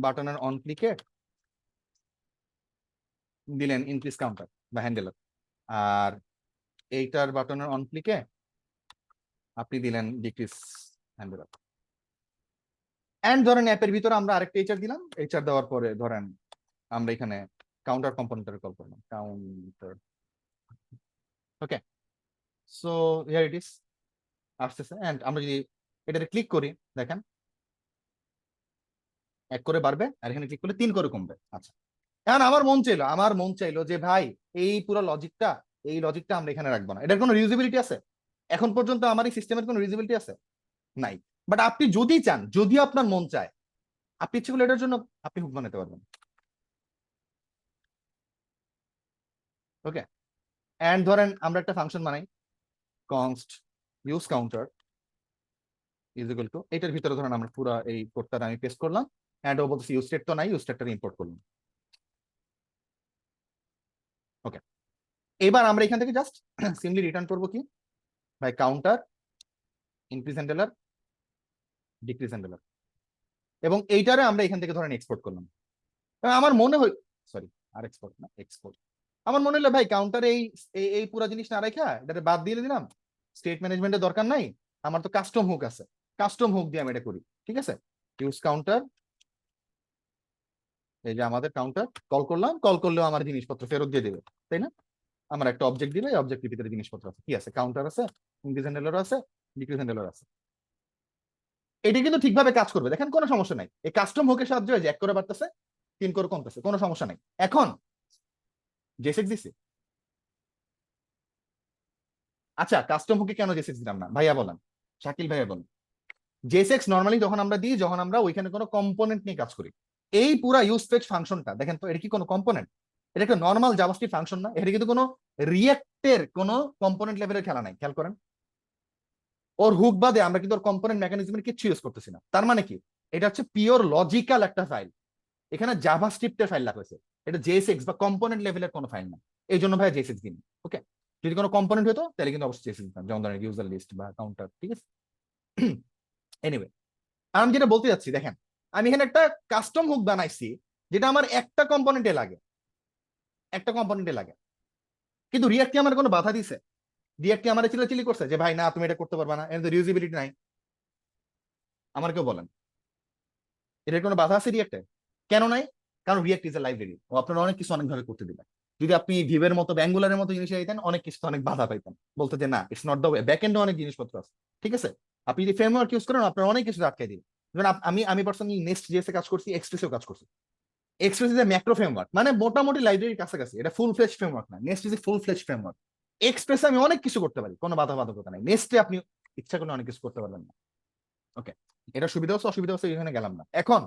Speaker 2: বাটনের অন ক্লিকে দিলেন ইনক্রিজ কাউন্টার বা হ্যান্ডেলার, আর এইটার বাটনের অন ক্লিকে আপনি দিলেন ডিক্রিজ হ্যান্ডেলার। এন্ড ধরেন অ্যাপের ভিতরে আমরা আরেকটা এইচআর দিলাম, এইচআর দেওয়ার পরে ধরেন আমরা এখানে কাউন্টার কম্পোনেন্টের কল করলাম, counter, okay. So here it is আসতেছে। এন্ড আমরা যদি এটাতে ক্লিক করি, দেখেন 1 করে বাড়বে, আর এখানে ক্লিক করলে 3 করে কমবে। আচ্ছা, এখন আমার মন চাইলো যে ভাই এই পুরো লজিকটা, এই লজিকটা আমরা এখানে রাখবো না, এটার কোনো রিউজেবিলিটি আছে? এখন পর্যন্ত আমার এই সিস্টেমের কোনো রিউজেবিলিটি আছে? নাই। বাট আপনি যদি চান, যদি আপনার মন চায়, আপনি ইচ্ছে করলে এটার জন্য আপনি হুক বানাতে পারবেন, ওকে। এন্ড ধরেন আমরা একটা ফাংশন বানাই, const use counter is equal to, এটার ভিতরে ধরেন আমরা পুরো এই কোডটা আমি পেস্ট করলাম, এন্ড ও বলতেছে ইউজ স্টেট তো নাই, ইউজ স্টেটটা ইম্পোর্ট করলাম, ওকে। এবার আমরা এখান থেকে জাস্ট সিম্পলি রিটার্ন করবো কি ভাই, counter increase handler decrease handler, এবং এইটারে আমরা এখান থেকে ধরেন এক্সপোর্ট করলাম। আমার মনে হয়, সরি আর এক্সপোর্ট না, এক্সপোর্ট। আমার মনে হলো ভাই কাউন্টার এই এই পুরো জিনিস না রেখা এটাতে বাদ দিয়ে দিলাম, স্টেট ম্যানেজমেন্টের দরকার নাই, আমার তো কাস্টম হুক আছে, কাস্টম হুক দিয়ে আমি এটা করি, ঠিক আছে। ইউজ কাউন্টার, এই যে আমাদের কাউন্টার কল করলাম, কল করলেও আমার জিনিসপত্র ফেরত দিয়ে দেবে, তাই না? আমার একটা অবজেক্ট দিবে, এই অবজেক্টের ভিতরে জিনিসপত্র আছে, কি আছে, কাউন্টার আছে, ইনক্রিজ হ্যান্ডেলার আছে, ডিক্রিজ হ্যান্ডেলার আছে। এটা কিন্তু ঠিকভাবে কাজ করবে, দেখেন কোনো সমস্যা নাই। এই কাস্টম হুকের সাহায্যে যে 1 করে বাড়তেছে 3 করে কমতেছে, কোনো সমস্যা নাই। এখন জেসেক্স দিছি, আচ্ছা কাস্টম হুকে কেন জেসেক্স দিলাম না ভাইয়া বলেন, শাকিল ভাইয়া বলেন। জেসেক্স নর্মালি যখন আমরা দিই, যখন আমরা ওইখানে কোনো কম্পোনেন্ট নিয়ে কাজ করি। এই পুরা ইউজ ফেচ ফাংশনটা দেখেন তো, এটা কি কোনো কম্পোনেন্ট? এটা একটা নর্মাল জাভাস্ক্রিপ্ট ফাংশন না, এটা কিন্তু কোনো রিয়েক্টের কোনো কম্পোনেন্ট লেভেলের খেলা নাই, খেয়াল করেন। ওর হুক বাদে আমরা কিন্তু ওর কম্পোনেন্ট মেকানিজমের কিছু ইউজ করতেছি না। তার মানে কি, এটা হচ্ছে পিওর লজিক্যাল একটা ফাইল, এখানে জাভাস্ক্রিপ্টের ফাইল রাখা হয়েছে, এটা জেএসএক্স বা কম্পোনেন্ট লেভেলের কোনো ফাইল না। এই জন্য ভাই জেএসএক্স দিন, ওকে। যদি কোনো কম্পোনেন্ট হতো তাহলে কিন্তু অবশ্যই জেএসএক্স দিতাম, যেমন ধরেন ইউজার লিস্ট বা কাউন্টার, ঠিক আছে। এনিওয়ে, আমি যেটা বলতে যাচ্ছি, দেখেন আমি এখানে একটা কাস্টম হুক বানাইছি, যেটা আমার একটা কম্পোনেন্টে লাগে, একটা কম্পোনেন্টে লাগে, কিন্তু রিয়াক্ট কি আমার কোনো বাধা দিছে? রিয়াক্ট কি আমার চিল্লাচিল্লি করছে যে ভাই না তুমি এটা করতে পারবা না, এর রিউজিবিলিটি নাই? আমার কেউ বলেন, এটার কোনো বাধা আছে রিয়াক্টে? কেন নাই? কারণ রিয়াক্ট ইজ এ লাইব্রেরি, ও আপনারা অনেক কিছু অনেকভাবে করতে দিবেন। যদি আপনি ভিভের মতো ব্যাঙ্গুলারের মতো জিনিস চাইতেন, অনেক কিছু অনেক বাধা পাইতেন, বলতে যে না it's not the way, back এন্ডে অনেক জিনিসপত্র আছে, ঠিক আছে। আপনি যদি ফ্রেমওয়ার্ক ইউজ করেন, আপনার অনেক কিছু আটকাই দিন। যেমন আমি পার্সোনালি নেক্সট জেএসে কাজ করছি, এক্সপ্রেসেও কাজ করছি। Express is a macro framework, মানে মোটামুটি লাইব্রেরির কাছাকাছি, এটা ফুল ফ্লেজ ফ্রেমওয়ার্ক না, Next is a full fledge framework. এক্সপ্রেসে আমি অনেক কিছু করতে পারি, কোনো বাধা বাধকতা নাই, নেক্সটে আপনি ইচ্ছা করলে অনেক কিছু করতে পারবেন না। ওকে, এটা সুবিধা হচ্ছে, অসুবিধা হচ্ছে, এখানে গেলাম না। এখন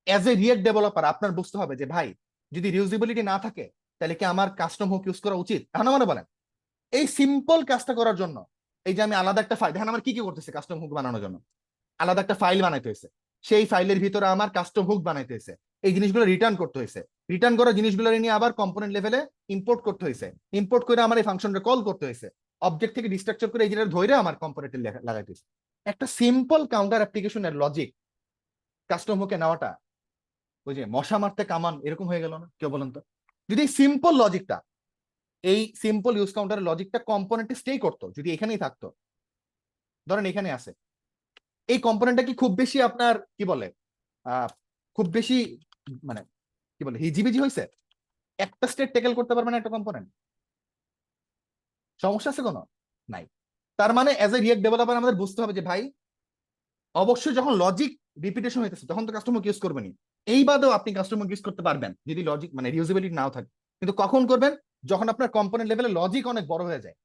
Speaker 2: অ্যাজ এ রিয়েক্ট ডেভেলপার আপনার বুঝতে হবে যে ভাই যদি রিউজেবিলিটি না থাকে তাহলে কি আমার কাস্টম হুক ইউজ করা উচিত? এখন আমার বলেন এই সিম্পল কাজটা করার জন্য এই যে আমি আলাদা একটা ফাইল, দেখেন আমার কি কি করতেছে কাস্টম হুক বানানোর জন্য, আলাদা একটা ফাইল বানাইতে হয়েছে, সেই ফাইলের ভিতরে আমার কাস্টম হুক বানাইতে হয়েছে, এই জিনিসগুলো রিটার্ন করতে হয়েছে, রিটার্ন করা জিনিসগুলো নিয়ে আবার কম্পোনেন্ট লেভেলে ইম্পোর্ট করতে হয়েছে, ইম্পোর্ট করে আমার এই ফাংশনটা কল করতে হয়েছে, অবজেক্ট থেকে ডিস্ট্রাকচার করে এই জিনিস ধরে আমার কম্পোনেন্টে লাগাইতে হয়েছে। একটা সিম্পল কাউন্টার অ্যাপ্লিকেশনের লজিক কাস্টম হুকে নেওয়াটা ওই যে মশা মারতে কামান এরকম হয়ে গেল না? কেউ বলেন তো, যদি সিম্পল লজিকটা, এই সিম্পল ইউজ কাউন্টারের লজিকটা কম্পোনেন্টে স্টে করতো, যদি এখানেই থাকতো, ধরেন এখানে আছে, এই কম্পোনেন্টটা কি খুব বেশি আপনার কি বলে খুব বেশি মানে কি বলে হিজিবিজি হয়েছে? একটা স্টেট ট্যাকেল করতে পারবে না একটা কম্পোনেন্ট? সমস্যা আছে কোনো? নাই। তার মানে এজ এ রিয়েক্ট ডেভেলপার আমাদের বুঝতে হবে যে ভাই অবশ্যই যখন লজিক রিপিটেশন হইতেছে তখন তো কাস্টমার ইউজ করবেনি, এই বাদেও আপনি কাস্টমার ইউজ করতে পারবেন যদি লজিক মানে রিউজেবিলিটি নাও থাকে। কিন্তু কখন করবেন? যখন আপনার কম্পোনেন্ট লেভেলে লজিক অনেক বড় হয়ে যায়।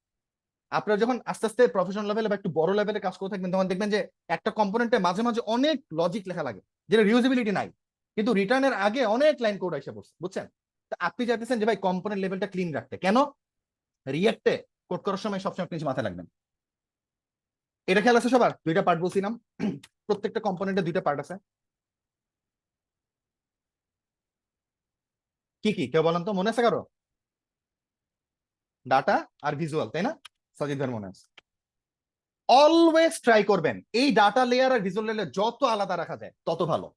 Speaker 2: আপনারা যখন আস্তে আস্তে প্রফেশনাল লেভেলে বা একটু বড় লেভেলে কাজ করে থাকবেন তখন দেখবেন যে একটা কম্পোনেন্টে মাঝে মাঝে অনেক লজিক লেখা লাগে যেটা রিউজেবিলিটি নাই, কিন্তু রিটার্নের আগে অনেক লাইন কোড এসে পড়ছে, বুঝছেন? তা আপনি চাইতেছেন যে ভাই কম্পোনেন্ট লেভেলটা ক্লিন রাখতে, কেন? রিয়েক্টে কোড করার সময় সবসময় আপনি মাথায় রাখবেন, এটা খেয়াল আছে সবার, দুইটা পার্ট বলছিলাম, প্রত্যেকটা কম্পোনেন্টে দুইটা পার্ট আছে। কি কি কেউ বলেন তো, মনে আছে কারো? ডাটা আর ভিজুয়াল, তাই না? সজিদ ভাই মনে আছে। অলওয়েজ ট্রাই করবেন এই ডাটা লেয়ার আর ভিজুয়াল লেয়ার যত আলাদা রাখা যায় তত ভালো।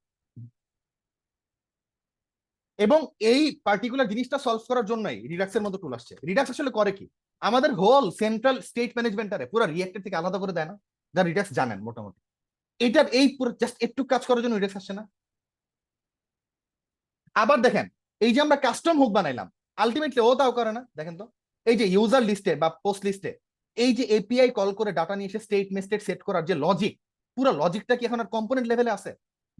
Speaker 2: এবং এই পার্টিকুলার জিনিসটা সলভ করার জন্যই রিডাক্সের মতো টুল আসছে। রিডাক্স আসলে করে কি, আমাদের হোল সেন্ট্রাল স্টেট ম্যানেজমেন্টারে পুরো রিয়েক্টের থেকে আলাদা করে দেয় না? যা রিডাক্স জানেন মোটামুটি, এটার এই পুরো জাস্ট একটু কাজ করার জন্য রিডাক্স আসছে না? আবার দেখেন এই যে আমরা কাস্টম হুক বানাইলাম, আলটিমেটলি ও তাও করে না, দেখেন তো এই যে ইউজার লিস্টে বা পোস্ট লিস্টে এই যে এপিআই কল করে ডাটা নিয়ে এসে স্টেট মেস্টেট সেট করার যে লজিক, পুরো লজিকটা কি এখন আর কম্পোনেন্ট লেভেলে আছে?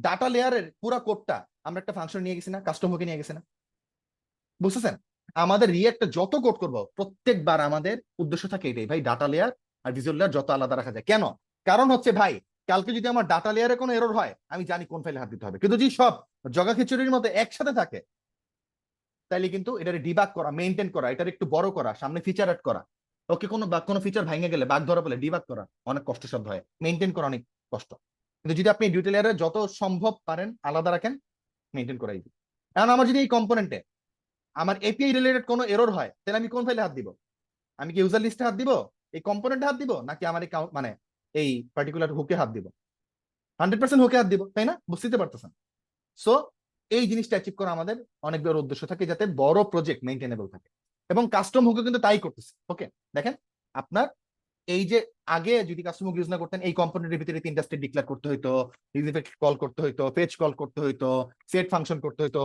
Speaker 2: ডাটা লেয়ারের পুরো কোডটা আমরা একটা ফাংশন নিয়ে গেছি না, কাস্টম হুকে নিয়ে গেছি না? বুঝতেছেন? আমাদের রিয়েক্টে যত কোড করব প্রত্যেকবার আমাদের উদ্দেশ্য থাকে এটাই, ভাই ডাটা লেয়ার আর ভিজুয়াল লেয়ার যত আলাদা রাখা যায়। কেন? কারণ হচ্ছে ভাই কালকে যদি আমার ডাটা লেয়ারে কোনো এরর হয় আমি জানি কোন ফাইলে হাত দিতে হবে, কিন্তু যদি সব জগা খিচুড়ির মধ্যে একসাথে থাকে তাইলে কিন্তু এটার ডিবাগ করা, মেনটেন করা, এটার একটু বড় করা, সামনে ফিচার অ্যাড করা, ওকে কোনো ফিচার ভেঙে গেলে বাগ ধরা বলে ডিবাগ করা অনেক কষ্টসাধ্য হয়, মেনটেন করা অনেক কষ্ট। কিন্তু যদি আপনি ডিউটি লেয়ারে যত সম্ভব পারেন আলাদা রাখেন, মেনটেন করাই দিই। এখন আমার যদি এই কম্পোনেন্টে আমার এপিআই রিলেটেড কোনো এরর হয় তাহলে আমি কোন ফাইলে হাত দিব? আমি কি ইউজার লিস্টে হাত দিব, এই কম্পোনেন্টে হাত দিব, নাকি আমার এই মানে এই পার্টিকুলার হুকে হাত দিব? 100% হুকে হাত দিব, তাই না? বুঝতে পারতেছেন? সো এই জিনিসটা অ্যাচিভ করা আমাদের অনেক বড় উদ্দেশ্য থাকে যাতে বড় প্রজেক্ট মেইনটেনেবল থাকে, এবং কাস্টম হুকে কিন্তু তাই করতেছে। ওকে, দেখেন আপনার এই যে আগে যদি কাস্টম হুক ইউজ না করতেন এই কম্পোনেন্টের ভিতরে তিনটা স্টেট ডিক্লেয়ার করতে হইতো, ইউজ কল করতে হইতো, ফেচ কল করতে হইতো, সেট ফাংশন করতে হইতো,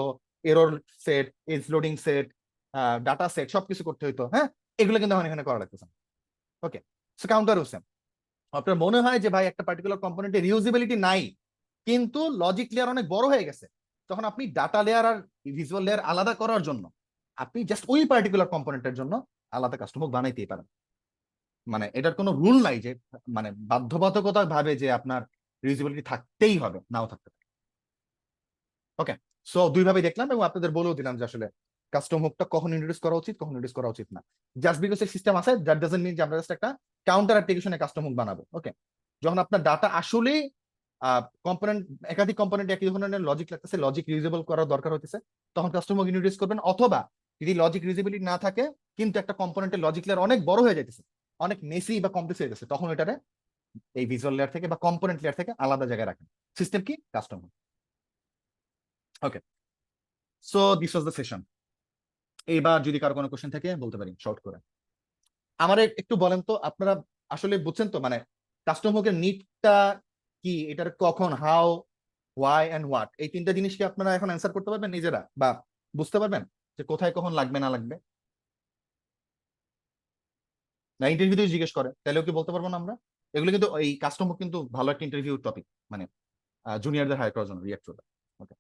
Speaker 2: error set, as loading set, data set সবকিছু করতে হইতো, হ্যাঁ? এগুলো কিন্তু এখন এখানে করা লাগতেছে। ওকে, সো কাউন্টার হোসেন, আপনার মনে হয় যে ভাই একটা পার্টিকুলার কম্পোনেন্টে রিউজেবিলিটি নাই কিন্তু লজিক লেয়ার অনেক বড় হয়ে গেছে, তখন আপনি ডাটা লেয়ার আর ভিজুয়াল লেয়ার আলাদা করার জন্য আপনি জাস্ট ওই পার্টিকুলার কম্পোনেন্টের জন্য আলাদা কাস্টম হুক বানাইতেই পারেন। মানে এটার কোনো রুল নাই যে মানে বাধ্যবাধকতা ভাবে যে আপনার রিউজেবিলিটি থাকতেই হবে, নাও থাকতে পারে। ওকে, সো দুইভাবে দেখলাম এবং আপনাদের বলেও দিলাম যে আসলে কাস্টম হুকটা কখন ইন্ট্রোডিউস করা উচিত কখন ইন্ট্রোডিউস করা উচিত না। জাস্ট বিকজ এর সিস্টেম আছে দ্যাট ডাজন্ট মিন যে আমরা জাস্ট একটা কাউন্টার অ্যাপ্লিকেশনে কাস্টম হুক বানাবো। ওকে, যখন আপনার ডাটা আসলেই কম্পোনেন্ট, একাধিক কম্পোনেন্ট একই ধরনের লজিক লাগতেছে, লজিক রিউজেবল করার দরকার হতেছে, তখন কাস্টম হুক ইন্ট্রোডিউস করবেন। অথবা যদি লজিক রিউজেবিলিটি না থাকে কিন্তু একটা কম্পোনেন্টের লজিক লেয়ার অনেক বড় হয়ে যাইতেছে, অনেক মেসি বা কমপ্লেক্স হয়ে গেছে, তখন এটারে এই ভিজুয়াল লেয়ার থেকে বা কম্পোনেন্ট লেয়ার থেকে আলাদা জায়গায় রাখেন। সিস্টেম কি? Custom hook. Okay, so this was the session. এইবার যদি কারো কোনো কোশ্চেন থাকে বলতে পারি শর্ট করে। আমার একটু বলেন তো আপনারা আসলে বুঝছেন তো মানে কাস্টম হুকের নিডটা কি, এটার কখন, হাউ, ওয়াই এন্ড হোয়াট, এই তিনটা জিনিস কি আপনারা এখন অ্যান্সার করতে পারবেন নিজেরা, বা বুঝতে পারবেন যে কোথায় কখন লাগবে না লাগবে? না ইন্টারভিউতে জিজ্ঞেস করে তাহলেও কি বলতে পারবো না আমরা? এগুলো কিন্তু এই কাস্টম হুক কিন্তু ভালো একটা ইন্টারভিউ টপিক, মানে জুনিয়রদের হায়ার করার জন্য রিয়েক্ট করবে। ওকে,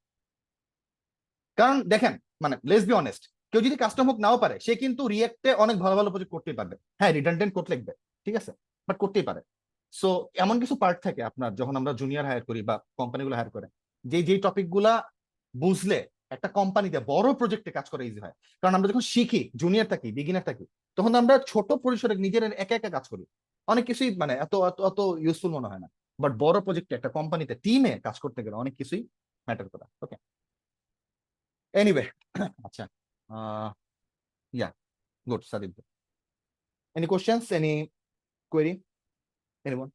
Speaker 2: কারণ দেখেন মানে লেটস বি অনেস্ট, কেউ যদি কাস্টম হুক নাও পারে সে কিন্তু রিয়েক্টে অনেক ভালো ভালো প্রজেক্ট করতেই পারবে। হ্যাঁ রিডান্ডেন্ট কোড লিখবে, ঠিক আছে, বাট করতেই পারে। সো এমন কিছু পার্ট থাকে আপনার যখন আমরা জুনিয়র হায়ার করি বা কোম্পানিগুলো হায়ার করে, যেই টপিক গুলা বুঝলে একটা কোম্পানিতে বড় প্রজেক্টে কাজ করা ইজি হয়। কারণ আমরা যখন শিখি, জুনিয়র থাকি, বিগিনার থাকি, তখন আমরা ছোট পরিসরে নিজের একা একা কাজ করি, অনেক কিছুই মানে এত এত অত ইউজফুল মনে হয় না। বাট বড় প্রজেক্টে একটা কোম্পানিতে টিমে কাজ করতে গেলে অনেক কিছুই ম্যাটার করে। ওকে, এনিওয়ে, আচ্ছা, yeah, good Sadib, any questions, any query, anyone?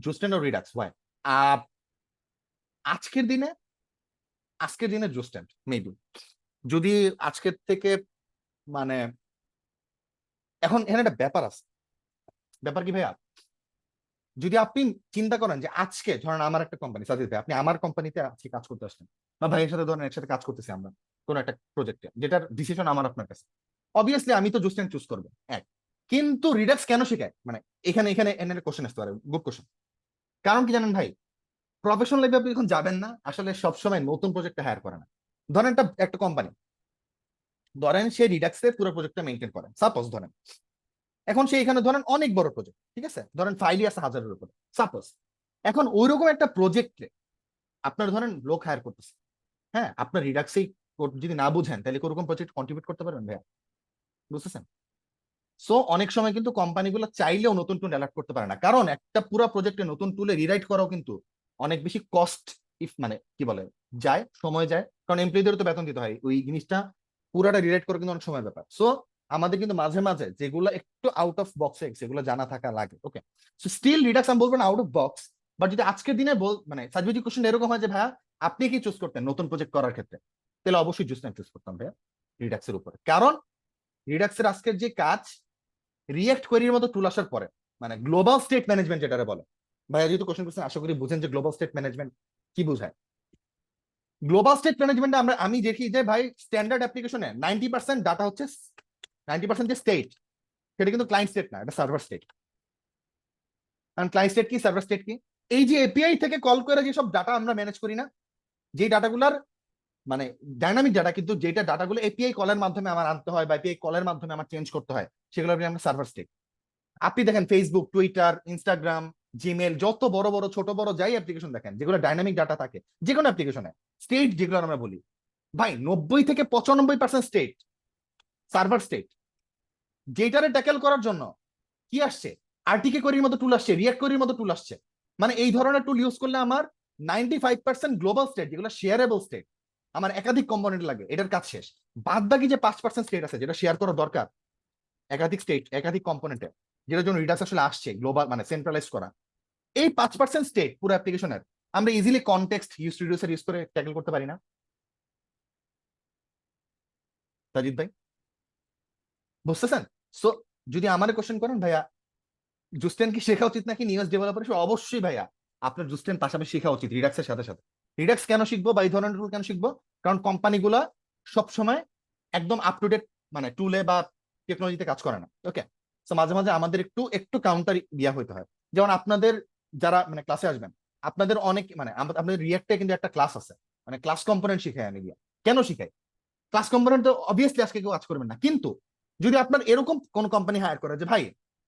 Speaker 2: Zustand ও রিডাক্স ওয়াই? আজকের দিনে, জুস্টেন্ট মেবি, যদি আজকের থেকে মানে, এখন এখানে একটা ব্যাপার আছে। ব্যাপার কি ভাইয়া, যদি আপনি চিন্তা করেন যে আজকে ধরেন আমার একটা কোম্পানি, সাজিদ ভাই আপনি আমার কোম্পানিতে আজকে কাজ করতে আসছেন, বা ভাইয়ের সাথে ধরেন একসাথে কাজ করতেছি আমরা কোন একটা প্রজেক্টে, যেটার ডিসিশন আমার আপনার কাছে, অবভিয়াসলি আমি তো জুস্টেন্ট চুজ করবো এক। কিন্তু রিডাক্স কেন শেখায়, মানে এখানে এখানে এখানে কোশ্চেন আসতে পারে, গুড কোশ্চেন। কারণ কি জানেন ভাই, প্রফেশনাল লাইফে আপনি যখন যাবেন না, আসলে সবসময় নতুন প্রজেক্টে হায়ার করে না। ধরেন একটা একটা কোম্পানি, ধরেন সে রিডাক্সে পুরো প্রজেক্টটা মেনটেন করে, সাপোজ ধরেন। এখন সে এখানে ধরেন অনেক বড় প্রজেক্ট, ঠিক আছে, ধরেন ফাইলই আছে হাজারের উপরে, সাপোজ। এখন ওইরকম একটা প্রজেক্টে আপনার ধরেন লোক হায়ার করতেছে, হ্যাঁ, আপনার রিডাক্সেই যদি না বুঝেন তাহলে ওরকম প্রজেক্ট কন্ট্রিবিউট করতে পারবেন ভাইয়া? বুঝতেছেন? সো অনেক সময় কিন্তু কোম্পানিগুলো চাইলেও নতুন টুল অ্যাডাপ্ট করতে পারে না, কারণ একটা পুরো প্রজেক্টে নতুন টুলে রিরাইট করাও কিন্তু অনেক বেশি কস্ট, ইফ মানে কি বলে, যায়, সময় যায়, কারণ এমপ্লয়ীদেরও তো বেতন দিতে হয়, ওই জিনিসটা পুরাটা রিরাইট করা কিন্তু অনেক সময় ব্যাপার। সো আমাদের কিন্তু মাঝে মাঝে যেগুলো একটু আউট অফ বক্স, সেগুলো জানা থাকা লাগে। ওকে, সো স্টিল রিডাক্স আমি বলবো না আউট অফ বক্স, বাট যদি আজকের দিনে মানে সার্টিফিকেট কোশ্চেন এরকম হয় যে ভাইয়া আপনি কি চুজ করতেন নতুন প্রজেক্ট করার ক্ষেত্রে, তাহলে অবশ্যই জুস্ট চুজ করতাম ভাইয়া রিডাক্সের উপরে। কারণ রিডাক্সের আজকের যে কাজ, রিয়েক্ট কোয়েরির মতো টুল আসার পরে, মানে গ্লোবাল স্টেট ম্যানেজমেন্ট যেটা বলে, ভাইয়া যেহেতু কোশ্চেন করছেন আশা করি বুঝেন যে গ্লোবাল স্টেট ম্যানেজমেন্ট কি বোঝায়। গ্লোবাল স্টেট ম্যানেজমেন্টে আমি দেখি যে ভাই স্ট্যান্ডার্ড অ্যাপ্লিকেশনে 90% ডাটা হচ্ছে, 90% যে স্টেট, সেটা কিন্তু ক্লায়েন্ট স্টেট না, এটা সার্ভার স্টেট। কারণ ক্লায়েন্ট স্টেট কি, সার্ভার স্টেট কি, এই যে এপিআই থেকে কল করে যেসব ডাটা আমরা ম্যানেজ করি না, যে ডাটাগুলার মানে ডাইনামিক ডাটা, কিন্তু যেটা ডাটাগুলো এপিআই কলের মাধ্যমে আমার আনতে হয় বা এপিআই কলের মাধ্যমে আমার চেঞ্জ করতে হয়, সেগুলো আমরা সার্ভার স্টেট। আপনি দেখেন ফেসবুক, টুইটার, ইনস্টাগ্রাম, জিমেল, যত বড় বড় ছোট বড় যাই অ্যাপ্লিকেশন দেখেন যেগুলো ডাইনামিক ডাটা থাকে, যে কোনো অ্যাপ্লিকেশনে স্টেট যেগুলো আমরা বলি, ভাই 90 থেকে 95% স্টেট, সার্ভার স্টেট। যেটারে ট্যাকেল করার জন্য কি আসছে, আরটিকে কোয়েরির মতো টুল আসছে, রিয়াক্ট কোয়েরির মতো টুল আসছে। মানে এই ধরনের টুল ইউজ করলে আমার 95% গ্লোবাল স্টেট, যেগুলো শেয়ারেবল স্টেট, আমার একাধিক কম্পোনেন্ট লাগে, এটার কাজ শেষ। বাদ বাকি যে 5% স্টেট আছে যেটা শেয়ার করা দরকার, একাধিক স্টেট একাধিক কম্পোনেন্টে, যেটার জন্য রিডাক্স আসলে আসছে গ্লোবাল মানে সেন্ট্রালাইজ করা, এই 5% স্টেট পুরো অ্যাপ্লিকেশনের আমরা easily context use reducer use করে ট্যাকেল করতে পারি না, সাজিদ ভাই? বুঝতেছেন? সো যদি আমার কোশ্চেন করেন ভাইয়া জুস্টেন কি শেখা উচিত নাকি নিউজ ডেভেলপার, অবশ্যই ভাইয়া আপনার জুস্টেন পাশাপাশি শেখা উচিত রিডাক্সের সাথে সাথে। রিডাক্স কেন শিখবো বা এই ধরনের টুল কেন শিখবো, কারণ কোম্পানিগুলা সবসময় একদম আপ টু ডেট মানে টুলে বা টেকনোলজিতে কাজ করে না। ওকে, তো মাঝে মাঝে আমাদের একটু একটু কাউন্টার ইয়া হইতে হয়। যেমন আপনাদের যারা মানে ক্লাসে আসবেন, আপনাদের অনেক মানে আপনাদের রিয়েক্টে কিন্তু একটা ক্লাস আছে, মানে ক্লাস কম্পোনেন্ট শিখাই আমি গিয়া। কেন শিখাই? ক্লাস কম্পোনেন্ট তো অবভিয়াসলি আজকে কেউ কাজ করবেন না, কিন্তু যদি আপনার এরকম কোন কোম্পানি হায়ার করে যে ভাই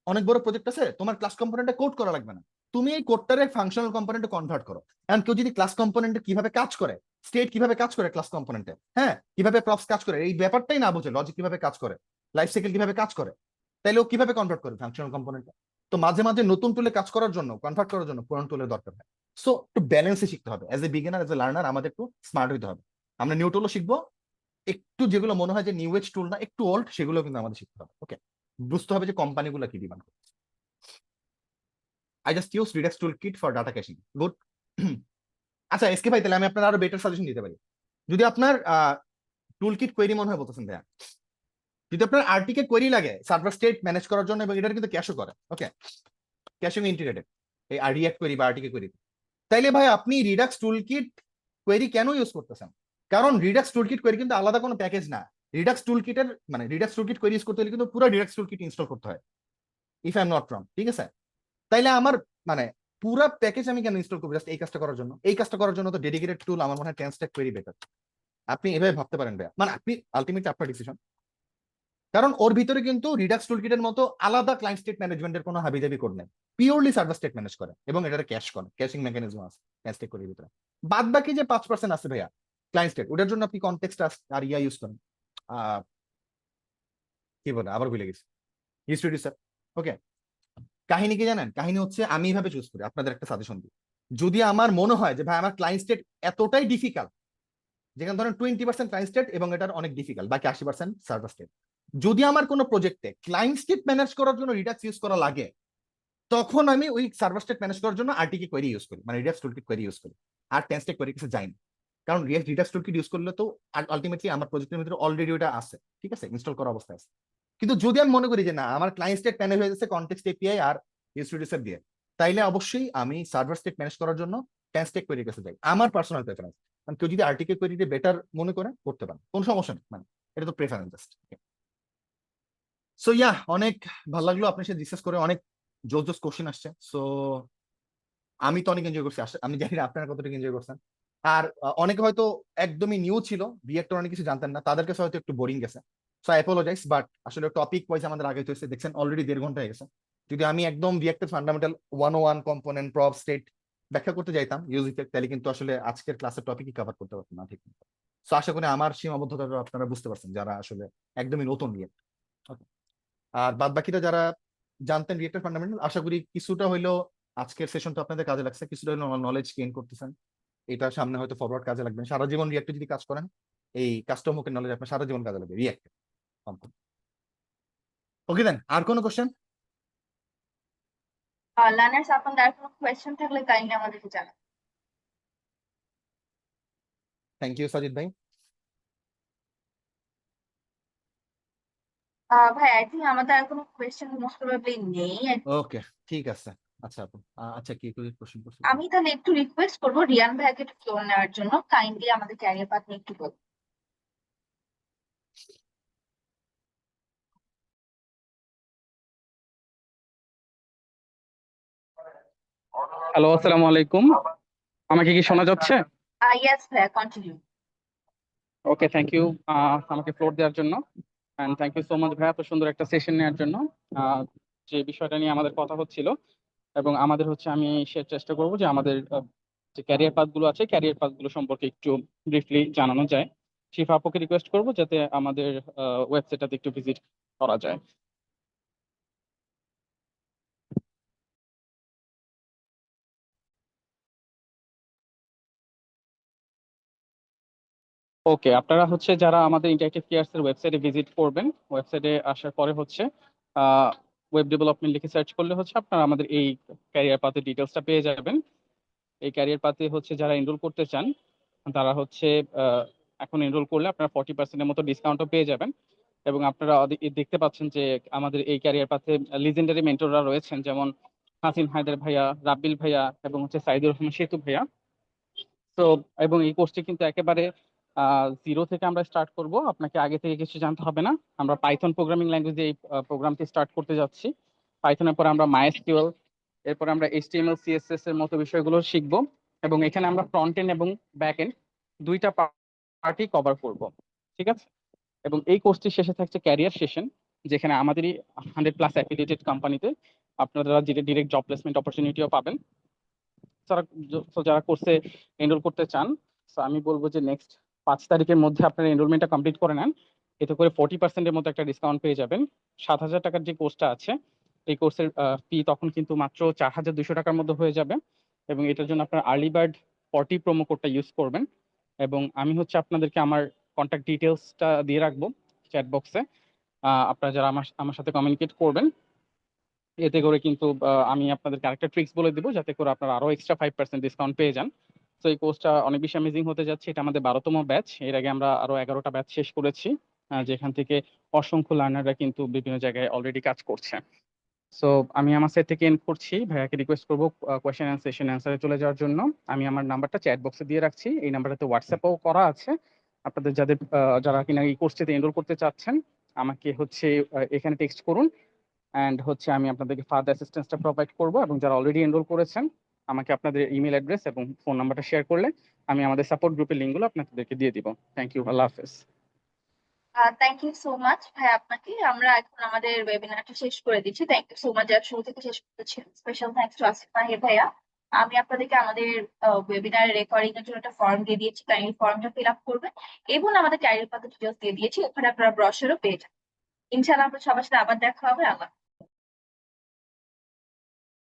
Speaker 2: অনেক বড় প্রজেক্ট আছে, তোমার ক্লাস কম্পোনেন্টে কোড করা লাগবে না, তুমি এই কোডটারে ফাংশনাল কম্পোনেন্টে কনভার্ট করো। এন্ড কেউ যদি ক্লাস কম্পোনেন্টে কিভাবে কাজ করে, স্টেট কিভাবে কাজ করে ক্লাস কম্পোনেন্টে, হ্যাঁ, কিভাবে প্রপস কাজ করে, এই ব্যাপারটাই না বুঝে, লজিক কিভাবে কাজ করে, লাইফ সাইকেল কিভাবে কাজ করে, তাইলে ও কিভাবে কনভার্ট করে ফাংশনাল কম্পোনেন্টে? তো মাঝে মাঝে নতুন টুলে কাজ করার জন্য, কনভার্ট করার জন্য পুরান টুলের দরকার হয়। সো একটু ব্যালেন্সে শিখতে হবে, as a beginner, as a learner আমাদের একটু স্মার্ট হইতে হবে। আমরা নিউ টুলও শিখবো, একটু যেগুলো মনে হয় যে নিউ এজ টুল না, একটু ওল্ড, সেগুলো কিন্তু আমাদের শিখতে হবে। ওকে, বুঝতে হবে যে কোম্পানিগুলো কি ডিমান্ড করে। I just use Redux tool kit for data caching, good. আচ্ছা এসকে ভাই, তাহলে আমি আপনার আরো বেটার সাজেশন দিতে পারি। যদি আপনার টুল কিট কোয়েরি মনে হয় বলতেছেন ভাইয়া, যদি আপনার আরটিকে কোয়েরি লাগে সার্ভার স্টেট ম্যানেজ করার জন্য, এবং এটা কিন্তু ক্যাশও করে, ওকে, ক্যাশিং ইন্টিগ্রেটেড এই রিয়াক্ট কোয়েরি বা আরটিকে কোয়েরি, তাইলে ভাই আপনি রিডাক্স টুল কিট কোয়েরি কেন ইউজ করতেছেন? কারণ রিডাক্স টুল কিট কোয়েরি কিন্তু আলাদা কোনো প্যাকেজ না। রিডাক্স টুল কিটের মানে Redux tool kit query use করতে হলে কিন্তু পুরো রিডাক্স টুল কিট ইনস্টল করতে হয়, if I am not wrong, ঠিক আছে? তাইলে আমার মানে পুরো প্যাকেজ আমি কেন ইনস্টল করবো জাস্ট এই কাজটা করার জন্য? এই কাজটা করার জন্য তো ডেডিকেটেড টুল আমার মনে হয় টেনস্ট্যাক কোয়েরি বেটার। আপনি এভাবে ভাবতে পারেন ভাইয়া, মানে আপনি আলটিমেটলি আপনার ডিসিশন। কারণ ওর ভিতরে কিন্তু রিডাক্স টুলকিটের মতো আলাদা ক্লায়েন্ট স্টেট ম্যানেজমেন্টের কোনো হাবিজাবি কোড নেই, পিওরলি সার্ভার স্টেট ম্যানেজ করে এবং এটা ক্যাশ করে, ক্যাশিং মেকানিজম আছে ক্লায়েন্ট স্টেট কোয়েরির ভিতরে। বাদ বাকি যে 5% আছে ভাইয়া ক্লায়েন্ট স্টেট, ওটার জন্য আপনি কনটেক্সট আর ইয়া ইউজ করেন, কি বলে আবার ভুলে গেছি, হিস্ট্রি স্যার। ওকে, কাহিনী কি জানেন? কাহিনী হচ্ছে আমি এইভাবে চুজ করি, আপনাদের একটা সাজেশন দিই। যদি আমার মনে হয় যে ভাই আমার ক্লায়েন্ট স্টেট এতটাই ডিফিকাল্ট, যেখানে ধরেন 20% ক্লায়েন্ট স্টেট এবং এটার অনেক ডিফিকাল্ট, বাকি 80% সার্ভার স্টেট, যদি আমার কোনো প্রজেক্টে ক্লায়েন্ট স্টেট ম্যানেজ করার জন্য রিডাক্স ইউজ করা লাগে, তখন আমি ওই সার্ভার স্টেট ম্যানেজ করার জন্য আরটিকে কোয়েরি ইউজ করি, মানে রিডাক্স টুলকিট কোয়েরি ইউজ করি। আর টেনস্টেক কোয়েরি কিছু যাই না, কারণ রিডাক্স টুলকিট ইউজ করলে তো আলটিমেটলি আমার প্রজেক্টের ভিতরে অলরেডি ওটা আছে, ঠিক আছে, ইনস্টল করা অবস্থায় আছে। কিন্তু যদি আমি মনে করি যে না আমার ক্লায়েন্ট স্টেট ম্যানেজ হয়ে যাচ্ছে কনটেক্সট এপিআই আর হিস্ট্রি দিয়ে, তাইলে অবশ্যই আমি সার্ভার স্টেট ম্যানেজ করার জন্য টেনস্টেক কোয়েরির কাছে যাই, আমার পার্সোনাল প্রেফারেন্স। মানে কেউ যদি আরটিকে কোয়েরিতে বেটার মনে করে করতে পারে, কোনো সমস্যা নেই, মানে এটা তো প্রেফারেন্স জাস্ট। সো ইয়া, অনেক ভালো লাগলো আপনার সাথে ডিসকাস করে, অনেক জোস জোস কোশ্চেন আসছে। সো আমি তো অনেক এনজয় করছি, আমি জানি না আপনারা কতটুকু এনজয় করছেন। আর অনেকে হয়তো একদমই নিউ ছিল, রিয়েক্টর অনেক কিছু জানতেন না, তাদের কাছে হয়তো একটু বোরিং গেছে। সো আই অ্যাপোলজাইজ, বাট আসলে টপিক ওয়াইজ আমাদের আগে হয়েছে, দেখছেন অলরেডি 1.5 ঘন্টা হয়ে গেছে। যদি আমি একদম রিয়েক্টের ফান্ডামেন্টাল 101 কম্পোনেন্ট প্রব স্টেট ব্যাখ্যা করতে যাইতাম ইউজ ইফেক্ট, তাহলে কিন্তু আসলে আজকের ক্লাসের টপিকই কভার করতে পারতাম না ঠিক মতো। সো আশা করি আমার সীমাবদ্ধতা আপনারা বুঝতে পারছেন যারা আসলে একদমই নতুন রিয়েক্ট। আর বাদ বাকিটা যারা জানতেন রিয়েক্টর ফান্ডামেন্টাল, আশা করি কিছুটা হইলেও আজকের সেশন তো আপনাদের কাজে লাগছে, কিছুটা হইলেও নলেজ গেইন করতেছেন। এটা সামনে হয়তো ফরওয়ার্ড কাজে লাগবে, সারা জীবন রিয়েক্টে যদি কাজ করেন এই কাস্টম হুকের নলেজ আপনার সারা জীবন কাজে লাগবে রিয়েক্টে। ওকে দেন, আর কোনো কোশ্চেন?
Speaker 1: লার্নার্স আপনাদের আর কোনো কোয়েশ্চেন থাকলে কাইন্ডলি আমাদেরকে জানান।
Speaker 2: থ্যাংক ইউ সাজিদ ভাই।
Speaker 1: ভাই আই থিঙ্ক আমাদের আর কোনো কোয়েশ্চেন মোস্ট প্রবাবলি নেই।
Speaker 2: ওকে, ঠিক আছে। আচ্ছা আপু, আচ্ছা কি কোশ্চেন করছেন?
Speaker 1: আমি তাহলে একটু রিকোয়েস্ট করবো রিয়ান ভাইকে একটু ফ্লোর নেওয়ার জন্য, কাইন্ডলি আমাদের ক্যারিয়ার পাথ নিয়ে একটু বলুন।
Speaker 3: হ্যালো, আসসালামু আলাইকুম। আমাকে কি শোনা যাচ্ছে?
Speaker 1: ইয়েস ভাইয়া, কন্টিনিউ।
Speaker 3: ওকে, থ্যাংক ইউ আমাকে ফ্লোর দেওয়ার জন্য। And thank you so much ভাইয়া এত সুন্দর একটা সেশন নেওয়ার জন্য। আহ, যে বিষয়টা নিয়ে আমাদের কথা হচ্ছিল এবং আমাদের হচ্ছে আমি সে চেষ্টা করব যে আমাদের যে ক্যারিয়ার পাথ গুলো আছে ক্যারিয়ার পাথ গুলো সম্পর্কে একটু ব্রিফলি জানানো যায়। শিফা আপুকে রিকোয়েস্ট করবো যাতে আমাদের ওয়েবসাইটটাতে একটু ভিজিট করা যায়। ওকে, আপনারা হচ্ছে যারা আমাদের ইন্টারেক্টিভ কেয়ার্স এর ওয়েবসাইটে ভিজিট করবেন, ওয়েবসাইটে আসার পরে হচ্ছে ওয়েব ডেভেলপমেন্ট লিখে সার্চ করলে হচ্ছে আপনারা আমাদের এই ক্যারিয়ার পাথের ডিটেলসটা পেয়ে যাবেন। এই ক্যারিয়ার পাথে হচ্ছে যারা এনরোল করতে চান তারা হচ্ছে আহ, এখন এনরোল করলে আপনারা 40% মতো ডিসকাউন্টও পেয়ে যাবেন। এবং আপনারা দেখতে পাচ্ছেন যে আমাদের এই ক্যারিয়ার পাথে লিজেন্ডারি মেন্টররা রয়েছেন, যেমন হাসিন হায়দার ভাইয়া, রাব্বিল ভাইয়া এবং হচ্ছে সাইদুর রহমান সেতু ভাইয়া। তো এবং এই কোর্সটি কিন্তু একেবারে জিরো থেকে আমরা স্টার্ট করব, আপনাকে আগে থেকে কিছু জানতে হবে না। আমরা পাইথন প্রোগ্রামিং ল্যাঙ্গুয়েজে এই প্রোগ্রামটি স্টার্ট করতে যাচ্ছি। পাইথনের পর আমরা মাইএসকিউএল, এরপর আমরা এইচটিএমএল সিএসএস এর মতো বিষয়গুলো শিখব। এবং এখানে আমরা ফ্রন্ট এন্ড এবং ব্যাক এন্ড দুইটা পার্টি কভার করব, ঠিক আছে? এবং এই কোর্সটি শেষে থাকছে ক্যারিয়ার সেশন, যেখানে আমাদেরই 100+ অ্যাফিলিয়েটেড কোম্পানিতে আপনারা ডিরেক্ট জব প্লেসমেন্ট অপরচুনিটিও পাবেন। যারা যারা কোর্সে এনরোল করতে চান, তো আমি বলবো যে নেক্সট 5 তারিখের মধ্যে আপনারা এনরোলমেন্টটা কমপ্লিট করে নেন। এতে করে 40%-এর মতো একটা ডিসকাউন্ট পেয়ে যাবেন। 7,000 টাকার যে কোর্সটা আছে এই কোর্সের ফি তখন কিন্তু মাত্র 4,200 টাকার মধ্যে হয়ে যাবে। এবং এটার জন্য আপনার আর্লি বার্ড 40 প্রোমো কোডটা ইউজ করবেন। এবং আমি হচ্ছে আপনাদেরকে আমার কন্ট্যাক্ট ডিটেলসটা দিয়ে রাখবো চ্যাট বক্সে। আপনারা যারা আমার আমার সাথে কমিউনিকেট করবেন, এতে করে কিন্তু আমি আপনাদের আরেকটা ট্রিক্স বলে দিব যাতে করে আপনারা আরো এক্সট্রা 5% ডিসকাউন্ট পেয়ে যান। তো এই কোর্সটা অনেক বেশি অ্যামেজিং হতে যাচ্ছে। এটা আমাদের 12তম ব্যাচ। এর আগে আমরা আরো 11টা ব্যাচ শেষ করেছি, যেখান থেকে অসংখ্য লার্নাররা কিন্তু বিভিন্ন জায়গায় অলরেডি কাজ করছে। সো আমি আমার সাইড থেকে এন্ড করছি। ভাইয়াকে রিকোয়েস্ট করবো কোয়েশ্চেন অ্যান্ড সেশন অ্যান্সারে চলে যাওয়ার জন্য। আমি আমার নাম্বারটা চ্যাট বক্সে দিয়ে রাখছি, এই নাম্বারটাতে হোয়াটসঅ্যাপও করা আছে। আপনাদের যারা কিনা এই কোর্সটিতে এনরোল করতে চাচ্ছেন আমাকে হচ্ছে এখানে টেক্সট করুন। অ্যান্ড হচ্ছে আমি আপনাদেরকে ফার্দার অ্যাসিস্ট্যান্সটা প্রোভাইড করবো। এবং যারা অলরেডি এনরোল করেছেন আমাকে আপনাদের ইমেল অ্যাড্রেস এবং ফোন নাম্বারটা শেয়ার করলে আমি আমাদের সাপোর্ট গ্রুপের লিঙ্কগুলো আপনাদেরকে দিয়ে দিব। থ্যাংক ইউ, আল্লাহ হাফেজ।
Speaker 1: থ্যাংক ইউ সো মাচ ভাই আপনাকে। আমরা এখন আমাদের ওয়েবিনারটা শেষ করে দিচ্ছি। থ্যাংক ইউ সো মাচ যারা শুরু থেকে শেষ করেছেন। স্পেশাল থ্যাংকস টু আসিফ মাহির ভাইয়া। আমি আপনাদেরকে আমাদের ওয়েবিনারের রেকর্ডিং এর জন্য একটা ফর্ম দিয়ে দিয়েছি, কাইন্ডলি ফর্মটা ফিল আপ করবেন এবং আমাদের ক্যারিয়ার পাথ ডিটেলস দিয়ে দিয়েছি, ওখানে আপনারা ব্রশারও পেয়ে যাবেন। ইনশাআল্লাহ আমরা সবার সাথে আবার দেখা হবে। আল্লাহ